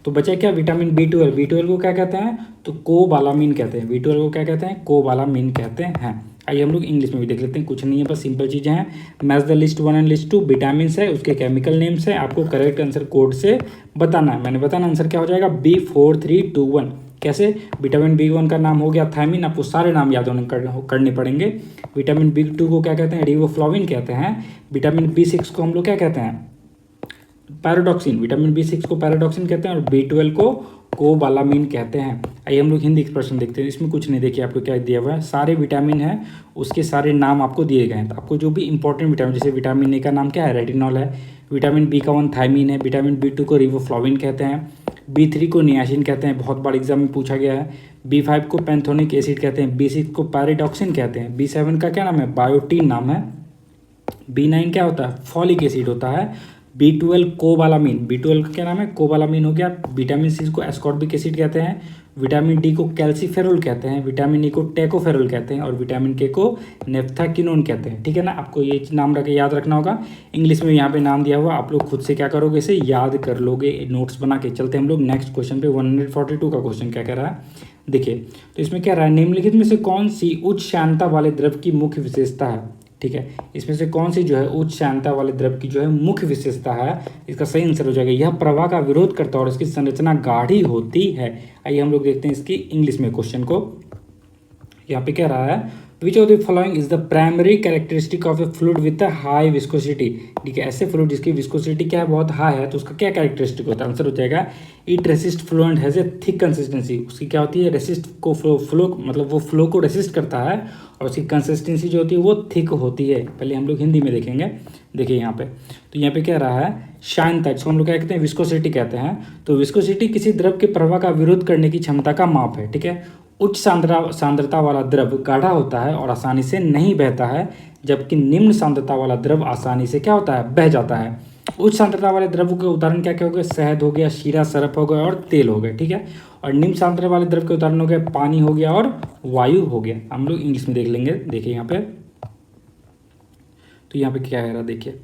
तो बचा क्या? Vitamin B12। B12 को क्या कहते हैं? तो कोबालामीन कहते हैं। B12 को क्या कहते हैं? कोबालामीन कहते हैं। आइए हम लोग इंग्लिश में भी देख लेते हैं, कुछ नहीं है, बस सिंपल चीज़ें हैं। Match the list 1 and list 2। Vitamin है, उसके केमिकल नेम्स है, आपको करेक्ट आंसर कोड से बताना है। मैंने बताना आंसर क्या हो जाएगा? B4321। कैसे? विटामिन B1 का नाम हो गया थायमिन, आपको सारे नाम याद करने पड़ेंगे। विटामिन B2 को क्या कहते हैं? रिबोफ्लाविन कहते हैं। विटामिन B6 को हम लोग क्या कहते हैं? पैराडॉक्सिन। विटामिन B6 को पैराडॉक्सिन कहते हैं और B12 को कोबालामीन कहते हैं। आइए हम लोग हिंदी एक्सप्रेशन देखते हैं। इसमें कुछ नहीं, देखिए आपको क्या दिया हुआ है, सारे विटामिन हैं, उसके सारे नाम आपको दिए गए हैं। तो आपको जो भी इंपॉर्टेंट विटामिन, जैसे विटामिन ए का नाम क्या है? रेटिनॉल है। विटामिन B का 1 थायमिन है। विटामिन B2 को रिबोफ्लाविन कहते हैं। B3 को नियासिन कहते हैं, बहुत बार एग्जाम में पूछा गया है। B5 को पैंथोनिक एसिड कहते हैं। B6 को पैराडॉक्सिन कहते हैं। B7 का क्या नाम है? बायोटीन नाम है। B9 क्या होता है? फॉलिक एसिड होता है। B12 कोबालामीन। B12 का क्या नाम है? कोबालामीन हो गया। विटामिन C को एस्कॉर्बिक एसिड कहते हैं। विटामिन D को कैल्सीफेरोल कहते हैं। विटामिन E को टेकोफेरोल कहते हैं और विटामिन K को नेफ्थाकिनोन कहते हैं, ठीक है ना। आपको ये नाम याद रखना होगा। इंग्लिश में यहाँ पे नाम दिया हुआ, आप लोग खुद से क्या करोगे? इसे याद कर लोगे नोट्स बना के। चलते हम लोग नेक्स्ट क्वेश्चन पे। 142 का क्वेश्चन क्या कह रहा है? देखिए तो इसमें क्या रहा है, निम्नलिखित में से कौन सी उच्च श्यानता वाले द्रव की मुख्य विशेषता है। ठीक है, इसमें से कौन सी जो है उच्च श्यानता वाले द्रव की जो है मुख्य विशेषता है, इसका सही आंसर हो जाएगा यह प्रवाह का विरोध करता है और इसकी संरचना गाढ़ी होती है। आइए हम लोग देखते हैं इसकी इंग्लिश में क्वेश्चन को। यहाँ पे क्या रहा है, which of the following is the primary characteristic of A fluid with a high viscosity. ठीक है, ऐसे फ्लूइड जिसकी विस्कोसिटी क्या है, बहुत हाई है, तो उसका क्या कैरेक्टरिस्टिक होता है, आंसर हो जाएगा it resist flow and has a thick consistency. उसकी क्या होती है, रेसिस्ट को फ्लो मतलब वो फ्लो को रेसिस्ट करता है और उसकी कंसिस्टेंसी जो होती है वो थिक होती है। पहले हम लोग हिंदी में देखेंगे। देखिए यहाँ पे, तो यहाँ पे क्या रहा है, श्यानता, जिसको हम लोग क्या कहते हैं, विस्कोसिटी कहते हैं। तो विस्कोसिटी किसी द्रव के प्रवाह का विरोध करने की क्षमता का माप है। ठीक है, उच्च सांद्रता वाला द्रव गाढ़ा होता है और आसानी से नहीं बहता है, जबकि निम्न सांद्रता वाला द्रव आसानी से क्या होता है, बह जाता है। उच्च सांद्रता वाले द्रव के उदाहरण क्या क्या हो गए, शहद हो गया, शीरा, सरफ हो गया और तेल हो गया। ठीक है, और निम्न सांद्रता वाले द्रव के उदाहरण हो गए, पानी हो गया और वायु हो गया। हम लोग इंग्लिश में देख लेंगे। देखिए यहाँ पे, तो यहाँ पे क्या कह रहा है, देखिए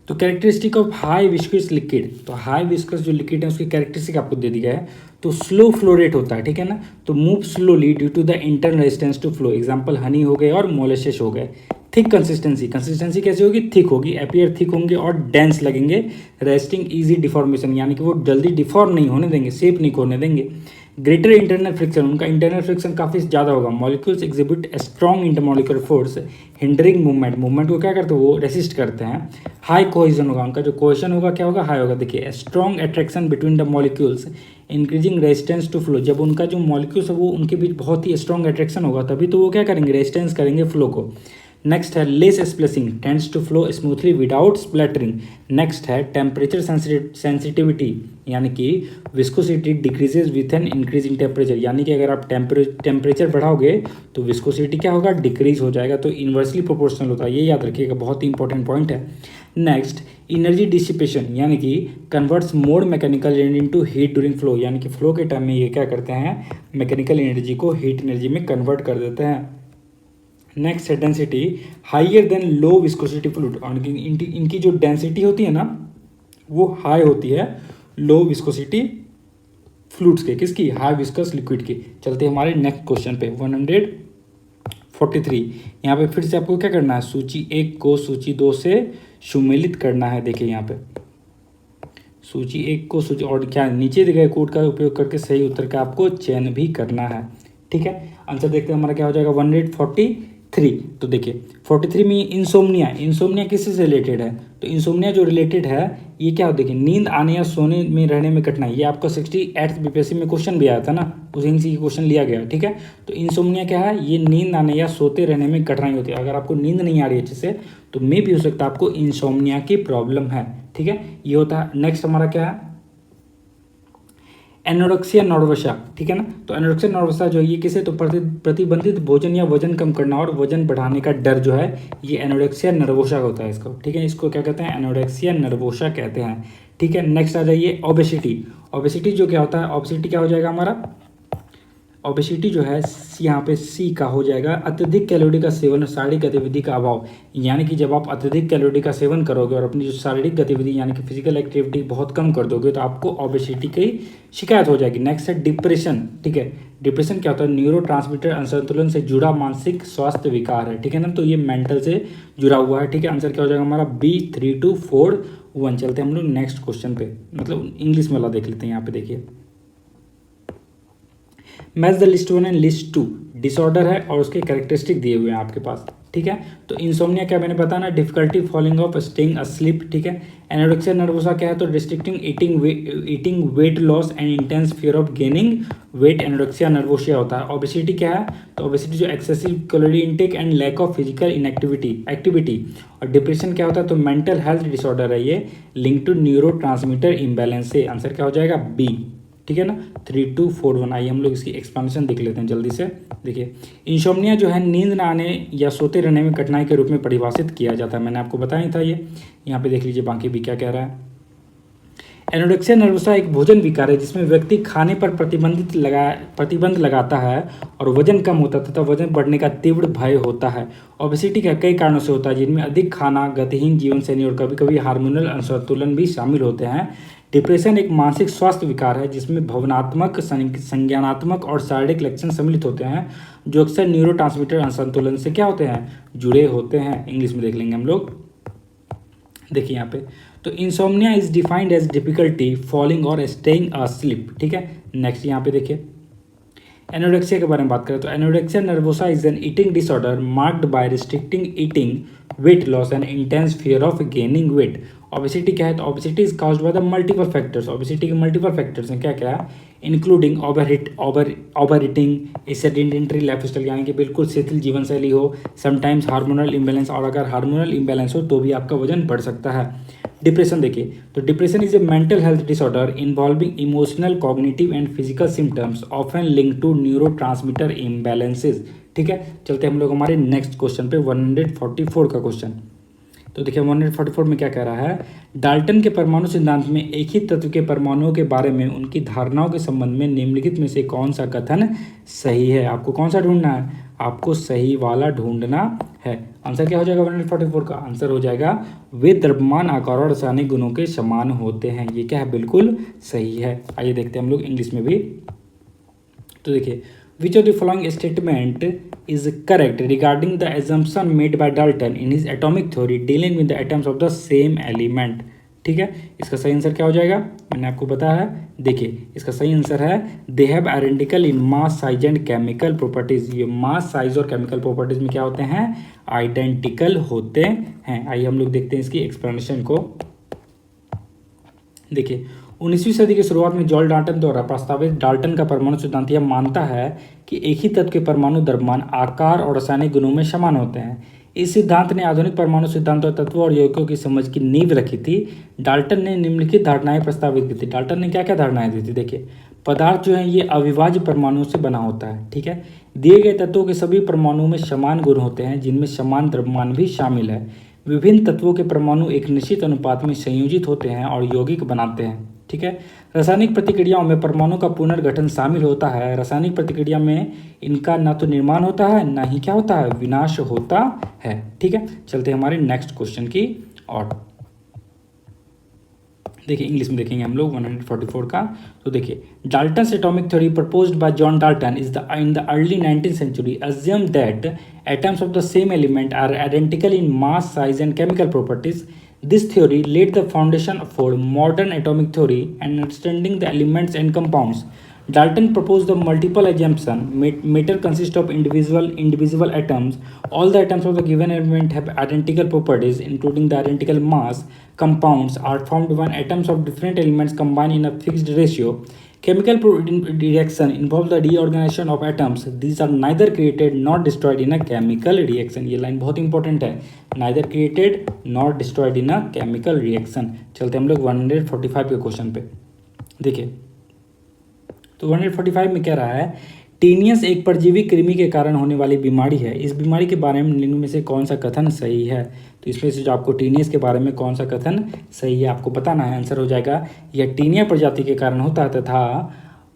तो characteristic of high viscous liquid, तो हाई विस्कस जो लिक्विड है उसकी कैरेक्टरिस्टिक आपको दे दी गया है। तो स्लो फ्लो रेट होता है, ठीक है ना, तो move slowly due to the internal resistance to flow, example honey हो गए और मोलेसेस हो गए। थिक कंसिस्टेंसी, कंसिस्टेंसी कैसी होगी, थिक होगी, अपीयर थिक होंगे और डेंस लगेंगे। रेस्टिंग इजी डिफॉर्मेशन, यानी कि वो जल्दी डिफॉर्म नहीं होने देंगे, शेप नहीं खोने देंगे। ग्रेटर इंटरनल फ्रिक्शन, उनका इंटरनल फ्रिक्शन काफ़ी ज़्यादा होगा। Molecules exhibit strong intermolecular force hindering movement, movement को क्या करते हैं, वो रेसिस्ट करते हैं। हाई कोहेजन होगा, उनका जो कोहेजन होगा क्या होगा, हाई होगा। देखिए strong attraction between the molecules increasing resistance to flow, जब उनका जो मॉलिक्यूल्स है वो उनके बीच बहुत ही स्ट्रॉन्ग अट्रैक्शन होगा तभी तो वो क्या करेंगे, रेजिस्टेंस करेंगे फ्लो को। नेक्स्ट है less splashing, tends to flow smoothly without splattering. Next है टेम्परेचर सेंसिटिविटी, यानी कि viscosity decreases with an increase in temperature, यानी कि अगर आप टेम्परेचर बढ़ाओगे तो विस्कोसिटी क्या होगा, डिक्रीज हो जाएगा। तो इन्वर्सली प्रोपोर्शनल होता है, ये याद रखिएगा, बहुत ही इंपॉर्टेंट पॉइंट है। नेक्स्ट एनर्जी डिसिपेशन, यानी कि converts more mechanical energy into heat during flow, यानी कि फ्लो के टाइम में ये क्या करते हैं, मैकेनिकल एनर्जी को हीट एनर्जी में कन्वर्ट कर देते हैं। नेक्स्ट है density, higher than low viscosity fluid, और इनकी जो डेंसिटी होती है ना वो हाई होती है लो विस्कोसिटी फ्लूइड्स के, किसकी, हाई विस्कस लिक्विड की। चलते हैं हमारे नेक्स्ट क्वेश्चन पे 143। यहाँ पे फिर से आपको क्या करना है, सूची 1 को सूची 2 से सुमेलित करना है। देखिए यहाँ पे सूची 1 को सूची, और क्या नीचे दिए गए कोड का उपयोग करके सही उत्तर का आपको चयन भी करना है। ठीक है, आंसर देखते हैं हमारा क्या हो जाएगा 143। तो देखिए 43 में इंसोम्निया, इंसोम्निया किससे रिलेटेड है, तो इंसोम्निया जो रिलेटेड है ये क्या हो, देखिए नींद आने या सोने में रहने में कठिनाई, ये आपका 68 बीपीएससी में क्वेश्चन भी आया था ना, उसी से क्वेश्चन लिया गया। ठीक है, तो इंसोम्निया क्या है, ये नींद आने या सोते रहने में कठिनाई होती है। अगर आपको नींद नहीं आ रही है अच्छे से तो मे भी हो सकता है आपको इंसोम्निया की प्रॉब्लम है। ठीक है, ये होता है। नेक्स्ट हमारा क्या है, एनोरेक्सिया नर्वोसा। ठीक है ना, तो एनोरेक्सिया नर्वोसा जो है ये किसे, तो प्रतिबंधित भोजन या वजन कम करना और वजन बढ़ाने का डर जो है ये एनोरेक्सिया नर्वोसा होता है इसको। ठीक है, इसको क्या कहते हैं, एनोरेक्सिया नर्वोसा कहते हैं। ठीक है, नेक्स्ट आ जाइए ओबेसिटी। ओबेसिटी जो क्या होता है, ओबेसिटी क्या हो जाएगा हमारा, ओबेसिटी जो है यहाँ पे सी का हो जाएगा अत्यधिक कैलोरी का सेवन और शारीरिक गतिविधि का अभाव, यानी कि जब आप अत्यधिक कैलोरी का सेवन करोगे और अपनी जो शारीरिक गतिविधि यानी कि फिजिकल एक्टिविटी बहुत कम कर दोगे तो आपको ओबेसिटी की शिकायत हो जाएगी। नेक्स्ट है डिप्रेशन। ठीक है, डिप्रेशन क्या होता है, न्यूरोट्रांसमीटर असंतुलन से जुड़ा मानसिक स्वास्थ्य विकार है। ठीक है ना, तो ये मेंटल से जुड़ा हुआ है। ठीक है, आंसर क्या हो जाएगा हमारा B3241। चलते हैं हम लोग नेक्स्ट क्वेश्चन पे, मतलब इंग्लिश में वाला देख लेते हैं। यहाँ पे देखिए match the list 1 and list 2 disorder है और उसके कैरेक्टरिस्टिक दिए हुए हैं आपके पास। ठीक है, तो इंसोम्निया क्या मैंने बताया ना, difficulty falling of staying asleep. ठीक है, एनोरेक्सिया नर्वोसा क्या है, तो restricting eating weight loss and intense fear of gaining weight, anorexia nervosa होता है। ओबेसिटी क्या है, तो ओबेसिटी जो excessive calorie intake and lack of physical activity. और डिप्रेशन क्या होता है, तो मेंटल हेल्थ डिसऑर्डर है ये, link to neurotransmitter imbalance से। आंसर क्या हो जाएगा बी। ठीक है ना, 3241। आइए हम लोग इसकी एक्सप्लेनेशन देख लेते हैं जल्दी से। देखिए इंसोम्निया जो है नींद न आने या सोते रहने में कठिनाई के रूप में परिभाषित किया जाता है, मैंने आपको बताया ही था ये। यहाँ पे देख लीजिए बाकी भी क्या कह रहा है। एनोरेक्सिया नर्वोसा एक भोजन विकार है जिसमें व्यक्ति खाने पर प्रतिबंध लगाता है और वजन कम होता है तथा वजन बढ़ने का तीव्र भय होता है। ओबेसिटी का कई कारणों से होता है जिनमें अधिक खाना, गतिहीन जीवन शैली और कभी कभी हार्मोनल असंतुलन भी शामिल होते हैं। डिप्रेशन एक मानसिक स्वास्थ्य विकार है जिसमें भावनात्मक, संज्ञानात्मक और शारीरिक लक्षण सम्मिलित होते हैं जो अक्सर न्यूरोट्रांसमीटर असंतुलन से क्या होते हैं, जुड़े होते हैं। इंग्लिश में देख लेंगे हम लोग। देखिए यहाँ पे, तो insomnia is defined as difficulty falling और स्टेइंग अस्लीप। ठीक है, नेक्स्ट यहाँ पे देखिए एनोरेक्सिया के बारे में बात करें तो anorexia nervosa is an eating disorder marked by restricting eating, weight loss and intense fear of gaining wait. Obesity क्या है, तो obesity is caused by the multiple factors. Obesity के मल्टीपल फैक्टर्स हैं, क्या क्या, इंक्लूडिंग ओवर ईटिंग, ए sedentary lifestyle यानी कि बिल्कुल शिथिल जीवन शैली हो, समटाइम्स हार्मोनल इम्बैलेंस, और अगर हार्मोनल इम्बैलेंस हो तो भी आपका वजन बढ़ सकता है। डिप्रेशन देखिए, तो depression is a mental health disorder involving emotional, cognitive and physical symptoms often link to neurotransmitter imbalances. ठीक है, चलते हम लोग हमारे नेक्स्ट क्वेश्चन पे 144 का क्वेश्चन। तो देखिए 144 में क्या कह रहा है, डाल्टन के परमाणु सिद्धांत में एक ही तत्व के परमाणुओं के बारे में उनकी धारणाओं के संबंध में निम्नलिखित में से कौन सा कथन सही है। आपको कौन सा ढूंढना है, आपको सही वाला ढूंढना है। आंसर क्या हो जाएगा 144 का, आंसर हो जाएगा वे द्रव्यमान, आकार और रासायनिक गुणों के समान होते हैं। ये क्या है, बिल्कुल सही है। आइए देखते हैं हम लोग इंग्लिश में भी। तो देखिए, which of the following statement is correct regarding the assumption made by Dalton in his atomic theory dealing with the atoms of the same element। ठीक है, इसका सही आंसर क्या हो जाएगा, मैंने आपको बताया है। देखिए इसका सही आंसर है they have identical in mass size and chemical properties. ये मास साइज और केमिकल प्रॉपर्टीज में क्या होते हैं, आइडेंटिकल होते हैं। आइए हम लोग देखते हैं इसकी एक्सप्लेनेशन को। देखिए 19वीं सदी की शुरुआत में जॉन डाल्टन द्वारा प्रस्तावित डाल्टन का परमाणु सिद्धांत यह मानता है कि एक ही तत्व के परमाणु द्रव्यमान, आकार और रासायनिक गुणों में समान होते हैं। इस सिद्धांत ने आधुनिक परमाणु सिद्धांत और तत्वों और यौगिकों की समझ की नींव रखी थी। डाल्टन ने निम्नलिखित धारणाएं प्रस्तावित की थी। डाल्टन ने क्या क्या धारणाएं दी थी, देखिए पदार्थ जो है ये अविभाज्य परमाणुओं से बना होता है। ठीक है, दिए गए तत्वों के सभी परमाणुओं में समान गुण होते हैं जिनमें समान द्रव्यमान भी शामिल है। विभिन्न तत्वों के परमाणु एक निश्चित अनुपात में संयोजित होते हैं और यौगिक बनाते हैं। ठीक है, रासायनिक प्रतिक्रियाओं में परमाणु का पुनर्गठन शामिल होता है। रासायनिक प्रतिक्रिया में इनका न तो निर्माण होता है ना ही क्या होता है, विनाश होता है। ठीक है, चलते हैं हमारे नेक्स्ट क्वेश्चन की और देखिए इंग्लिश में देखेंगे हम लोग 144 का। तो देखिए Dalton's atomic theory proposed by John Dalton is the in the early 19th century assumed that atoms of the same element are identical in mass, size and chemical properties. This theory laid the foundation for modern atomic theory and understanding the elements and compounds. Dalton proposed the multiple assumption matter consists of indivisible atoms. All the atoms of the given element have identical properties, including the identical mass. Compounds are formed when atoms of different elements combine in a fixed ratio. Chemical reaction involves the reorganization of atoms. These are neither created nor destroyed in a chemical reaction. ये line बहुत important है, neither created nor destroyed in a chemical reaction। चलते हम लोग 145 के question पे। देखिए तो 145 में कह रहा है टीनियस एक परजीवी कृमि के कारण होने वाली बीमारी है। इस बीमारी के बारे में निम्न में से कौन सा कथन सही है। तो इसमें से जो आपको टीनियस के बारे में कौन सा कथन सही है आपको बताना है। आंसर हो जाएगा यह टीनिया प्रजाति के कारण होता है तथा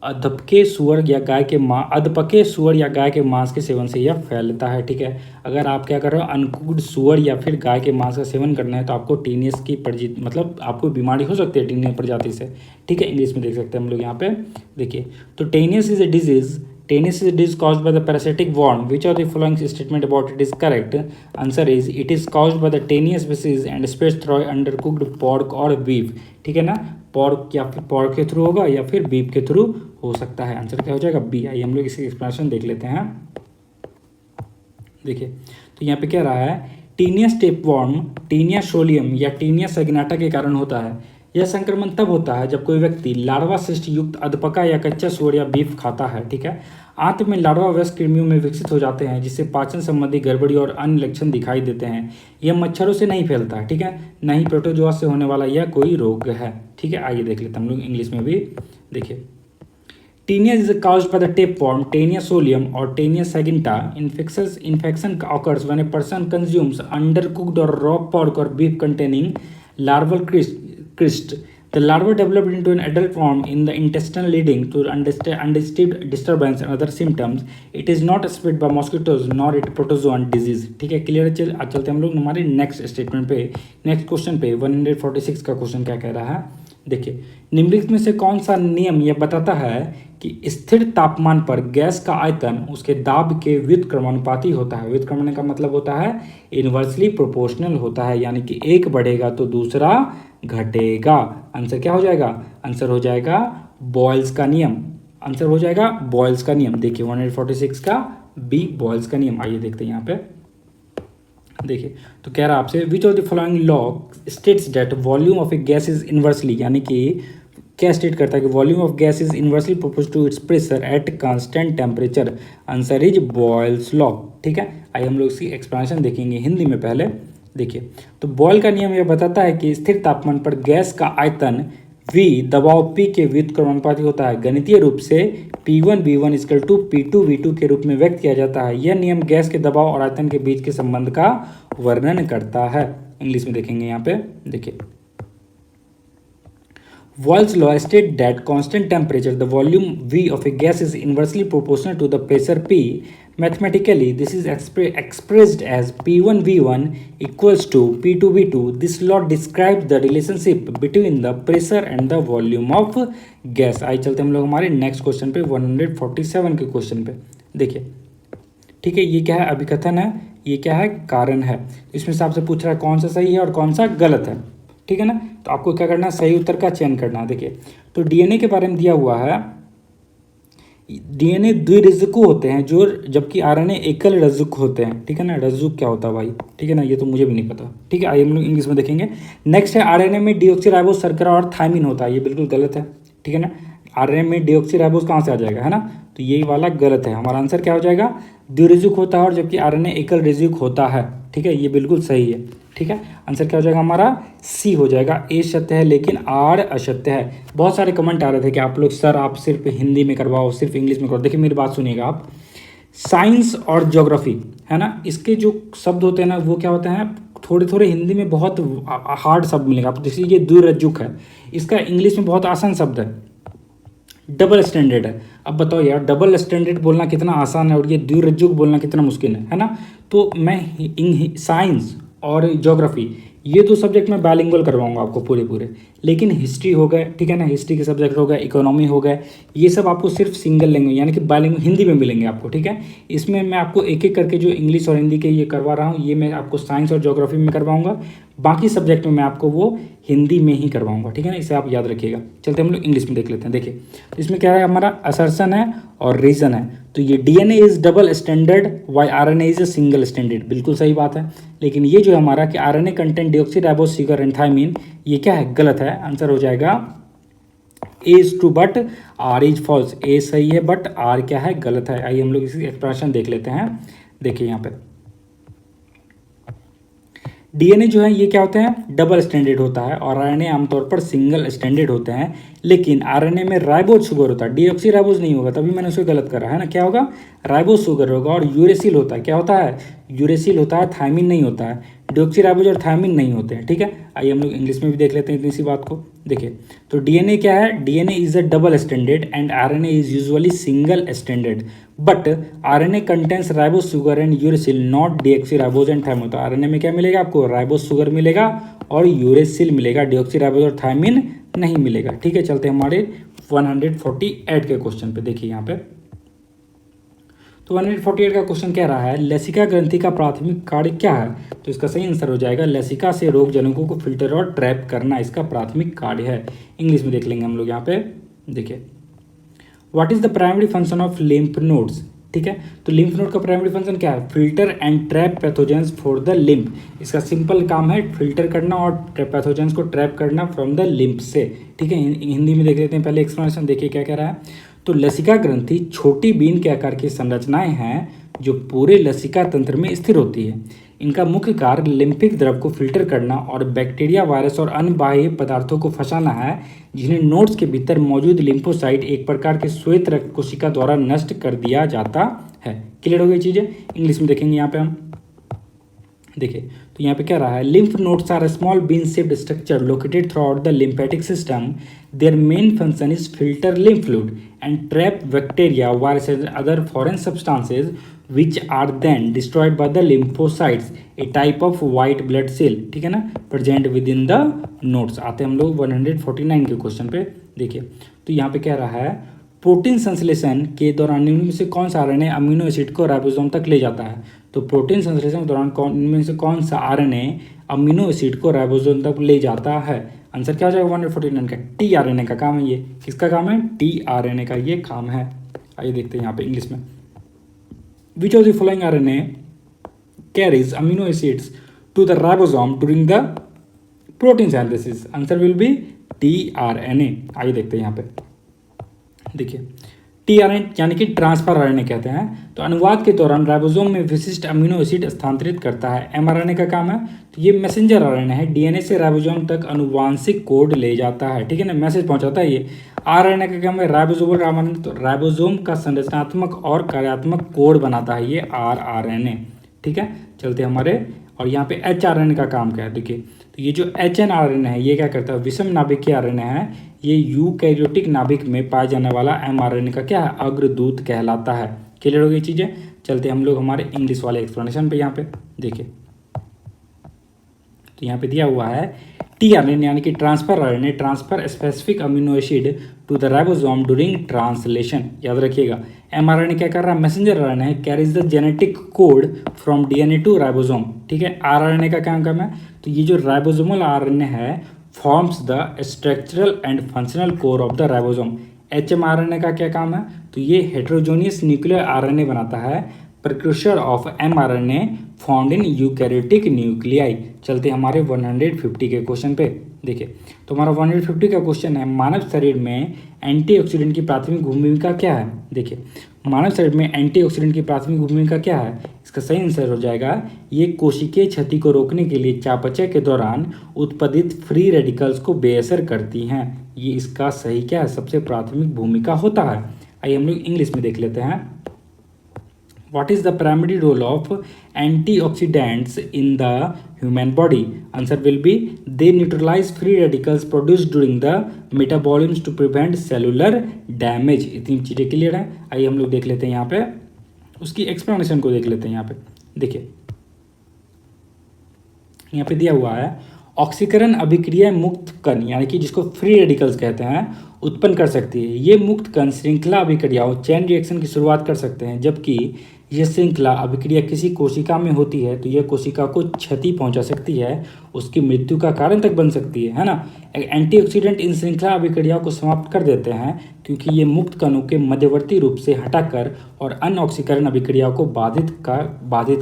अधपके सुअर या गाय के मांस के सेवन से यह फैलता है। ठीक है, अगर आप क्या कर रहे हो, अनकुक्ड सुअर या फिर गाय के मांस का सेवन करना है तो आपको टीनियस की मतलब आपको बीमारी हो सकती है टीनियस प्रजाति से। ठीक है, इंग्लिश में देख सकते हैं हम लोग यहाँ पे। देखिए तो taeniasis is a disease caused by the parasitic worm. Which of the following statement about it is correct? Answer is it is caused by the Tanius species and spreads through undercooked pork or beef. ठीक है ना, pork या फिर pork के through होगा या फिर beef के थ्रू हो सकता है। आंसर क्या हो जाएगा बी। आइए हम लोग इसकी एक्सप्लेनेशन देख लेते हैं। देखिए तो यहाँ पे क्या रहा है, टीनियस टेपवर्म, टीनिया सोलियम या टीनिया सैगिनाटा के कारण होता है। यह संक्रमण तब होता है जब कोई व्यक्ति लार्वा शिष्ट युक्त अधपका या कच्चा सुअर या बीफ खाता है। ठीक है, आंत में लार्वा वयस्क कृमियों में विकसित हो जाते हैं जिससे पाचन संबंधी गड़बड़ी और अन्य लक्षण दिखाई देते हैं। यह मच्छरों से नहीं फैलता है। ठीक है, न ही प्रोटोजोआ से होने वाला यह कोई रोग है। ठीक है, आइए देख लेते हैं हम लोग इंग्लिश में भी। देखिए tinea is caused by the tapeworm, Taenia solium or Taenia saginata. Infection occurs when a person consumes undercooked or raw pork or beef containing larval cyst. The larva developed into an adult form in the intestine leading to undisturbed disturbance and other symptoms. It is not spread by mosquitoes nor it protozoan disease. ठीक है, clear. चलते हम लोग हमारे next statement पे, next question पे 146 का question क्या कह रहा है। देखिए, निम्नलिखित में से कौन सा नियम यह बताता है कि स्थिर तापमान पर गैस का आयतन उसके दाब के व्युत्क्रमानुपाती होता है। व्युत्क्रमण का मतलब होता है इन्वर्सली प्रोपोर्शनल होता है, यानी कि एक बढ़ेगा तो दूसरा घटेगा। आंसर क्या हो जाएगा? आंसर हो जाएगा बॉयल्स का नियम। आंसर हो जाएगा बॉयल्स का नियम। देखिए 146 का बी बॉयल्स का नियम। आइए देखते हैं यहाँ पे। देखिए तो कह रहा है आपसे which of the following law states that volume of a gas is inversely, यानी कि क्या स्टेट करता है कि volume of gas is inversely proportional to its pressure at constant temperature. Answer is Boyle's law. ठीक है, आइए हम लोग इसकी एक्सप्लेनेशन देखेंगे हिंदी में पहले। देखिए तो बॉयल का नियम यह बताता है कि स्थिर तापमान पर गैस का आयतन V दबाव P के व्युत्क्रमानुपाती होता है। गणितीय रूप से P1 V1 equal to P2 V2 के रूप में व्यक्त किया जाता है। यह नियम गैस के दबाव और आयतन के बीच के संबंध का वर्णन करता है। इंग्लिश में देखेंगे यहाँ पे। देखिए Boyle's law states that constant temperature, the volume V of a gas is inversely proportional to the pressure P. Mathematically, this is expressed as P1 V1 equals to P2 V2. This law describes the relationship between the pressure and the volume of gas. आइए चलते हम लोग हमारे next question पे 147 के question पे। देखिए ठीक है, ये क्या है? अभिकथन है, ये क्या है? कारण है। इसमें से आपसे पूछ रहा है कौन सा सही है और कौन सा गलत है। ठीक है ना, तो आपको क्या करना है? सही उत्तर का चयन करना है। देखिए तो डीएनए के बारे में दिया हुआ है, डीएनए द्विरज्जुक होते हैं जो, जबकि आरएनए एकल रज्जुक होते हैं। ठीक है ना, रज्जुक क्या होता है भाई? ठीक है ना, ये तो मुझे भी नहीं पता। ठीक है, आइए हम लोग इंग्लिश में देखेंगे। नेक्स्ट है आरएनए में डीऑक्सीराइबोस शर्करा और थायमिन होता है। ये बिल्कुल गलत है। ठीक है ना, आरएनए में डीऑक्सीराइबोस कहाँ से आ जाएगा, है ना? तो यही वाला गलत है। हमारा आंसर क्या हो जाएगा? द्विरज्जुक होता है और जबकि आरएनए एकल रज्जुक होता है। ठीक है, ये बिल्कुल सही है। ठीक है, आंसर क्या हो जाएगा हमारा? सी हो जाएगा। ए सत्य है लेकिन आर असत्य है। बहुत सारे कमेंट आ रहे थे कि आप लोग सर आप सिर्फ हिंदी में करवाओ, सिर्फ इंग्लिश में करवाओ। देखिए मेरी बात सुनिएगा आप। साइंस और ज्योग्राफी है ना, इसके जो शब्द होते हैं ना वो क्या होते हैं, थोड़े थोड़े हिंदी में बहुत हार्ड शब्द मिलेगा आपको। जैसे ये द्विरज्जुक है, इसका इंग्लिश में बहुत आसान शब्द है, डबल स्टैंडर्ड है। अब बताओ यार, डबल स्टैंडर्ड बोलना कितना आसान है और ये द्विरज्जुक बोलना कितना मुश्किल है ना? तो मैं साइंस और ज्योग्राफी ये दो सब्जेक्ट में बाइलिंगुअल करवाऊंगा आपको पूरे। लेकिन हिस्ट्री हो गए, ठीक है ना, हिस्ट्री के सब्जेक्ट हो गए, इकोनॉमी हो गए, ये सब आपको सिर्फ सिंगल लैंग्वेज यानी कि बाइलिंगुअल हिंदी में मिलेंगे आपको। ठीक है, इसमें मैं आपको एक एक करके जो इंग्लिश और हिंदी के ये करवा रहा हूँ, ये मैं आपको साइंस और ज्योग्राफी में करवाऊंगा। बाकी सब्जेक्ट में मैं आपको वो हिंदी में ही करवाऊंगा। ठीक है ना, इसे आप याद रखिएगा। चलते हम लोग इंग्लिश में देख लेते हैं। देखिए इसमें क्या है, हमारा असर्शन है और रीजन है। तो ये DNA is double standard why RNA is a single standard, बिल्कुल सही बात है। लेकिन ये जो हमारा कि RNA content deoxyribose sugar and thymine, ये क्या है? गलत है। आंसर हो जाएगा A is true but R is false. A सही है बट आर क्या है? गलत है। आइए हम लोग इसकी एक्सप्लेनेशन देख लेते हैं। देखिए यहाँ पे डीएनए जो है ये क्या होते हैं? डबल स्टैंडर्ड होता है और आरएनए आमतौर पर सिंगल स्टैंडर्ड होते हैं। लेकिन आरएनए में राइबोस शुगर होता है, डीऑक्सीराइबोस नहीं होगा, तभी मैंने उसको गलत करा है ना। क्या होगा? राइबोस शुगर होगा। और यूरेसिल होता है, क्या होता है? यूरेसिल होता है, थायमिन नहीं होता है। डीऑक्सीराइबोस और थायमिन नहीं होते हैं। ठीक है, आइए हम लोग इंग्लिश में भी देख लेते हैं इतनी सी बात को। देखिए तो डीएनए क्या है? DNA is a double standard and RNA is usually single standard but RNA contains ribose sugar and uracil not deoxyribose and thymine. तो आरएनए में क्या मिलेगा आपको? राइबोस शुगर मिलेगा और यूरेसिल मिलेगा, डीऑक्सीराइबोस और थायमिन नहीं मिलेगा। ठीक है, चलते हमारे 148 के क्वेश्चन पे। देखिए यहाँ पे तो 148 का क्वेश्चन कह रहा है लसिका ग्रंथि का प्राथमिक कार्य क्या है? तो इसका सही आंसर हो जाएगा लसिका से रोगजनकों को फिल्टर और ट्रैप करना इसका प्राथमिक कार्य है। इंग्लिश में देख लेंगे हम लोग यहाँ पे। देखिए what is the primary function of lymph nodes? ठीक है, तो लिम्फ नोड का प्राइमरी फंक्शन क्या है? Filter and trap pathogens for the lymph. इसका सिंपल काम है फिल्टर करना और पैथोजेंस को ट्रैप करना फ्रॉम द लिम्फ से। ठीक है, हिंदी में देख लेते हैं पहले एक्सप्लेनेशन। देखिए क्या कह रहा है। तो लसिका ग्रंथि छोटी बीन के आकार की संरचनाएं हैं जो पूरे लसिका तंत्र में स्थिर होती है। इनका मुख्य कार्य लिम्फिक द्रव को फिल्टर करना और बैक्टीरिया, वायरस और अन्य बाह्य पदार्थों को फंसाना है जिन्हें नोड्स के भीतर मौजूद लिम्फोसाइट एक प्रकार के श्वेत रक्त कोशिका द्वारा नष्ट कर दिया जाता है। क्लियर हो गई चीज़ें? इंग्लिश में देखेंगे यहाँ पे हम। देखिए तो यहाँ पे क्या रहा है, lymph nodes are small bean shaped structure located throughout the lymphatic system. Their main function is filter lymph fluid and trap bacteria, viruses and other foreign substances which are then destroyed by the lymphocytes, a type of white blood cell, ठीक है ना, present within the nodes. आते हैं हम लोग 149 के question पे। देखिए तो यहाँ पे कह रहा है प्रोटीन संश्लेषण के दौरान निम्न में से कौन सा आरएनए अमीनो एसिड को राइबोसोम तक ले जाता है। तो प्रोटीन संश्लेषण के दौरान इनमें से कौन सा आरएनए अमीनो एसिड को राइबोसोम तक ले जाता है। आंसर क्या हो जाएगा 149 का, टी आरएनए का काम है ये। किसका काम है, टी आरएनए का ये काम है। आइए देखते हैं यहाँ पे इंग्लिश में। Which of the following RNA carries amino acids to the ribosome during the protein synthesis. Answer will be T RNA. आइए देखते हैं यहाँ पे। देखिए टी आरएनए यानी कि ट्रांसफर आरएनए कहते हैं। तो अनुवाद के दौरान राइबोसोम में विशिष्ट अमीनो एसिड स्थानांतरित करता है। एमआरएनए का काम है, तो ये मैसेंजर आरएनए है, डीएनए से राइबोसोम तक अनुवांशिक कोड ले जाता है, ठीक है ना, मैसेज पहुंचाता है ये। आरएनए का काम है राइबोसोमल आरएनए, तो राइबोसोम का संरचनात्मक और कार्यात्मक कोड बनाता है ये आरएनए, ठीक है। चलते हमारे, और यहाँ पे एचआरएनए का काम क्या है। देखिए तो ये जो एचएनआरएनए है ये क्या करता है, विषम नाभिकीय आरएनए है, ये यूकैरियोटिक नाभिक में पाए जाने वाला एमआरएनए का क्या है, अग्रदूत कहलाता है। क्लियर हो गई चीजें। चलते हम लोग हमारे इंग्लिश वाले एक्सप्लेनेशन पे। यहाँ पे देखिए तो यहाँ पे दिया हुआ है टी आरएनए यानी कि transfer RNA transfer specific amino acid to the ribosome during translation. याद रखिएगा एमआरएनए क्या कर रहा है, मैसेंजर आरएनए है, carries the genetic code from DNA to ribosome, ठीक है। आरएनए का काम है, तो ये जो राइबोसोमल आरएनए है forms the structural and functional core of the ribosome. HMRNA का क्या काम है, तो ये हेटेरोजेनियस न्यूक्लियर आरएनए बनाता है, precursor of mRNA found in eukaryotic nuclei. चलते हमारे 150 के क्वेश्चन पे। देखिए तो हमारा 150 का क्वेश्चन है, मानव शरीर में एंटीऑक्सीडेंट की प्राथमिक भूमिका क्या है। देखिए मानव शरीर में एंटीऑक्सीडेंट की प्राथमिक भूमिका क्या है, इसका सही आंसर हो जाएगा ये कोशिकीय क्षति को रोकने के लिए चयापचय के दौरान उत्पादित फ्री रेडिकल्स को बेअसर करती हैं। ये इसका सही क्या है, सबसे प्राथमिक भूमिका होता है। आइए हम लोग इंग्लिश में देख लेते हैं। What is the primary role of antioxidants in the human body? Answer will be they neutralize free radicals produced during the metabolism to prevent cellular damage। इतनी चीज़ें क्लियर है। आइए हम लोग देख लेते हैं यहाँ पे, उसकी एक्सप्लेनेशन को देख लेते हैं। यहाँ पे देखिए यहाँ पे दिया हुआ है ऑक्सीकरण अभिक्रिया मुक्त कण यानी कि जिसको फ्री रेडिकल्स कहते हैं उत्पन्न कर सकती है। ये मुक्त कण श्रृंखला अभिक्रियाओं चेन रिएक्शन की शुरुआत कर सकते हैं। जबकि यह श्रृंखला अभिक्रिया किसी कोशिका में होती है तो यह कोशिका को क्षति पहुंचा सकती है, उसकी मृत्यु का कारण तक बन सकती है ना। एंटीऑक्सीडेंट इन श्रृंखला अभिक्रियाओं को समाप्त कर देते हैं क्योंकि ये मुक्त कणों के मध्यवर्ती रूप से हटाकर और अनऑक्सीकरण अभिक्रियाओं को बाधित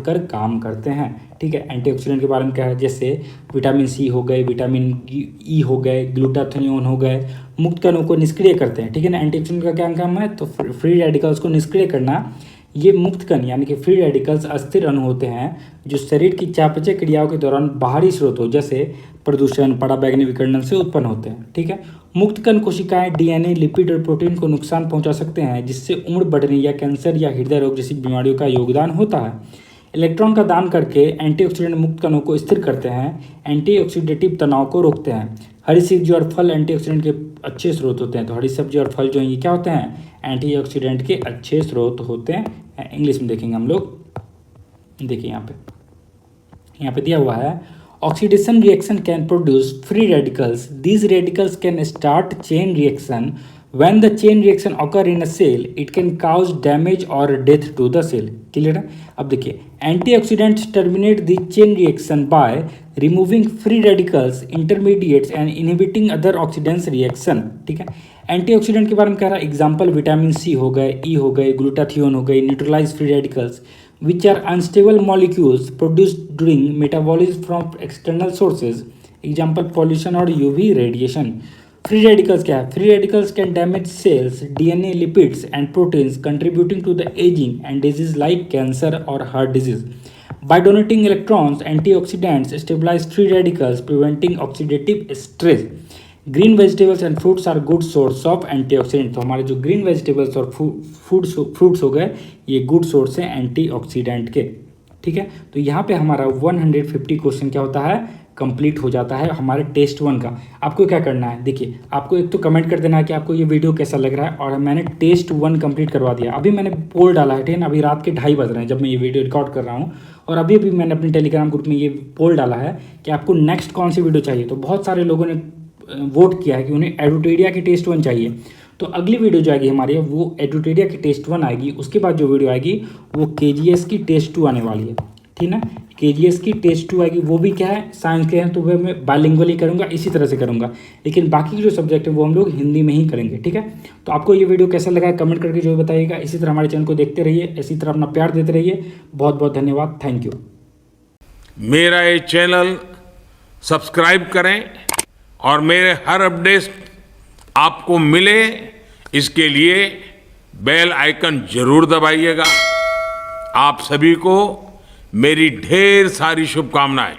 कर काम करते हैं। ठीक है, एंटीऑक्सीडेंट के बारे में क्या है, जैसे विटामिन सी हो गए, विटामिन ई हो गए, ग्लूटाथियोन हो गए, मुक्त कणों को निष्क्रिय करते हैं। ठीक है ना, एंटीऑक्सीडेंट का क्या काम है, तो फ्री रेडिकल्स को निष्क्रिय करना। ये मुक्त कण यानी कि फ्री रेडिकल्स अस्थिर अणु होते हैं जो शरीर की चयापचय क्रियाओं के दौरान बाहरी स्रोतों जैसे प्रदूषण, पराबैंगनी विकिरण से उत्पन्न होते हैं। ठीक है, मुक्त कण कोशिकाएं डीएनए, लिपिड और प्रोटीन को नुकसान पहुंचा सकते हैं जिससे उम्र बढ़ने या कैंसर या हृदय रोग जैसी बीमारियों का योगदान होता है। इलेक्ट्रॉन का दान करके एंटीऑक्सीडेंट मुक्त कणों को स्थिर करते हैं, एंटीऑक्सीडेटिव तनाव को रोकते हैं। हरी सब्जी और फल एंटीऑक्सीडेंट के अच्छे स्रोत होते हैं। तो हरी सब्जी और फल जो हैं ये क्या होते हैं, एंटीऑक्सीडेंट के अच्छे स्रोत होते हैं। इंग्लिश में देखेंगे हम लोग। देखिए यहाँ पे दिया हुआ है oxidation reaction can produce free radicals. These radicals can start chain reaction. When the chain reaction occur in a cell, it can cause damage or death to the cell. Clear है। अब देखिए antioxidants terminate the chain reaction by removing free radicals, intermediates and inhibiting other oxidants reaction. ठीक है, antioxidant के बारे में कह रहा है, एग्जांपल विटामिन सी हो गए, ई हो गए, ग्लूटाथियोन हो गए, neutralize free radicals which are unstable molecules produced during metabolism from external sources, example pollution और यूवी रेडिएशन। फ्री रेडिकल्स क्या है, free radicals can damage cells, DNA, lipids and proteins contributing to the aging and disease like cancer और heart disease. By donating electrons, antioxidants stabilize free radicals preventing oxidative stress. Green vegetables and fruits are good source of antioxidant. तो हमारे जो green vegetables और fruits हो गए ये good source हैं antioxidant के। ठीक है। तो यहाँ पे हमारा 150 क्वेश्चन क्या होता है, कंप्लीट हो जाता है हमारे टेस्ट 1 का। आपको क्या करना है, देखिए आपको एक तो कमेंट कर देना है कि आपको ये वीडियो कैसा लग रहा है, और मैंने टेस्ट 1 कंप्लीट करवा दिया। अभी मैंने पोल डाला है, ठीक है ना, अभी रात के 2:30 बज रहे हैं जब मैं ये वीडियो रिकॉर्ड कर रहा हूँ, और अभी अभी मैंने अपने टेलीग्राम ग्रुप में ये पोल डाला है कि आपको नेक्स्ट कौन सी वीडियो चाहिए। तो बहुत सारे लोगों ने वोट किया है कि उन्हें एडुटेरिया की टेस्ट 1 चाहिए। तो अगली वीडियो जो आएगी हमारी वो एडुटेरिया की टेस्ट 1 आएगी। उसके बाद जो वीडियो आएगी वो केजीएस की टेस्ट 2 आने वाली है, ठीक ना। केजीएस की टेस्ट 2 आएगी, वो भी क्या है, साइंस के हैं, तो वह मैं बाइलिंगुअली करूँगा, इसी तरह से करूँगा। लेकिन बाकी जो सब्जेक्ट है वो हम लोग हिंदी में ही करेंगे, ठीक है। तो आपको ये वीडियो कैसा लगा है कमेंट करके जो बताइएगा। इसी तरह हमारे चैनल को देखते रहिए, इसी तरह अपना प्यार देते रहिए। बहुत बहुत धन्यवाद, थैंक यू। मेरा ये चैनल सब्सक्राइब करें और मेरे हर अपडेट आपको मिले, इसके लिए बेल आइकन जरूर दबाइएगा। आप सभी को मेरी ढेर सारी शुभकामनाएं।